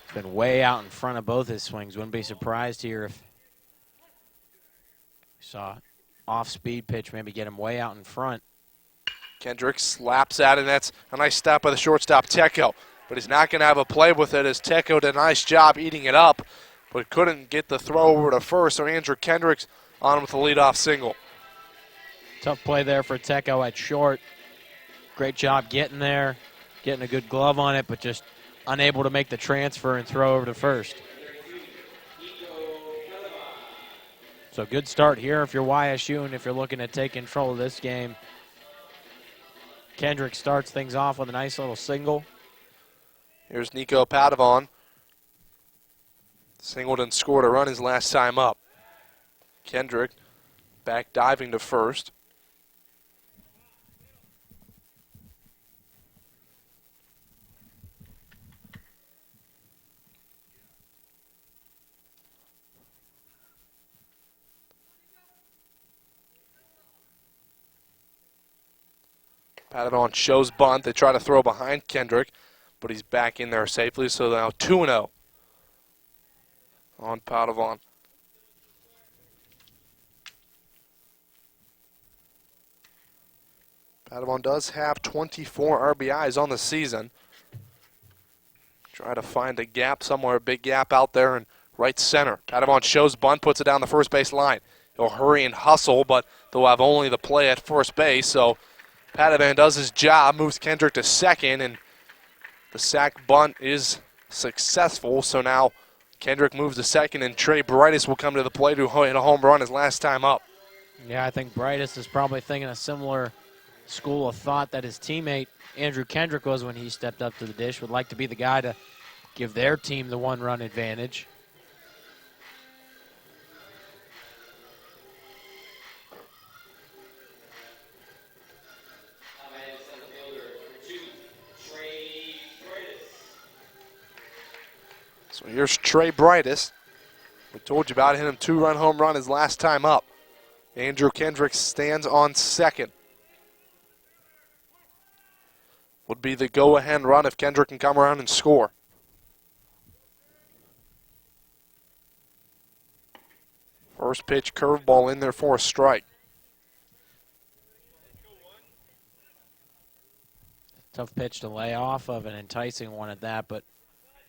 He's been way out in front of both his swings. Wouldn't be surprised here if we saw off-speed pitch maybe get him way out in front. Kendrick slaps at it, and that's a nice stop by the shortstop, Tecco. But he's not going to have a play with it as Tecco did a nice job eating it up, but couldn't get the throw over to first, so Andrew Kendrick's on with the leadoff single. Tough play there for Tecco at short. Great job getting there, getting a good glove on it, but just unable to make the transfer and throw over to first. So good start here if you're YSU and if you're looking to take control of this game. Kendrick starts things off with a nice little single. Here's Nico Padovan. Singled and scored a run his last time up. Kendrick back diving to first. Padovan shows bunt. They try to throw behind Kendrick, but he's back in there safely, so now 2-0 on Padovan. Padovan does have 24 RBIs on the season. Try to find a gap somewhere, a big gap out there in right center. Padovan shows bunt, puts it down the first base line. He'll hurry and hustle, but they'll have only the play at first base, so Padovan does his job, moves Kendrick to second, and the sack bunt is successful. So now Kendrick moves to second, and Trey Brightest will come to the plate to hit a home run his last time up. Yeah, I think Brightest is probably thinking a similar school of thought that his teammate Andrew Kendrick was when he stepped up to the dish. Would like to be the guy to give their team the one-run advantage. So here's Trey Brightest. We told you about it, hit him two-run home run his last time up. Andrew Kendrick stands on second. Would be the go-ahead run if Kendrick can come around and score. First pitch curveball in there for a strike. Tough pitch to lay off of, an enticing one at that, but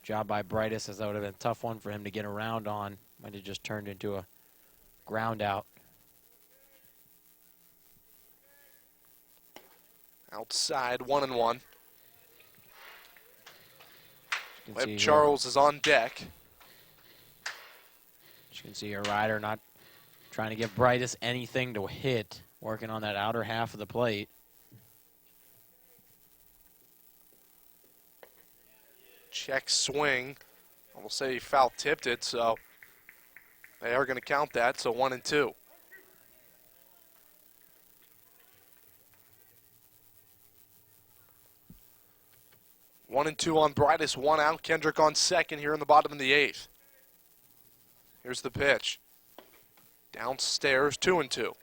job by Brightus, as that would have been a tough one for him to get around on. Might have just turned into a ground out. Outside, 1-1. Webb See Charles is on deck. You can see your rider not trying to give Brightus anything to hit, working on that outer half of the plate. Check swing. We'll say he foul tipped it, so they are going to count that, so 1-2. One and two on Brightus, one out. Kendrick on second here in the bottom of the eighth. Here's the pitch. Downstairs, 2-2.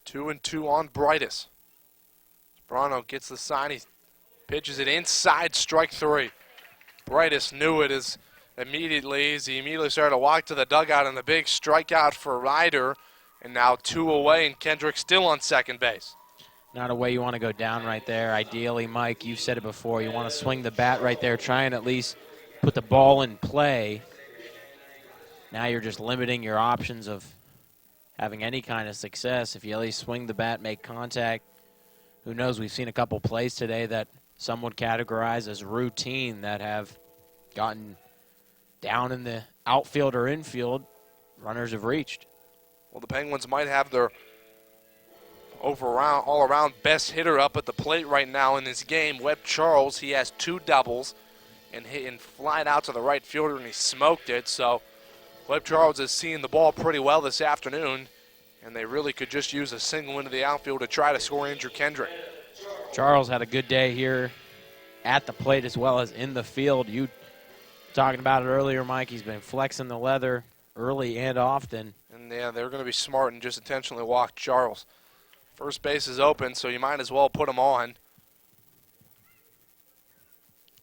Two and two on Brightus. Brano gets the sign. He pitches it inside, strike three. Brightus knew it as he immediately started to walk to the dugout, and the big strikeout for Ryder. And now two away, and Kendrick still on second base. Not a way you want to go down right there. Ideally, Mike, you've said it before, you want to swing the bat right there, try and at least put the ball in play. Now you're just limiting your options of having any kind of success. If you at least swing the bat, make contact, who knows, we've seen a couple plays today that some would categorize as routine that have gotten down in the outfield or infield. Runners have reached. Well, the Penguins might have their all-around best hitter up at the plate right now in this game. Webb Charles, he has two doubles and flied out to the right fielder, and he smoked it. So Webb Charles is seeing the ball pretty well this afternoon, and they really could just use a single into the outfield to try to score Andrew Kendrick. Charles had a good day here at the plate as well as in the field. You talking about it earlier, Mike. He's been flexing the leather early and often. And yeah, they're going to be smart and just intentionally walk Charles. First base is open, so you might as well put him on.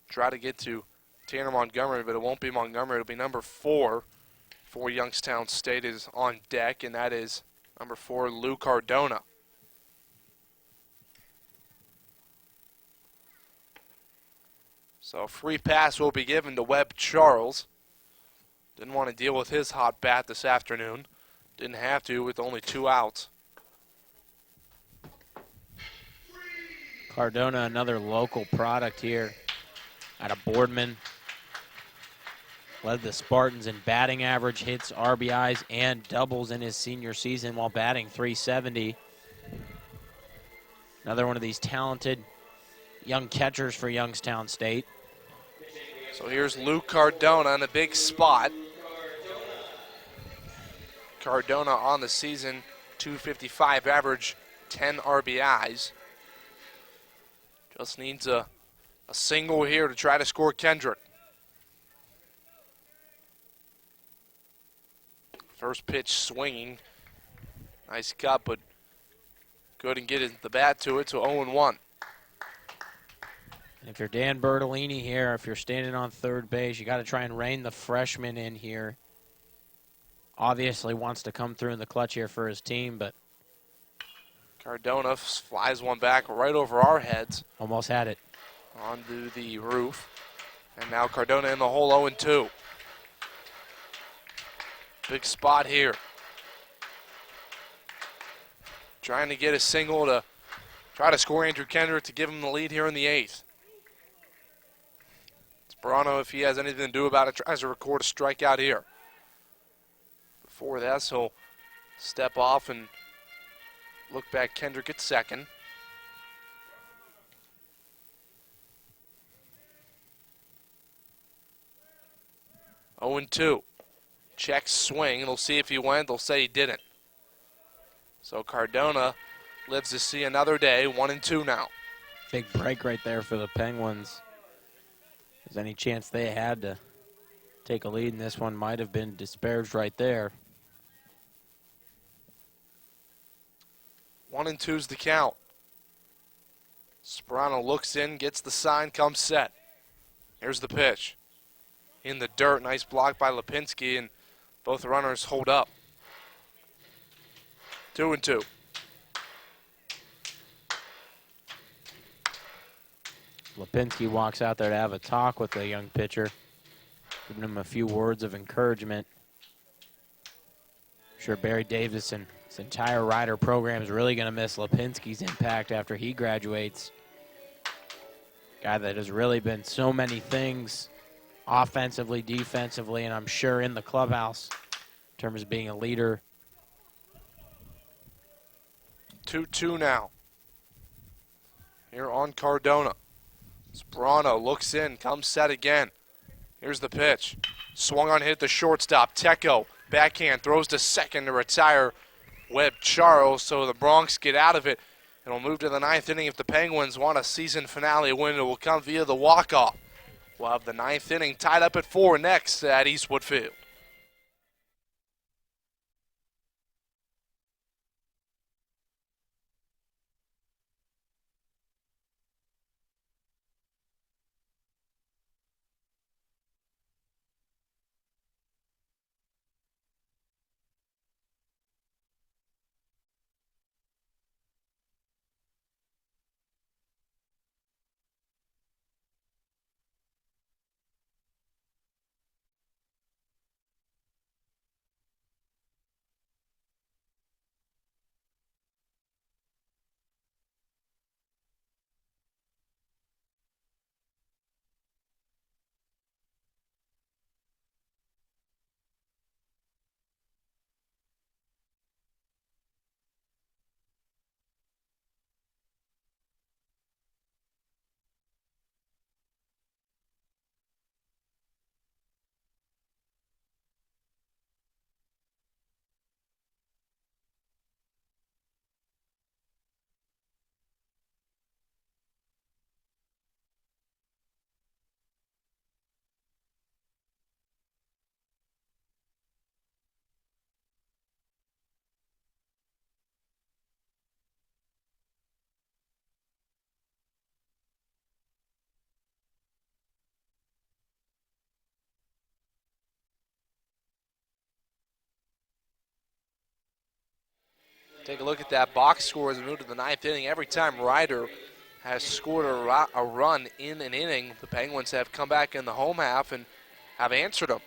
Try to get to Tanner Montgomery, but it won't be Montgomery. It'll be number 4 for Youngstown State is on deck, and that is number 4, Lou Cardona. So a free pass will be given to Webb Charles. Didn't want to deal with his hot bat this afternoon. Didn't have to with only 2 outs. Cardona, another local product here out of Boardman. Led the Spartans in batting average, hits, RBIs, and doubles in his senior season while batting .370. Another one of these talented young catchers for Youngstown State. So here's Lou Cardona in a big spot. Cardona on the season, .255 average, 10 RBIs. Just needs a single here to try to score Kendrick. First pitch swinging. Nice cut, but couldn't get the bat to it, so 0-1. If you're Dan Bertolini here, if you're standing on third base, you got to try and rein the freshman in here. Obviously wants to come through in the clutch here for his team, but Cardona flies one back right over our heads. almost had it. Onto the roof. And now Cardona in the hole, 0-2. Big spot here. Trying to get a single to try to score Andrew Kendrick to give him the lead here in the 8th. Brano, if he has anything to do about it, tries to record a strikeout here. Before that, he'll step off and look back Kendrick at second. Oh and 2. Check swing. They'll see if he went. They'll say he didn't. So Cardona lives to see another day. 1-2 now. Big break right there for the Penguins. If there's any chance they had to take a lead, and this one might have been disparaged right there. 1-2's the count. Sperano looks in, gets the sign, comes set. Here's the pitch. In the dirt, nice block by Lipinski, and both runners hold up. 2-2. Lipinski walks out there to have a talk with the young pitcher, giving him a few words of encouragement. I'm sure Barry Davis and his entire Rider program is really going to miss Lipinski's impact after he graduates. Guy that has really been so many things offensively, defensively, and I'm sure in the clubhouse in terms of being a leader. 2-2 now. Here on Cardona. Sperano looks in, comes set again. Here's the pitch. Swung on, hit the shortstop. Tecco, backhand, throws to second to retire Webb Charles, so the Bronx get out of it. And will move to the ninth inning. If the Penguins want a season finale win, it will come via the walk-off. We'll have the ninth inning tied up at 4 next at Eastwood Field. Take a look at that box score as we move to the ninth inning. Every time Ryder has scored a run in an inning, the Penguins have come back in the home half and have answered them.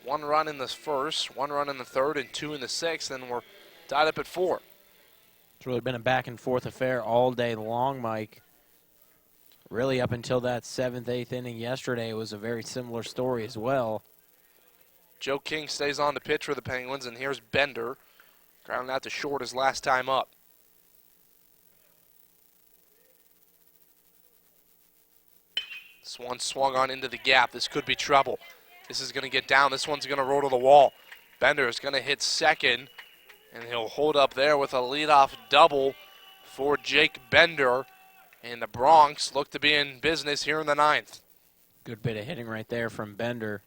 1 run in the first, 1 run in the third, and 2 in the sixth, and we're tied up at 4. It's really been a back-and-forth affair all day long, Mike. Really up until that 7th, 8th inning yesterday, it was a very similar story as well. Joe King stays on to pitch for the Penguins, and here's Bender. Grounding out to short his last time up. This one swung on into the gap. This could be trouble. This is going to get down. This one's going to roll to the wall. Bender is going to hit second, and he'll hold up there with a leadoff double for Jake Bender. And the Bronx look to be in business here in the ninth. Good bit of hitting right there from Bender.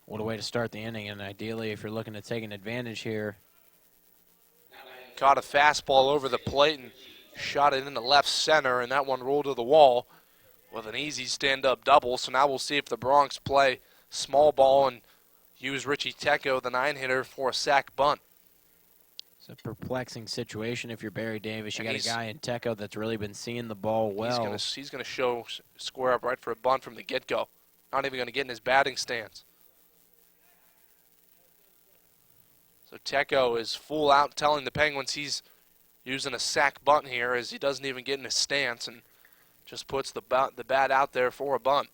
What a way to start the inning, and ideally, if you're looking to take an advantage here. Caught a fastball over the plate and shot it into left center, and that one rolled to the wall with an easy stand-up double. So now we'll see if the Bronx play small ball and use Richie Tecco, the 9-hitter, for a sac bunt. It's a perplexing situation if you're Barry Davis. You got a guy in Tecco that's really been seeing the ball well. He's going to show square up right for a bunt from the get-go. Not even going to get in his batting stance. So Tecco is full out telling the Penguins he's using a sac bunt here as he doesn't even get in his stance and just puts the bat out there for a bunt.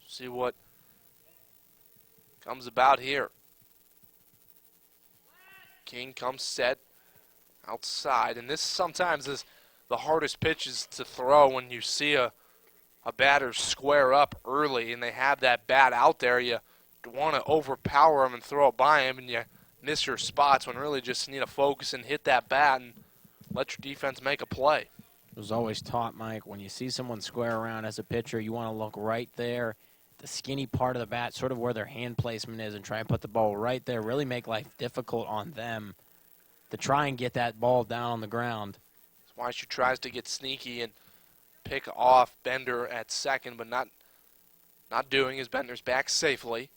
See what comes about here. King comes set outside, and this sometimes is the hardest pitches to throw when you see a batter square up early and they have that bat out there. You want to overpower him and throw it by him, and you miss your spots when really just need to focus and hit that bat and let your defense make a play. It was always taught, Mike, when you see someone square around as a pitcher, you want to look right there, the skinny part of the bat, sort of where their hand placement is, and try and put the ball right there, really make life difficult on them to try and get that ball down on the ground. That's why she tries to get sneaky and pick off Bender at second, but not doing, as Bender's back safely.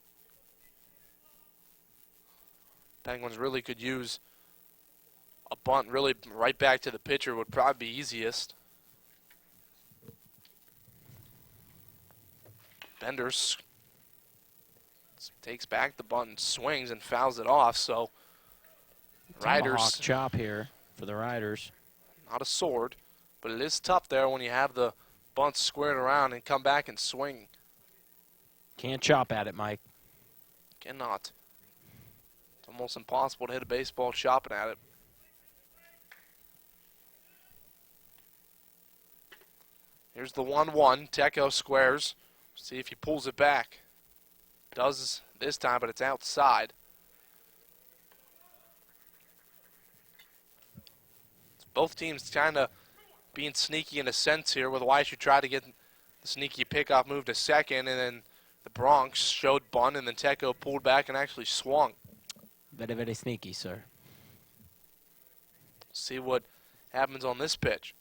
Penguins really could use a bunt really right back to the pitcher would probably be easiest. Bender takes back the bunt and swings and fouls it off, so Riders. Tomahawk chop here for the Riders. Not a sword, but it is tough there when you have the bunt squared around and come back and swing. Can't chop at it, Mike. Cannot. It's almost impossible to hit a baseball chopping at it. Here's the 1-1. Tecco squares. See if he pulls it back. Does this time, but it's outside. Both teams kind of being sneaky in a sense here, with Weiss who tried to get the sneaky pickoff move to second, and then the Bronx showed bunt, and then Tecco pulled back and actually swung. Very, very sneaky, sir. See what happens on this pitch.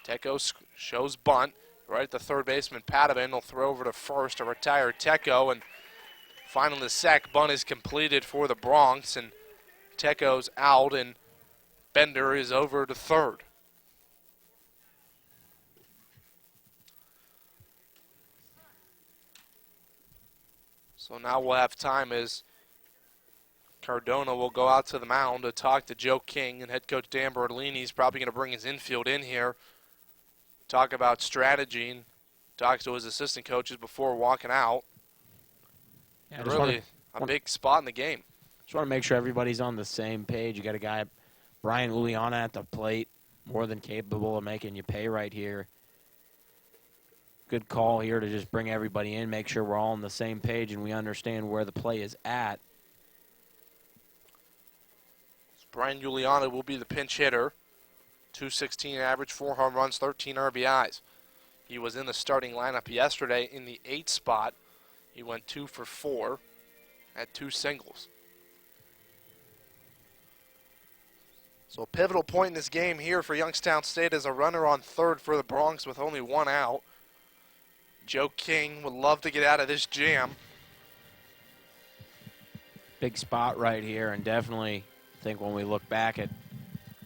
Tecco shows bunt. Right at the third baseman, Padavin will throw over to first to retire Tecco, and finally the sac bunt is completed for the Bronx, and Tecco's out, and Bender is over to third. So now we'll have time as Cardona will go out to the mound to talk to Joe King, and head coach Dan Bertolini is probably going to bring his infield in here, talk about strategy, and talk to his assistant coaches before walking out. Yeah, really a big spot in the game. Just want to make sure everybody's on the same page. You got a guy, Brian Uliana, at the plate, more than capable of making you pay right here. Good call here to just bring everybody in, make sure we're all on the same page and we understand where the play is at. Brian Uliana will be the pinch hitter. .216 average, 4 home runs, 13 RBIs. He was in the starting lineup yesterday in the 8th spot. He went 2 for 4 at 2 singles. So a pivotal point in this game here for Youngstown State is a runner on third for the Bronx with only 1 out. Joe King would love to get out of this jam. Big spot right here, and definitely think when we look back at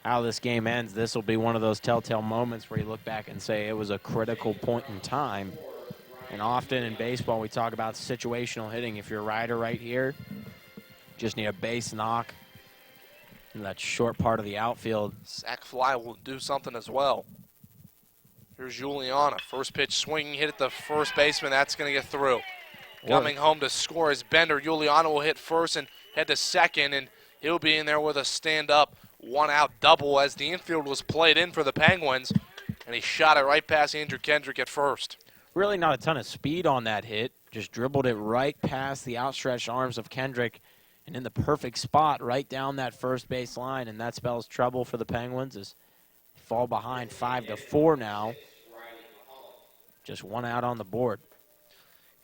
how this game ends, this will be one of those telltale moments where you look back and say it was a critical point in time. And often in baseball, we talk about situational hitting. If you're a rider right here, just need a base knock in that short part of the outfield. Sac fly will do something as well. Here's Juliana. First pitch swinging, hit at the first baseman. That's going to get through. Coming home to score is Bender. Juliana will hit first and head to second, and he'll be in there with a stand-up 1-out double as the infield was played in for the Penguins, and he shot it right past Andrew Kendrick at first. Really not a ton of speed on that hit. Just dribbled it right past the outstretched arms of Kendrick and in the perfect spot right down that first base line, and that spells trouble for the Penguins as they fall behind 5-4 now. Just 1 out on the board.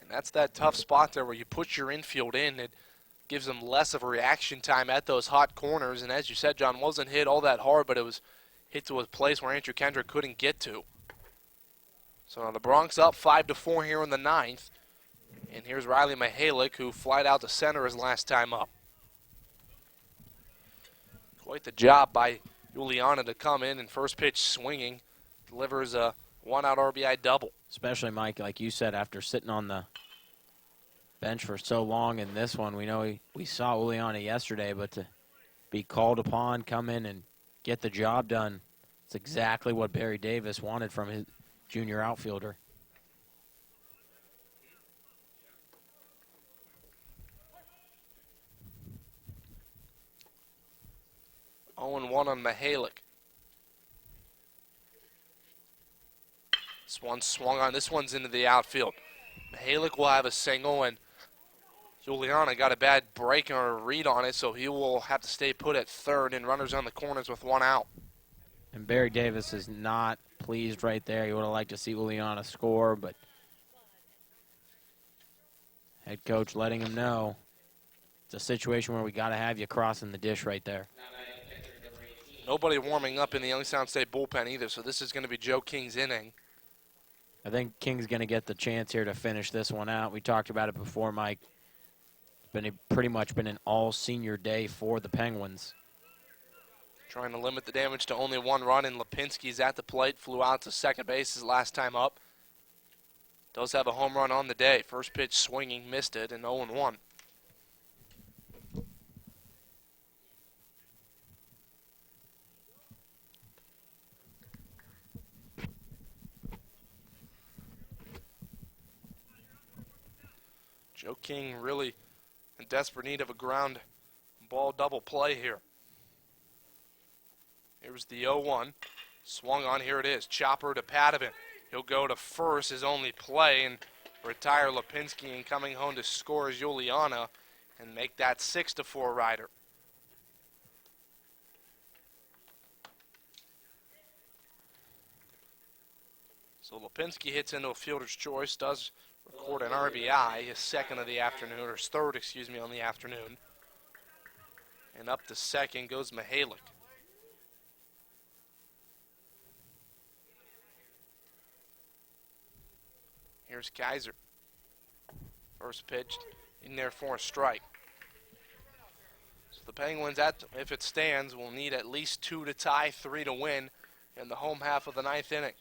And that's that tough spot there where you put your infield in. It gives them less of a reaction time at those hot corners. And as you said, John, wasn't hit all that hard, but it was hit to a place where Andrew Kendrick couldn't get to. So now the Bronx up 5-4 here in the 9th. And here's Riley Mihalick, who flied out to center his last time up. Quite the job by Juliana to come in and first pitch swinging. Delivers a 1-out RBI double. Especially, Mike, like you said, after sitting on the bench for so long in this one. We know we saw Juliana yesterday, but to be called upon, come in and get the job done, it's exactly what Barry Davis wanted from his junior outfielder. Oh, 1 on Mihalick. This one swung on. This one's into the outfield. Mihalick will have a single, and Juliana got a bad break or a read on it, so he will have to stay put at third, and runners on the corners with one out. And Barry Davis is not pleased right there. He would have liked to see Juliana score, but head coach letting him know it's a situation where we got to have you crossing the dish right there. Nobody warming up in the Youngstown State bullpen either, so this is going to be Joe King's inning. I think King's going to get the chance here to finish this one out. We talked about it before, Mike. Pretty much been an all-senior day for the Penguins. Trying to limit the damage to only one run, and Lipinski's at the plate. Flew out to second base his last time up. Does have a home run on the day. First pitch swinging, missed it, and 0-1. Joe King really in desperate need of a ground ball double play here. Here's the 0-1. Swung on, here it is. Chopper to Padovin. He'll go to first, his only play, and retire Lipinski, and coming home to score is Juliana and make that 6-4 rider. So Lipinski hits into a fielder's choice, does record an RBI, his second of the afternoon, or his third, excuse me, on the afternoon. And up to second goes Mihalick. Here's Kaiser. First pitch in there for a strike. So the Penguins, if it stands, will need at least 2 to tie, 3 to win in the home half of the ninth inning.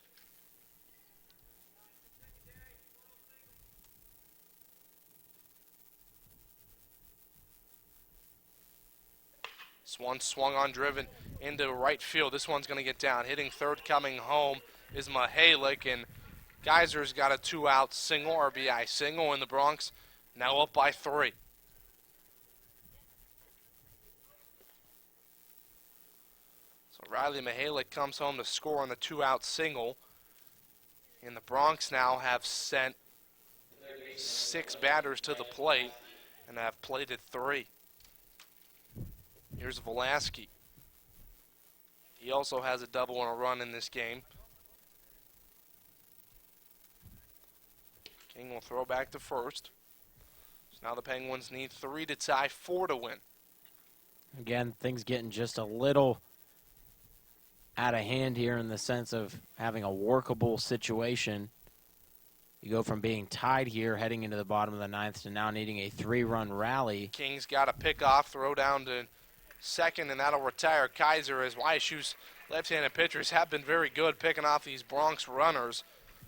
This one swung on, driven into right field. This one's going to get down. Hitting third, coming home is Mihalick, and Geyser's got a 2-out single, RBI single, and the Bronx now up by 3. So Riley Mihalick comes home to score on the 2-out single, and the Bronx now have sent 6 batters to the plate and have plated 3. Here's Velasquez. He also has a double and a run in this game. King will throw back to first. So now the Penguins need 3 to tie, 4 to win. Again, things getting just a little out of hand here in the sense of having a workable situation. You go from being tied here heading into the bottom of the ninth to now needing a 3-run rally. King's got to pick off, throw down to second, and that'll retire Kaiser, as YSU's left-handed pitchers have been very good picking off these Bronx runners.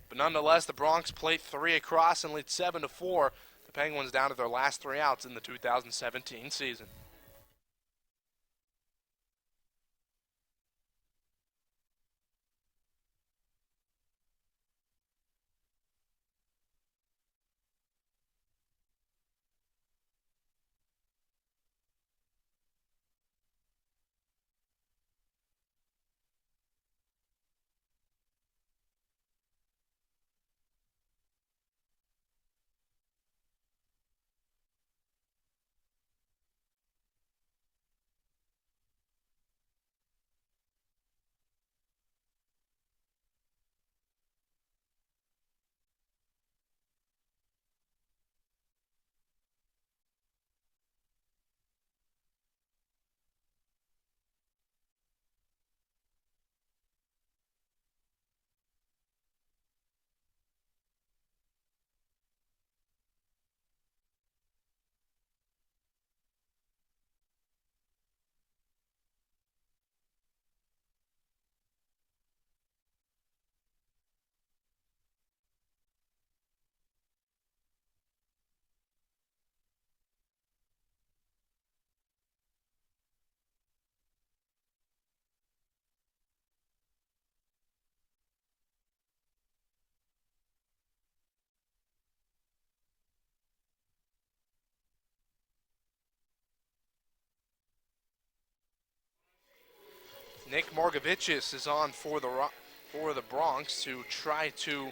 But nonetheless, the Bronx plate 3 across and lead 7-4. The Penguins down to their last 3 outs in the 2017 season. Nick Margovicius is on for the Bronx to try to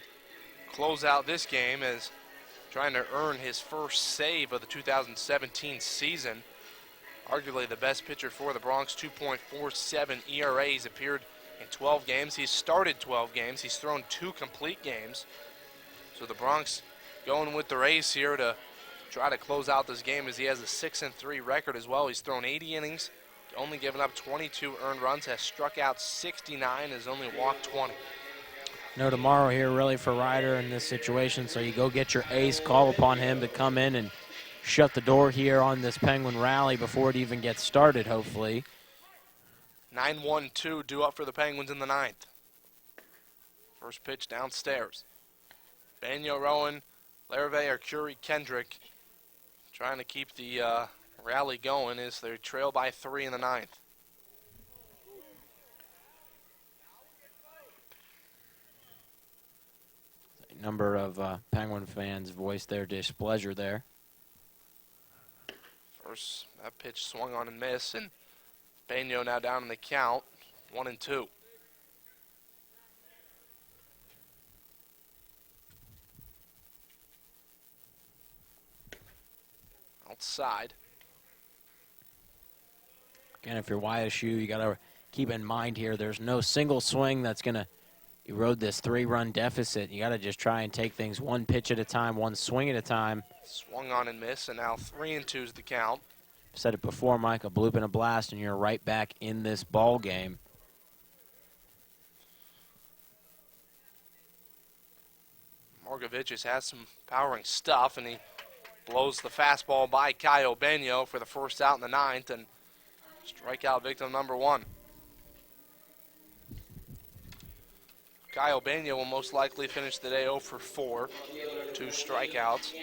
close out this game, as trying to earn his first save of the 2017 season. Arguably the best pitcher for the Bronx, 2.47 ERA. He's appeared in 12 games. He's started 12 games. He's thrown 2 complete games. So the Bronx going with the race here to try to close out this game, as he has a 6-3 record as well. He's thrown 80 innings, only given up 22 earned runs, has struck out 69, has only walked 20. No tomorrow here really for Ryder in this situation, so you go get your ace, call upon him to come in and shut the door here on this Penguin rally before it even gets started, hopefully. 9-1-2 due up for the Penguins in the 9th. First pitch downstairs. Banyo, Rowan, Larri, Arcuri, Kendrick trying to keep the rally going as they trail by 3 in the 9th. A number of Penguin fans voiced their displeasure there. First, that pitch swung on and missed, and Banyo now down in the count, 1-2. Outside. Again, if you're YSU, you got to keep in mind here, there's no single swing that's going to erode this 3-run deficit. You got to just try and take things one pitch at a time, one swing at a time. Swung on and missed, and now 3-2 is the count. Said it before, Mike, a bloop and a blast, and you're right back in this ball game. Margovicius has some powering stuff, and he blows the fastball by Kyle Banyo for the first out in the 9th, and strikeout victim number 1. Kyle Banyo will most likely finish the day 0 for 4, 2 strikeouts.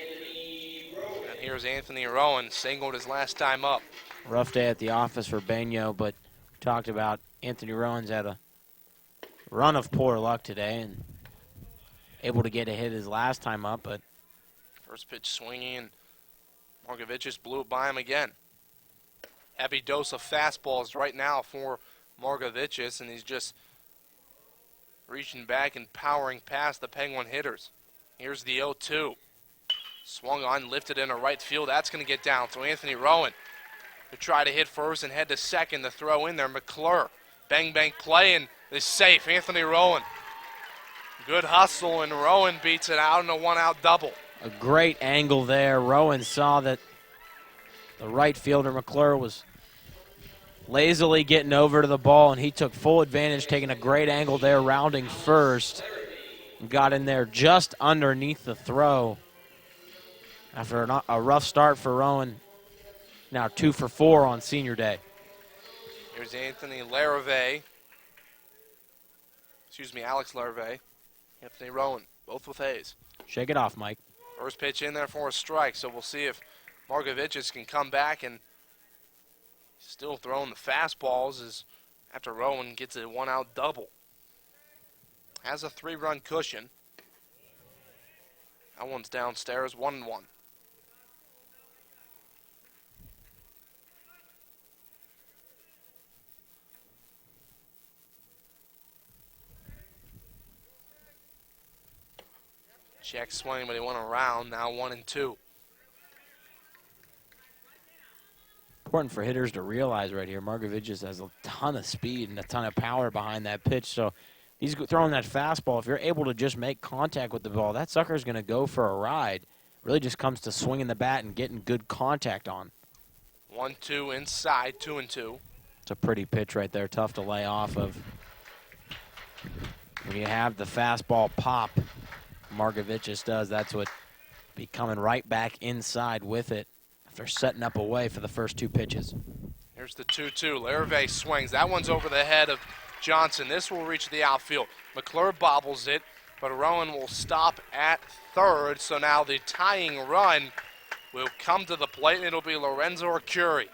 And here's Anthony Rowan, singled his last time up. Rough day at the office for Banyo, but talked about Anthony Rowan's had a run of poor luck today and able to get a hit his last time up, but first pitch swinging, and Margovicius blew it by him again. Heavy dose of fastballs right now for Margovicius, and he's just reaching back and powering past the Penguin hitters. Here's the 0-2. Swung on, lifted into right field. That's going to get down. So Anthony Rowan to try to hit first and head to second. The throw in there. McClure, bang, bang play, and is safe. Anthony Rowan. Good hustle, and Rowan beats it out in a 1-out double. A great angle there. Rowan saw that the right fielder, McClure, was lazily getting over to the ball, and he took full advantage, taking a great angle there, rounding first, and got in there just underneath the throw. After a rough start for Rowan, now 2 for 4 on senior day. Here's Anthony Larri. Alex Larri. Anthony Rowan, both with A's. Shake it off, Mike. First pitch in there for a strike, so we'll see if Margovicius can come back, and still throwing the fastballs as after Rowan gets a 1-out double. Has a 3-run cushion. That one's downstairs, 1-1. Check swing, but he went around. Now 1-2. Important for hitters to realize right here, Margovicius has a ton of speed and a ton of power behind that pitch. So he's throwing that fastball. If you're able to just make contact with the ball, that sucker's going to go for a ride. Really just comes to swinging the bat and getting good contact on. 1-2 inside, 2-2. It's a pretty pitch right there, tough to lay off of. When you have the fastball pop, Margovicius does, that's what be coming right back inside with it after setting up away for the first 2 pitches. Here's the 2-2. Larri swings. That one's over the head of Johnson. This will reach the outfield. McClure bobbles it, but Rowan will stop at third. So now the tying run will come to the plate, and it'll be Lorenzo Arcuri.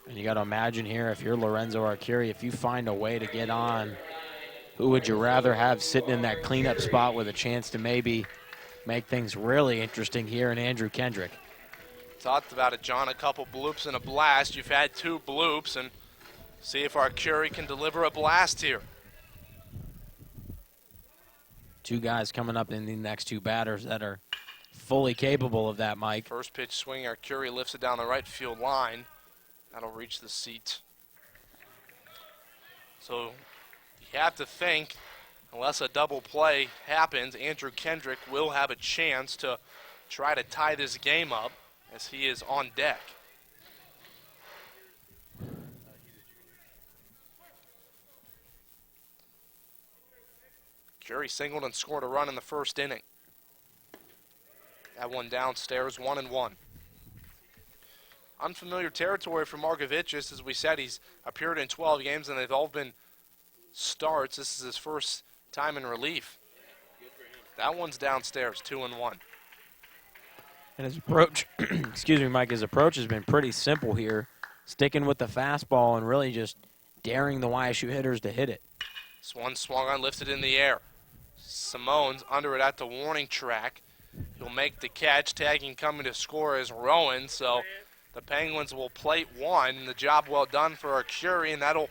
And you got to imagine here, if you're Lorenzo Arcuri, if you find a way to get on, who would you rather have sitting in that cleanup spot with a chance to maybe make things really interesting here in Andrew Kendrick? Talked about it, John, a couple bloops and a blast. You've had 2 bloops, and see if Arcuri can deliver a blast here. Two guys coming up in the next two batters that are fully capable of that, Mike. First pitch swinger, Curie lifts it down the right field line. That'll reach the seat. So you have to think, unless a double play happens, Andrew Kendrick will have a chance to try to tie this game up as he is on deck. Curie singled and scored a run in the first inning. That one downstairs, 1-1. Unfamiliar territory for Markovicius. As we said, he's appeared in 12 games, and they've all been starts. This is his first time in relief. That one's downstairs, 2-1. And his approach, excuse me, Mike, his approach has been pretty simple here, sticking with the fastball and really just daring the YSU hitters to hit it. This one swung on, lifted in the air. Simone's under it at the warning track. He'll make the catch. Tagging coming to score is Rowan, so the Penguins will plate one. The job well done for our Curie, and that'll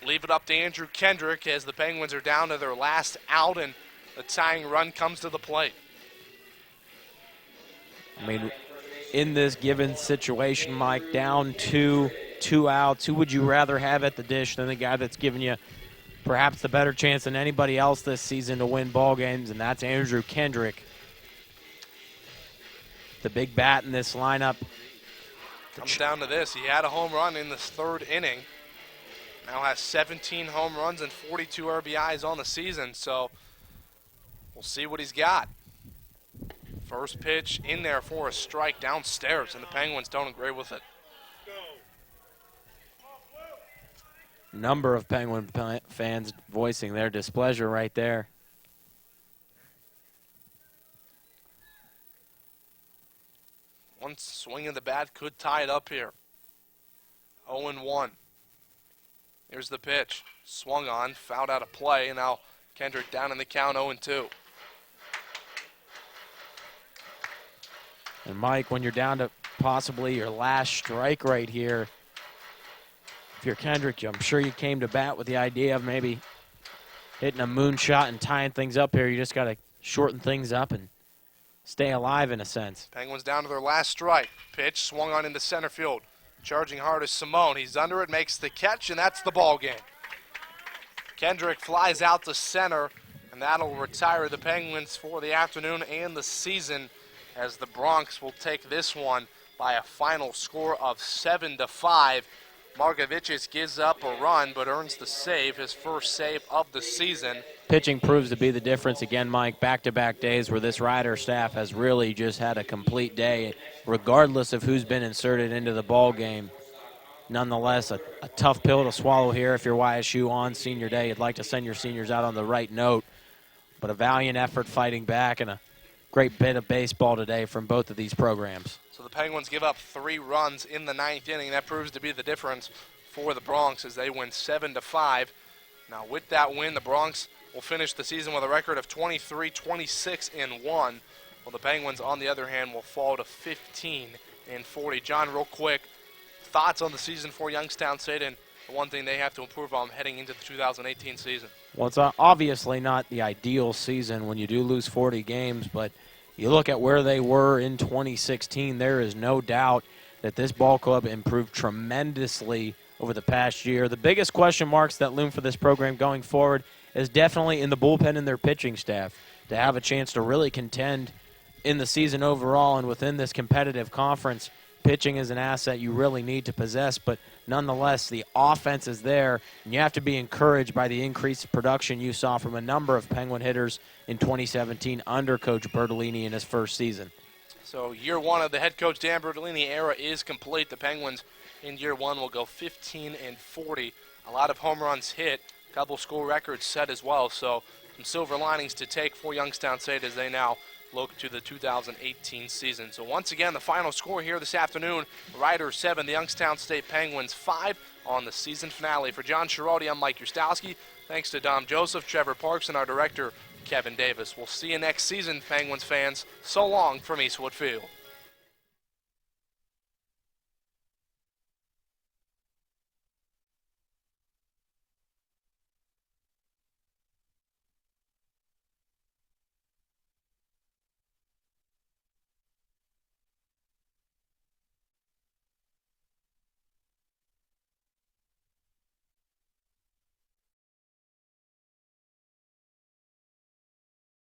leave it up to Andrew Kendrick as the Penguins are down to their last out, and the tying run comes to the plate. I mean, in this given situation, Mike, down two outs, who would you rather have at the dish than the guy that's given you perhaps the better chance than anybody else this season to win ball games, and that's Andrew Kendrick. The big bat in this lineup. Comes down to this. He had a home run in this third inning. Now has 17 home runs and 42 RBIs on the season, so we'll see what he's got. First pitch in there for a strike downstairs, and the Penguins don't agree with it. Number of Penguin fans voicing their displeasure right there. One swing of the bat could tie it up here. 0-1. Here's the pitch. Swung on, fouled out of play, and now Kendrick down in the count, 0-2. And Mike, when you're down to possibly your last strike right here, if you're Kendrick, I'm sure you came to bat with the idea of maybe hitting a moonshot and tying things up here. You just got to shorten things up and stay alive in a sense. Penguins down to their last strike. Pitch swung on into center field. Charging hard is Simone. He's under it, makes the catch, and that's the ball game. Kendrick flies out to center, and that'll retire the Penguins for the afternoon and the season, as the Bronx will take this one by a final score of 7-5. Markovicius gives up a run but earns the save, his first save of the season. Pitching proves to be the difference again, Mike. Back-to-back days where this Rider staff has really just had a complete day, regardless of who's been inserted into the ball game. Nonetheless, a tough pill to swallow here if you're YSU on senior day. You'd like to send your seniors out on the right note, but a valiant effort fighting back and a great bit of baseball today from both of these programs. So the Penguins give up 3 runs in the 9th inning. That proves to be the difference for the Bronx as they win 7-5. Now with that win, the Bronx will finish the season with a record of 23-26-1. While the Penguins, on the other hand, will fall to 15-40. John, real quick, thoughts on the season for Youngstown State and the one thing they have to improve on heading into the 2018 season? Well, it's obviously not the ideal season when you do lose 40 games, but you look at where they were in 2016, there is no doubt that this ball club improved tremendously over the past year. The biggest question marks that loom for this program going forward is definitely in the bullpen and their pitching staff. To have a chance to really contend in the season overall and within this competitive conference, pitching is an asset you really need to possess, but nonetheless, the offense is there, and you have to be encouraged by the increased production you saw from a number of Penguin hitters in 2017 under Coach Bertolini in his first season. So year one of the head coach Dan Bertolini era is complete. The Penguins in year one will go 15-40. A lot of home runs hit, a couple school records set as well, so some silver linings to take for Youngstown State as they now look to the 2018 season. So once again, the final score here this afternoon, Riders 7, the Youngstown State Penguins 5 on the season finale. For John Schiraldi, I'm Mike Yustowski. Thanks to Dom Joseph, Trevor Parks, and our director, Kevin Davis. We'll see you next season, Penguins fans. So long from Eastwood Field.